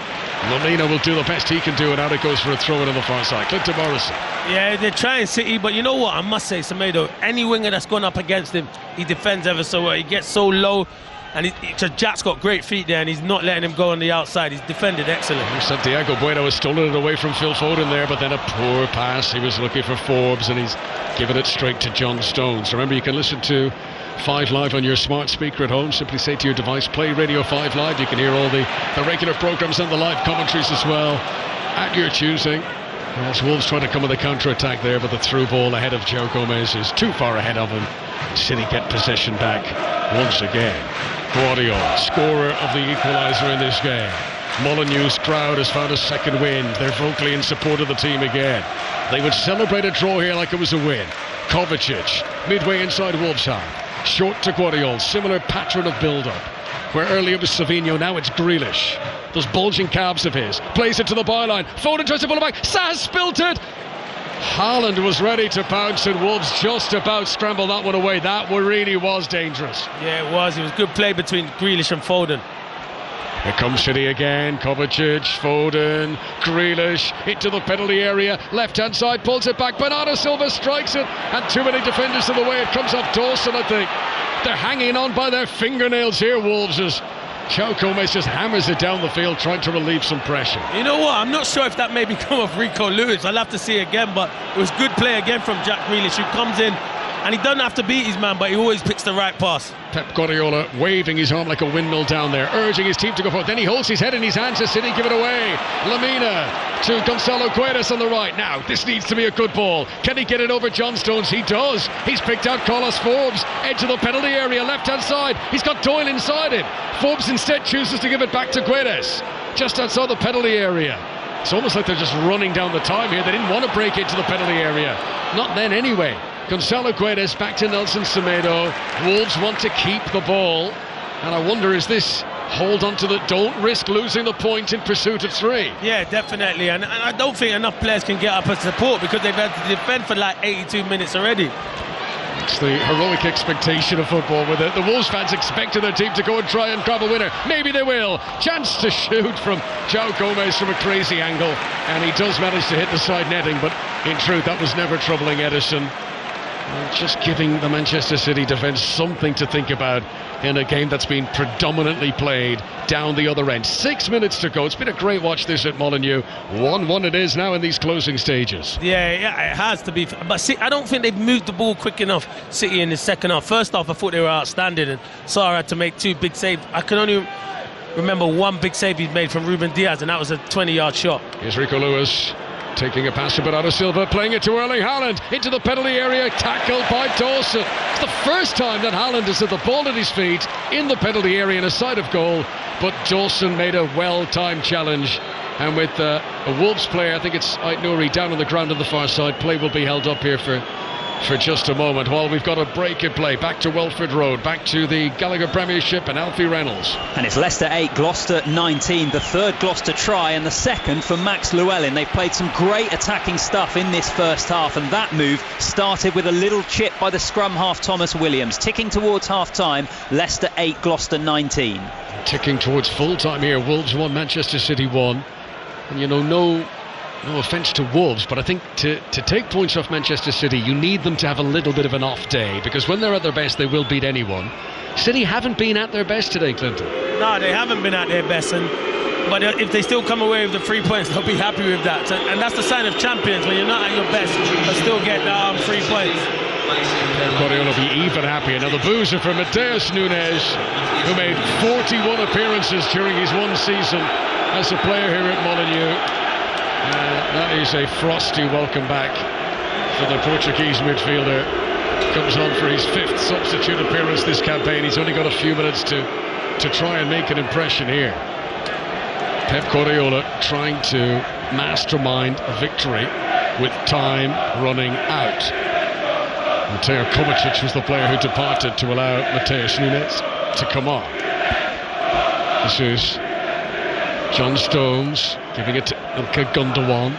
Lamina will do the best he can do, and out it goes for a throw in on the far side. Clinton Morrison. Yeah, they're trying City, but you know what? I must say, Semedo, any winger that's gone up against him, he defends ever so well. He gets so low, and Jack's got great feet there, and he's not letting him go on the outside. He's defended excellent. Santiago Bueno has stolen it away from Phil Foden there, but then a poor pass. He was looking for Forbes, and he's given it straight to John Stones. Remember, you can listen to 5 Live on your smart speaker at home. Simply say to your device, play Radio 5 Live. You can hear all the regular programmes and the live commentaries as well at your choosing. As Wolves try to come with a counter-attack there, but the through ball ahead of Joe Gomez is too far ahead of him. City get possession back once again. Guardiola, scorer of the equaliser in this game. Molineux's crowd has found a second wind. They're vocally in support of the team again. They would celebrate a draw here like it was a win. Kovacic, midway inside Wolves' half. Short to Guardiola, similar pattern of build-up. Where earlier it was Savinho, now it's Grealish. Those bulging calves of his. Plays it to the byline. Foden tries to pull it back. Saz spilt it. Haaland was ready to pounce, and Wolves just about scrambled that one away. That really was dangerous. Yeah, it was. It was good play between Grealish and Foden. Here comes City again. Kovacic, Foden, Grealish into the penalty area. Left-hand side, pulls it back. Bernardo Silva strikes it, and too many defenders in the way. It comes off Dawson, I think. They're hanging on by their fingernails here, Wolves, as Joe Gomez just hammers it down the field, trying to relieve some pressure. You know what? I'm not sure if that may become of Rico Lewis. I'll have to see it again, but it was good play again from Jack Grealish, who comes in, and he doesn't have to beat his man, but he always picks the right pass. Pep Guardiola waving his arm like a windmill down there, urging his team to go forward. Then he holds his head in his hands as City give it away. Lamina to Gonzalo Guedes on the right. Now, this needs to be a good ball. Can he get it over John Stones? He does. He's picked out Carlos Forbes, edge of the penalty area, left-hand side. He's got Doyle inside him. Forbes instead chooses to give it back to Guedes, just outside the penalty area. It's almost like they're just running down the time here. They didn't want to break into the penalty area. Not then anyway. Gonzalo Guedes back to Nelson Semedo. Wolves want to keep the ball, and I wonder, is this hold on to the don't risk losing the point in pursuit of 3? Yeah, definitely, and I don't think enough players can get up and support, because they've had to defend for like 82 minutes already. It's the heroic expectation of football, where the Wolves fans expected their team to go and try and grab a winner. Maybe they will. Chance to shoot from Joe Gomez from a crazy angle, and he does manage to hit the side netting, but in truth that was never troubling Edison. Just giving the Manchester City defence something to think about in a game that's been predominantly played down the other end. 6 minutes to go. It's been a great watch this at Molineux. 1-1 it is now in these closing stages. Yeah, it has to be. But see, I don't think they've moved the ball quick enough, City, in the second half. First half, I thought they were outstanding, and Sarr had to make 2 big saves. I can only remember 1 big save he'd made from Ruben Diaz, and that was a 20-yard shot. Here's Rico Lewis. Taking a pass to Bernardo Silva, playing it to Erling Haaland into the penalty area, tackled by Dawson. It's the first time that Haaland has had the ball at his feet in the penalty area in a side of goal, but Dawson made a well-timed challenge. And with a Wolves player, I think it's Ait-Nouri down on the ground on the far side. Play will be held up here for just a moment while we've got a break in play. Back to Welford Road, back to the Gallagher Premiership and Alfie Reynolds. And it's Leicester 8, Gloucester 19. The third Gloucester try and the second for Max Llewellyn. They've played some great attacking stuff in this first half, and that move started with a little chip by the scrum half Thomas Williams. Ticking towards half-time, Leicester 8, Gloucester 19. Ticking towards full-time here. Wolves 1, Manchester City 1. And you know, no no offence to Wolves, but I think to take points off Manchester City, you need them to have a little bit of an off day, because when they're at their best, they will beat anyone. City haven't been at their best today, Clinton. No, they haven't been at their best, but if they still come away with the 3 points, they'll be happy with that. And that's the sign of champions, when you're not at your best, but still get 3 points. Guardiola will be even happier. Now the boozer for Mateus Nunes, who made 41 appearances during his one season as a player here at Molineux. That is a frosty welcome back for the Portuguese midfielder. Comes on for his 5th substitute appearance this campaign. He's only got a few minutes to try and make an impression here. Pep Guardiola trying to mastermind a victory with time running out. Mateo Kovacic was the player who departed to allow Mateus Nunes to come on. This is John Stones giving it to Ilkay Gundogan.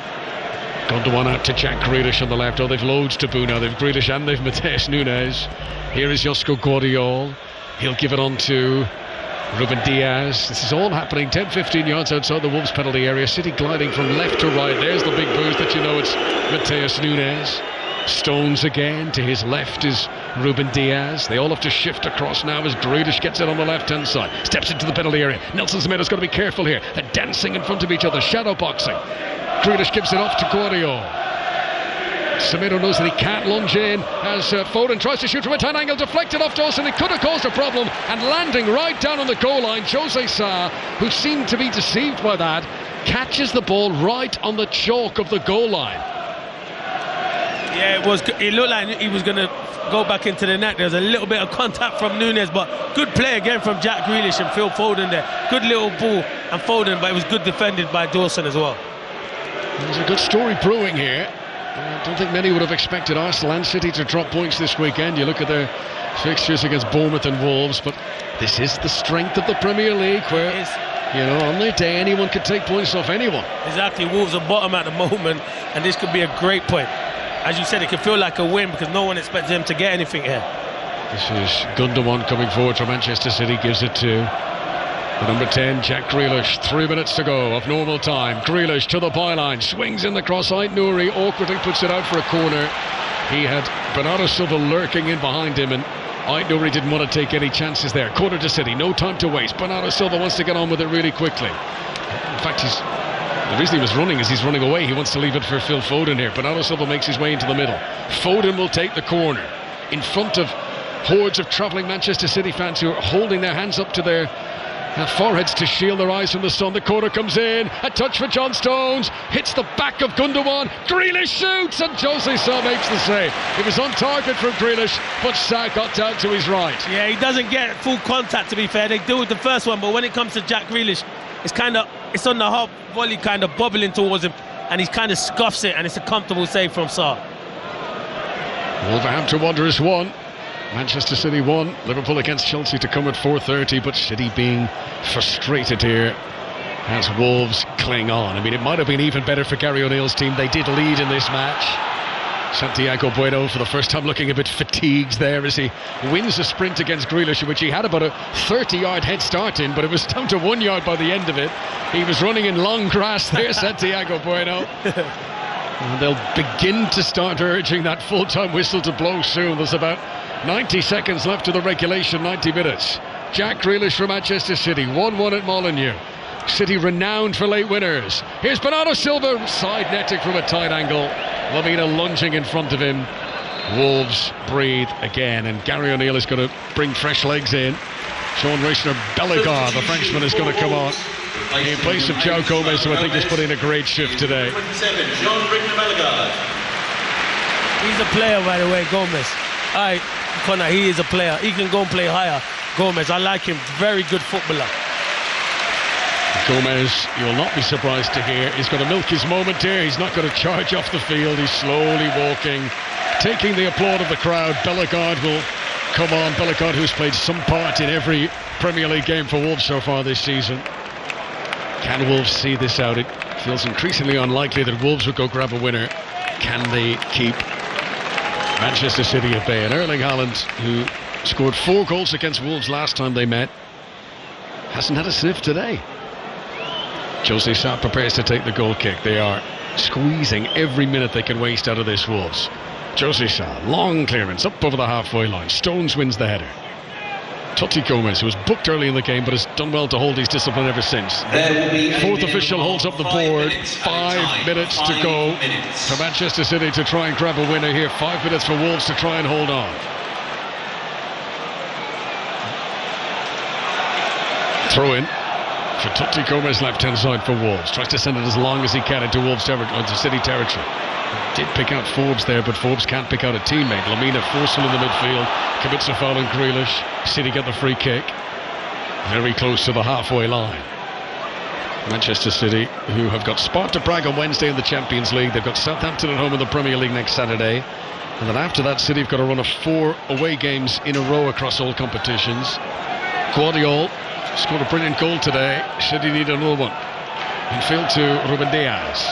Gundogan out to Jack Grealish on the left. Oh, they've loads to boo now. They've Grealish and they've Mateus Nunes. Here is Josko Guardiola. He'll give it on to Ruben Diaz. This is all happening 10-15 yards outside the Wolves penalty area. City gliding from left to right. There's the big boost that you know it's Mateus Nunes. Stones again. To his left is Ruben Diaz. They all have to shift across now as Grealish gets it on the left-hand side. Steps into the penalty area. Nelson Semedo's got to be careful here. They're dancing in front of each other. Shadow boxing. Grealish gives it off to Guardiola. Semedo knows that he can't lunge in as Foden tries to shoot from a tight angle, deflected off Dawson. It could have caused a problem, and landing right down on the goal line, Jose Sa, who seemed to be deceived by that, catches the ball right on the chalk of the goal line. Yeah, it looked like he was going to go back into the net. There's a little bit of contact from Nunes, but good play again from Jack Grealish and Phil Foden there. Good little ball and Foden, but it was good defended by Dawson as well. There's a good story brewing here. I don't think many would have expected Arsenal and City to drop points this weekend. You look at their fixtures against Bournemouth and Wolves, but this is the strength of the Premier League, where, you know, on their day anyone could take points off anyone. Exactly, Wolves are bottom at the moment, and this could be a great point. As you said, it could feel like a win because no one expects them to get anything here. This is Gundogan coming forward for Manchester City, gives it to the number 10, Jack Grealish. 3 minutes to go of normal time. Grealish to the byline, swings in the cross. Aït-Nouri awkwardly puts it out for a corner. He had Bernardo Silva lurking in behind him, and Aït-Nouri didn't want to take any chances there. Corner to City, no time to waste. Bernardo Silva wants to get on with it really quickly. In fact, the reason he was running is he's running away. He wants to leave it for Phil Foden here. Bernardo Silva makes his way into the middle. Foden will take the corner in front of hordes of travelling Manchester City fans who are holding their hands up to their foreheads to shield their eyes from the sun. The corner comes in, a touch for John Stones, hits the back of Gundogan. Grealish shoots, and Jose Sa makes the save. It was on target for Grealish, but Sa got down to his right. Yeah, he doesn't get full contact, to be fair. They do with the first one, but when it comes to Jack Grealish, it's on the hop volley, kind of bubbling towards him, and he kind of scuffs it, and it's a comfortable save from Sa. Wolverhampton Wanderers 1, Manchester City 1. Liverpool against Chelsea to come at 4:30, but City being frustrated here as Wolves cling on. I mean, it might have been even better for Gary O'Neill's team. They did lead in this match. Santiago Bueno for the first time looking a bit fatigued there as he wins a sprint against Grealish, which he had about a 30-yard head start in, but it was down to 1 yard by the end of it. He was running in long grass there, Santiago Bueno. And they'll begin to start urging that full-time whistle to blow soon. There's about 90 seconds left to the regulation 90 minutes. Jack Grealish for Manchester City, 1-1 at Molineux. City renowned for late winners. Here's Bernardo Silva, side netting from a tight angle. Lamina lunging in front of him. Wolves breathe again, and Gary O'Neill is going to bring fresh legs in. Sean Rachner-Bellegarde, the Frenchman, is going to come on in place of João Gomez, who I think has put in a great shift today. He's a player, by the way, Gomez. Connor, he is a player. He can go and play higher. Gomez, I like him. Very good footballer. Gomez, you'll not be surprised to hear, he's going to milk his moment here. He's not going to charge off the field. He's slowly walking, taking the applaud of the crowd. Bellegarde will come on. Bellegarde, who's played some part in every Premier League game for Wolves so far this season. Can Wolves see this out? It feels increasingly unlikely that Wolves would go grab a winner. Can they keep Manchester City at bay? And Erling Haaland, who scored 4 goals against Wolves last time they met, hasn't had a sniff today. Jose Sa prepares to take the goal kick. They are squeezing every minute they can waste out of this Wolves. Jose Sa, long clearance up over the halfway line. Stones wins the header. Totti Gomez, who was booked early in the game but has done well to hold his discipline ever since. Fourth official holds up the board. 5 minutes to go for Manchester City to try and grab a winner here. 5 minutes for Wolves to try and hold on. Throw in for Totti Gomez, left-hand side for Wolves. Tries to send it as long as he can into Wolves onto City territory. Did pick out Forbes there, but Forbes can't pick out a teammate. Lamina forceful in the midfield, commits a foul on Grealish. City get the free kick. Very close to the halfway line. Manchester City, who have got Sparta Prague on Wednesday in the Champions League. They've got Southampton at home in the Premier League next Saturday. And then after that, City have got a run of 4 away games in a row across all competitions. Guardiola scored a brilliant goal today. City need another one. Infield to Ruben Diaz.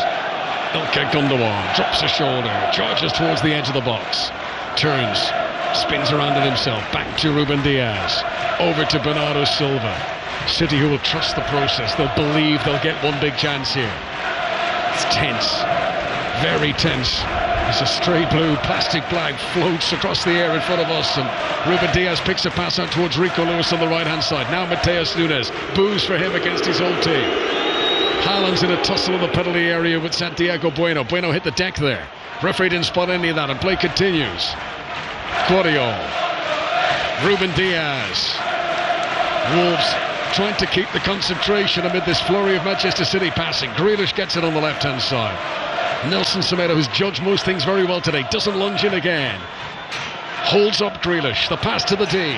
Ilkay Gundogan drops a shoulder, charges towards the edge of the box, turns, spins around it himself, back to Ruben Diaz, over to Bernardo Silva. City, who will trust the process, they'll believe they'll get one big chance here. It's tense, very tense, as a stray blue plastic flag floats across the air in front of us, and Ruben Diaz picks a pass out towards Rico Lewis on the right hand side. Now Mateus Nunes, boos for him against his old team. Haaland's in a tussle in the penalty area with Santiago Bueno. Bueno hit the deck there. Referee didn't spot any of that, and play continues. Guardiola, Ruben Diaz. Wolves trying to keep the concentration amid this flurry of Manchester City passing. Grealish gets it on the left-hand side. Nelson Semedo, who's judged most things very well today, doesn't lunge in again. Holds up Grealish. The pass to the D.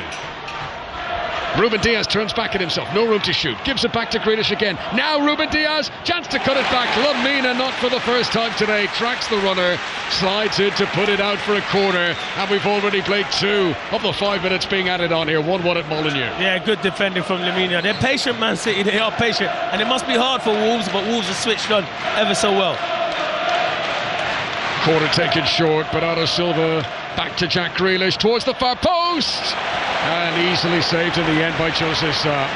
Ruben Diaz turns back at himself, no room to shoot, gives it back to Grealish again. Now Ruben Diaz, chance to cut it back. Lamina, not for the first time today, tracks the runner, slides in to put it out for a corner, and we've already played 2 of the 5 minutes being added on here. 1-1 at Molineux. Yeah, good defending from Lamina. They're patient, Man City, they are patient, and it must be hard for Wolves, but Wolves have switched on ever so well. Corner taken short, Bernardo Silva back to Jack Grealish towards the far post, and easily saved in the end by Jose Sa.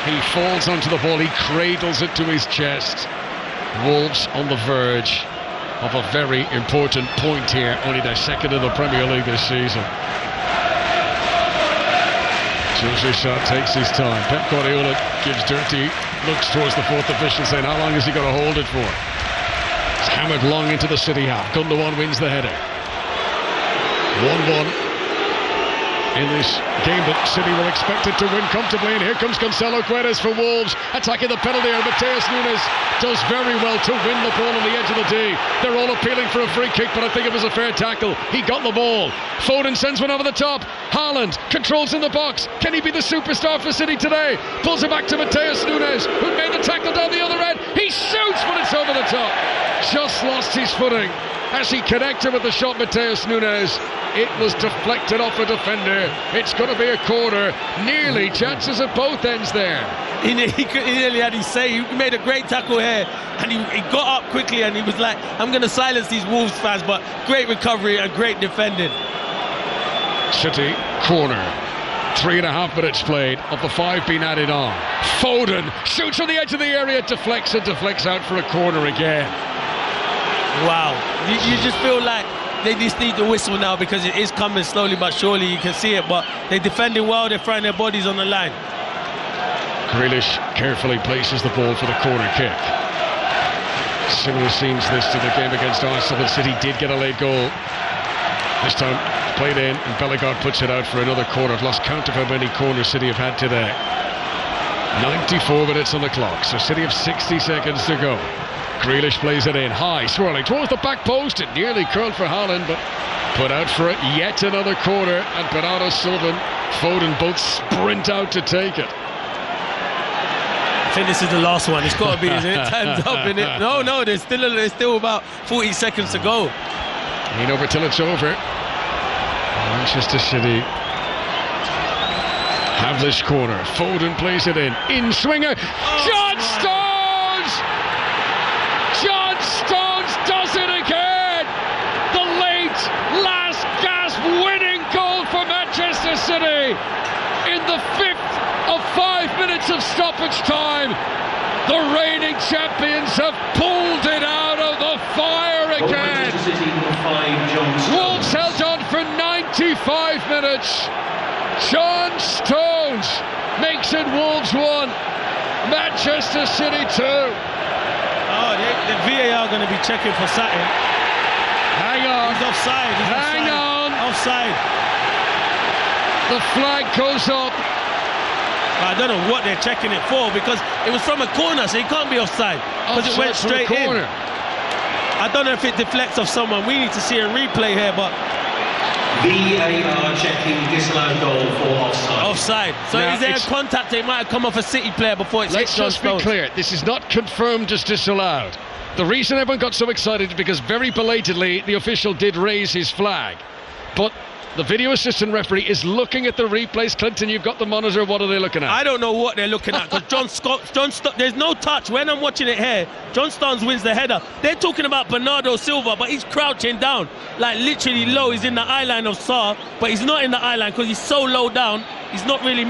He falls onto the ball, he cradles it to his chest. Wolves on the verge of a very important point here, only their second in the Premier League this season. Jose Sa takes his time. Pep Guardiola gives dirty looks towards the 4th official, saying how long has he got to hold it for? It's hammered long into the City half. Gundogan wins the header. 1-1 in this game that City were expected to win comfortably, and here comes Gonzalo Guedes for Wolves, attacking the penalty area. Mateus Nunes does very well to win the ball on the edge of the D. They're all appealing for a free kick, but I think it was a fair tackle. He got the ball. Foden sends one over the top. Haaland controls in the box. Can he be the superstar for City today? Pulls it back to Mateus Nunes, who made the tackle down the other end. He shoots, but it's over the top. Just lost his footing as he connected with the shot. Mateus Nunes, it was deflected off a defender. It's going to be a corner. Nearly chances at both ends there. He nearly had his say. He made a great tackle here, and he got up quickly, and he was like, I'm going to silence these Wolves fans, but great recovery and great defending. City corner. 3.5 minutes played, of the 5 being added on. Foden shoots on the edge of the area, deflects out for a corner again. Wow, you just feel like they just need the whistle now, because it is coming slowly but surely. You can see it, but they're defending well, they're throwing their bodies on the line. Grealish carefully places the ball for the corner kick. Similar scenes this to the game against Arsenal, but City did get a late goal. This time played in, and Bellegarde puts it out for another corner. I've lost count of how many corners City have had today. 94 minutes on the clock, so City have 60 seconds to go. Grealish plays it in, high, swirling towards the back post. It nearly curled for Haaland, but put out for it. Yet another corner, and Bernardo Silva and Foden both sprint out to take it. I think this is the last one. It's got to be, isn't it? Time's up, isn't it? No, there's still about 40 seconds to go. Lean over till it's over. Manchester City have this corner. Foden plays it in swinger. John Stones! John Stones does it again! The late, last gasp winning goal for Manchester City in the 5th of 5 minutes of stoppage time. The reigning champions have pulled it out of the fire again. Wolves held on for 95 minutes. John Stones makes it Wolves 1, Manchester City 2. Oh, the VAR going to be checking for something. Hang on. He's offside. Hang on. Offside. The flag goes up. I don't know what they're checking it for, because it was from a corner, so it can't be offside, because it went straight in. I don't know if it deflects off someone. We need to see a replay here, but VAR checking disallowed goal for offside. Offside. So now, is there a contact? It might have come off a City player before it's hit John Stones. Let's just be clear. This is not confirmed as disallowed. The reason everyone got so excited is because very belatedly the official did raise his flag. But the video assistant referee is looking at the replays. Clinton, you've got the monitor. What are they looking at? I don't know what they're looking at, because there's no touch. When I'm watching it here, John Stones wins the header. They're talking about Bernardo Silva, but he's crouching down, like literally low. He's in the eye line of Sarr, but he's not in the eye line because he's so low down. He's not really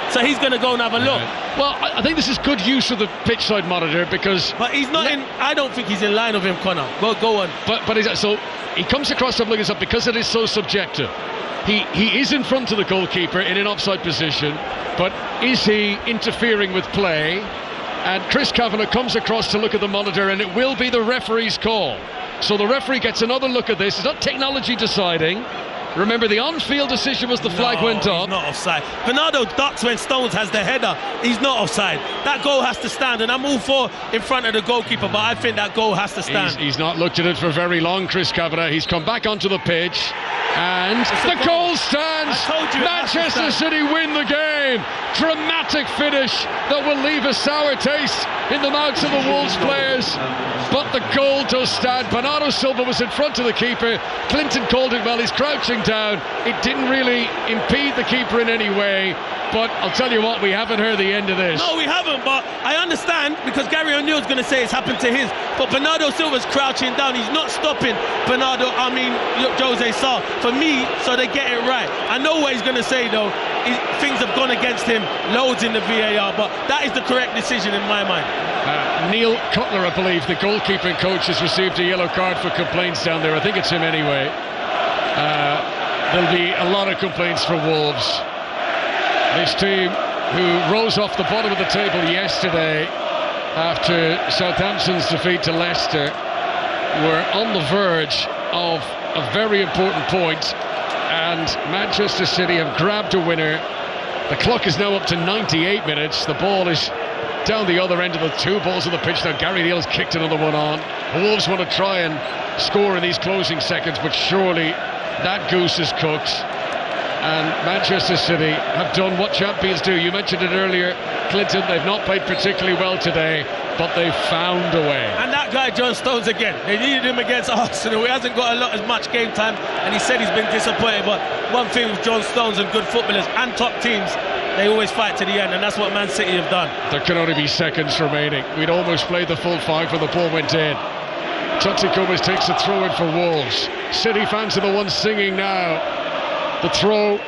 so he's going to go and have a look. Well, I think this is good use of the pitch side monitor, because... But he's not in... I don't think he's in line of him, Connor. Go on. But so he comes across to look us up because it is so subjective. He is in front of the goalkeeper in an offside position, but is he interfering with play? And Chris Kavanagh comes across to look at the monitor, and it will be the referee's call. So the referee gets another look at this. It's not technology deciding. Remember, the on-field decision was the flag went up. He's not offside. Bernardo ducks when Stones has the header. He's not offside. That goal has to stand, and I'm all for in front of the goalkeeper, but I think that goal has to stand. He's not looked at it for very long, Chris Kavanagh. He's come back onto the pitch, and the goal stands. Manchester City win the game. Dramatic finish that will leave a sour taste in the mouths of the Wolves players, but the goal does stand. Bernardo Silva was in front of the keeper. Clinton called it well. He's crouching down. It didn't really impede the keeper in any way, but I'll tell you what, we haven't heard the end of this. No, we haven't, but I understand, because Gary O'Neill's going to say it's happened to his, but Bernardo Silva's crouching down. He's not stopping Jose Sarr, for me, so they get it right. I know what he's going to say, though. Things have gone against him loads in the VAR, but that is the correct decision in my mind. Neil Cutler, I believe, the goalkeeping coach, has received a yellow card for complaints down there. I think it's him anyway. There'll be a lot of complaints for Wolves. This team, who rose off the bottom of the table yesterday after Southampton's defeat to Leicester, were on the verge of a very important point, and Manchester City have grabbed a winner. The clock is now up to 98 minutes. The ball is down the other end of the two balls of the pitch now. Gary Neal's kicked another one on. The Wolves want to try and score in these closing seconds, but surely that goose is cooked. And Manchester City have done what champions do. You mentioned it earlier, Clinton. They've not played particularly well today, but they've found a way. And that guy John Stones again, they needed him against Arsenal. He hasn't got as much game time, and he said he's been disappointed. But one thing with John Stones and good footballers and top teams, they always fight to the end, and that's what Man City have done. There can only be seconds remaining. We'd almost played the full five when the ball went in. Chauncey Gomez takes a throw in for Wolves. City fans are the ones singing now. The throw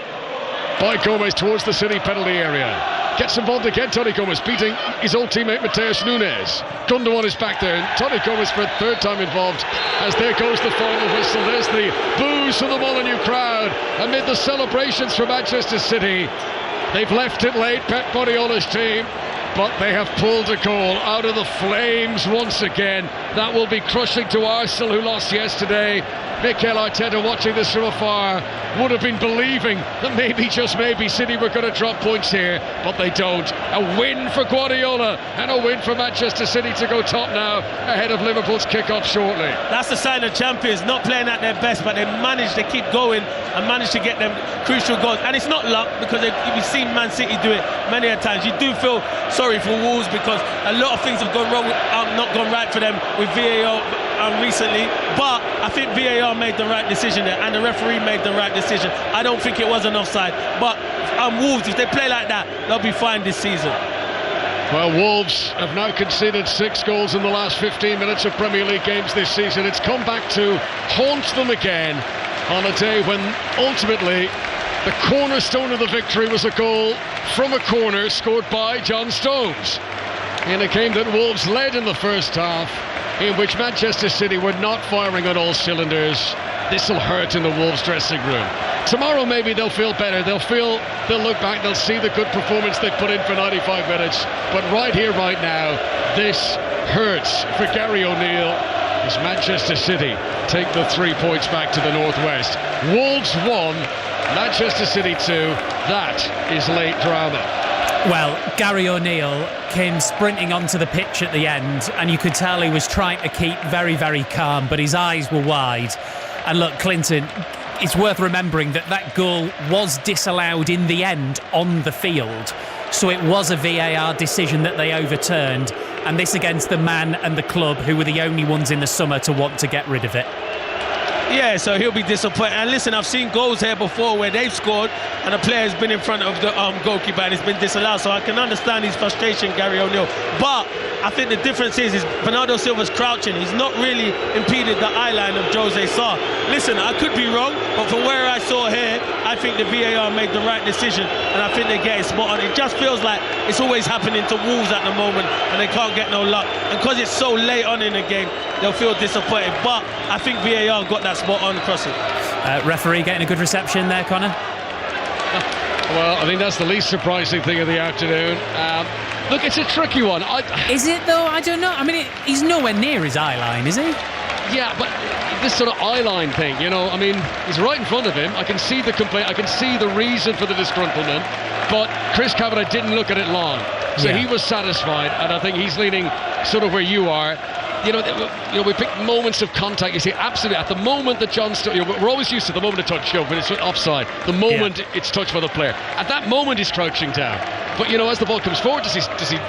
by Gomez towards the City penalty area. Gets involved again, Tony Gomez, beating his old teammate Mateus Nunes. Gundo is back there, and Tony Gomez for a third time involved, as there goes the final whistle. There's the boos from the Molineux crowd amid the celebrations for Manchester City. They've left it late, Pep Guardiola's team, but they have pulled a goal out of the flames once again. That will be crushing to Arsenal, who lost yesterday. Mikel Arteta, watching this from afar, would have been believing that maybe, just maybe, City were going to drop points here, but they don't. A win for Guardiola and a win for Manchester City to go top now, ahead of Liverpool's kick-off shortly. That's the sign of champions, not playing at their best, but they managed to keep going and managed to get them crucial goals. And it's not luck, because we've seen Man City do it many a times. You do feel sorry for Wolves, because a lot of things have gone wrong, not gone right for them with VAR recently, but I think VAR made the right decision there, and the referee made the right decision. I don't think it was an offside, but Wolves, if they play like that, they'll be fine this season. Well, Wolves have now conceded 6 goals in the last 15 minutes of Premier League games this season. It's come back to haunt them again on a day when ultimately the cornerstone of the victory was a goal from a corner scored by John Stones. in a game that Wolves led in the first half, in which Manchester City were not firing on all cylinders. This will hurt in the Wolves dressing room. Tomorrow maybe they'll feel better. They'll look back, they'll see the good performance they put in for 95 minutes. But right here, right now, this hurts for Gary O'Neill as Manchester City take the 3 points back to the northwest. Wolves 1, Manchester City 2. That is late drama. Well, Gary O'Neill came sprinting onto the pitch at the end, and you could tell he was trying to keep very, very calm, but his eyes were wide. And look, Clinton, it's worth remembering that goal was disallowed in the end on the field. So it was a VAR decision that they overturned, and this against the man and the club who were the only ones in the summer to want to get rid of it. Yeah, so he'll be disappointed. And listen, I've seen goals here before where they've scored and a player's been in front of the goalkeeper and it's been disallowed. So I can understand his frustration, Gary O'Neill. But I think the difference is Bernardo Silva's crouching. He's not really impeded the eye line of Jose Sarr. Listen, I could be wrong, but from where I saw here, I think the VAR made the right decision, and I think they get it spot on. It just feels like it's always happening to Wolves at the moment, and they can't get no luck. And because it's so late on in the game, they'll feel disappointed. But I think VAR got that spot on crossing. Referee getting a good reception there, Connor? Well, I think that's the least surprising thing of the afternoon. Look, it's a tricky one. Is it, though? I don't know. I mean, he's nowhere near his eye line, is he? Yeah, but this sort of eye line thing, you know, I mean, he's right in front of him. I can see the complaint. I can see the reason for the disgruntlement. But Chris Kavanagh didn't look at it long. So he was satisfied, and I think he's leaning sort of where you are. You know, we pick moments of contact. You see, absolutely, at the moment that John Stones, we're always used to the moment of touch, when it's offside. The moment it's touched by the player. At that moment, he's crouching down. But, you know, as the ball comes forward, does he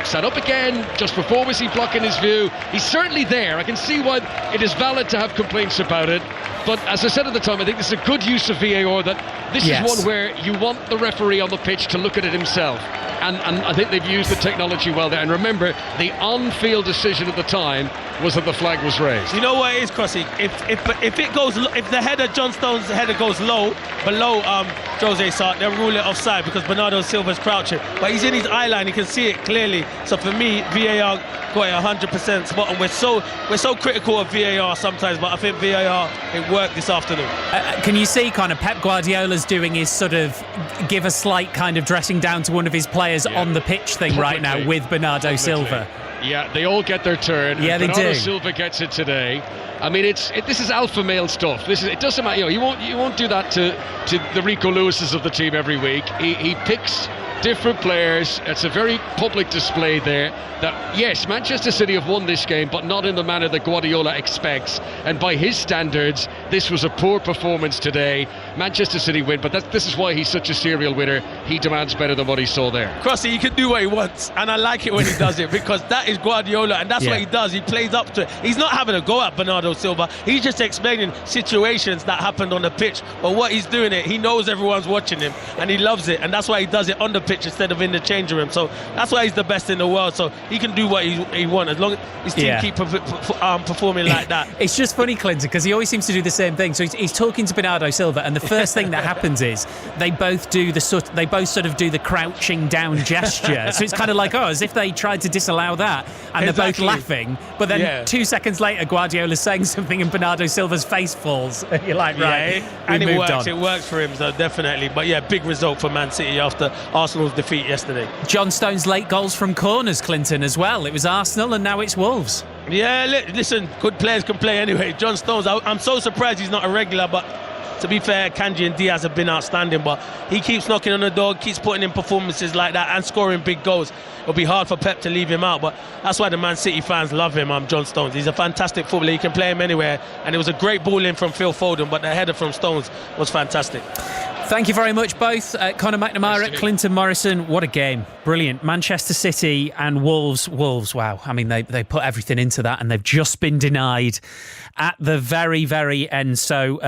stand up again? Just before was he blocking his view? He's certainly there. I can see why it is valid to have complaints about it. But as I said at the time, I think this is a good use of VAR, that this is one where you want the referee on the pitch to look at it himself. And I think they've used the technology well there. And remember, the on-field decision at the time was that the flag was raised. You know what it is, Crossy? If the header, John Stones' header goes low, below Jose Sarr, they'll rule it offside because Bernardo Silva's crouching. But he's in his eye line, he can see it clearly. So for me, VAR got it 100% spot on. We're so critical of VAR sometimes, but I think VAR, it worked this afternoon. Can you see kind of Pep Guardiola's doing his sort of give a slight kind of dressing down to one of his players on the pitch thing right now with Bernardo Silva? Yeah, they all get their turn. Yeah, they do. Bernardo Silva gets it today. I mean, this is alpha male stuff. It doesn't matter. You know, you won't do that to the Rico Lewises of the team every week. He picks different players. It's a very public display there that, yes, Manchester City have won this game, but not in the manner that Guardiola expects. And by his standards, this was a poor performance today. Manchester City win, but this is why he's such a serial winner. He demands better than what he saw there. Crossy, he can do what he wants, and I like it when he does it because that is Guardiola, and that's what he does. He plays up to it. He's not having a go at Bernardo Silva. He's just explaining situations that happened on the pitch. But what he's doing he knows everyone's watching him, and he loves it, and that's why he does it on the pitch instead of in the changing room. So that's why he's the best in the world. So he can do what he wants as long as his team keep performing like that. It's just funny, Clinton, because he always seems to do the same thing. So he's talking to Bernardo Silva, and the first thing that happens is they both sort of do the crouching down gesture. So it's kind of like, as if they tried to disallow that, and they're both laughing. But then 2 seconds later, Guardiola's saying something, and Bernardo Silva's face falls. You're like, right, and it works. It works for him, so definitely. But yeah, big result for Man City after Arsenal's defeat yesterday. John Stones' late goals from corners, Clinton, as well. It was Arsenal, and now it's Wolves. Yeah, listen, good players can play anyway. John Stones, I'm so surprised he's not a regular, but to be fair, Kanji and Diaz have been outstanding, but he keeps knocking on the door, keeps putting in performances like that and scoring big goals. It'll be hard for Pep to leave him out, but that's why the Man City fans love him, John Stones. He's a fantastic footballer. He can play him anywhere, and it was a great ball in from Phil Foden, but the header from Stones was fantastic. Thank you very much, both. Conor McNamara, Clinton Morrison. What a game. Brilliant. Manchester City and Wolves. Wolves, wow. I mean, they put everything into that, and they've just been denied at the very, very end. So,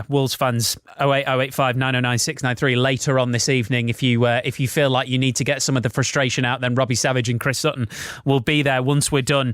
Wolves fans, 08085 909 693 later on this evening. If you feel like you need to get some of the frustration out, then Robbie Savage and Chris Sutton will be there once we're done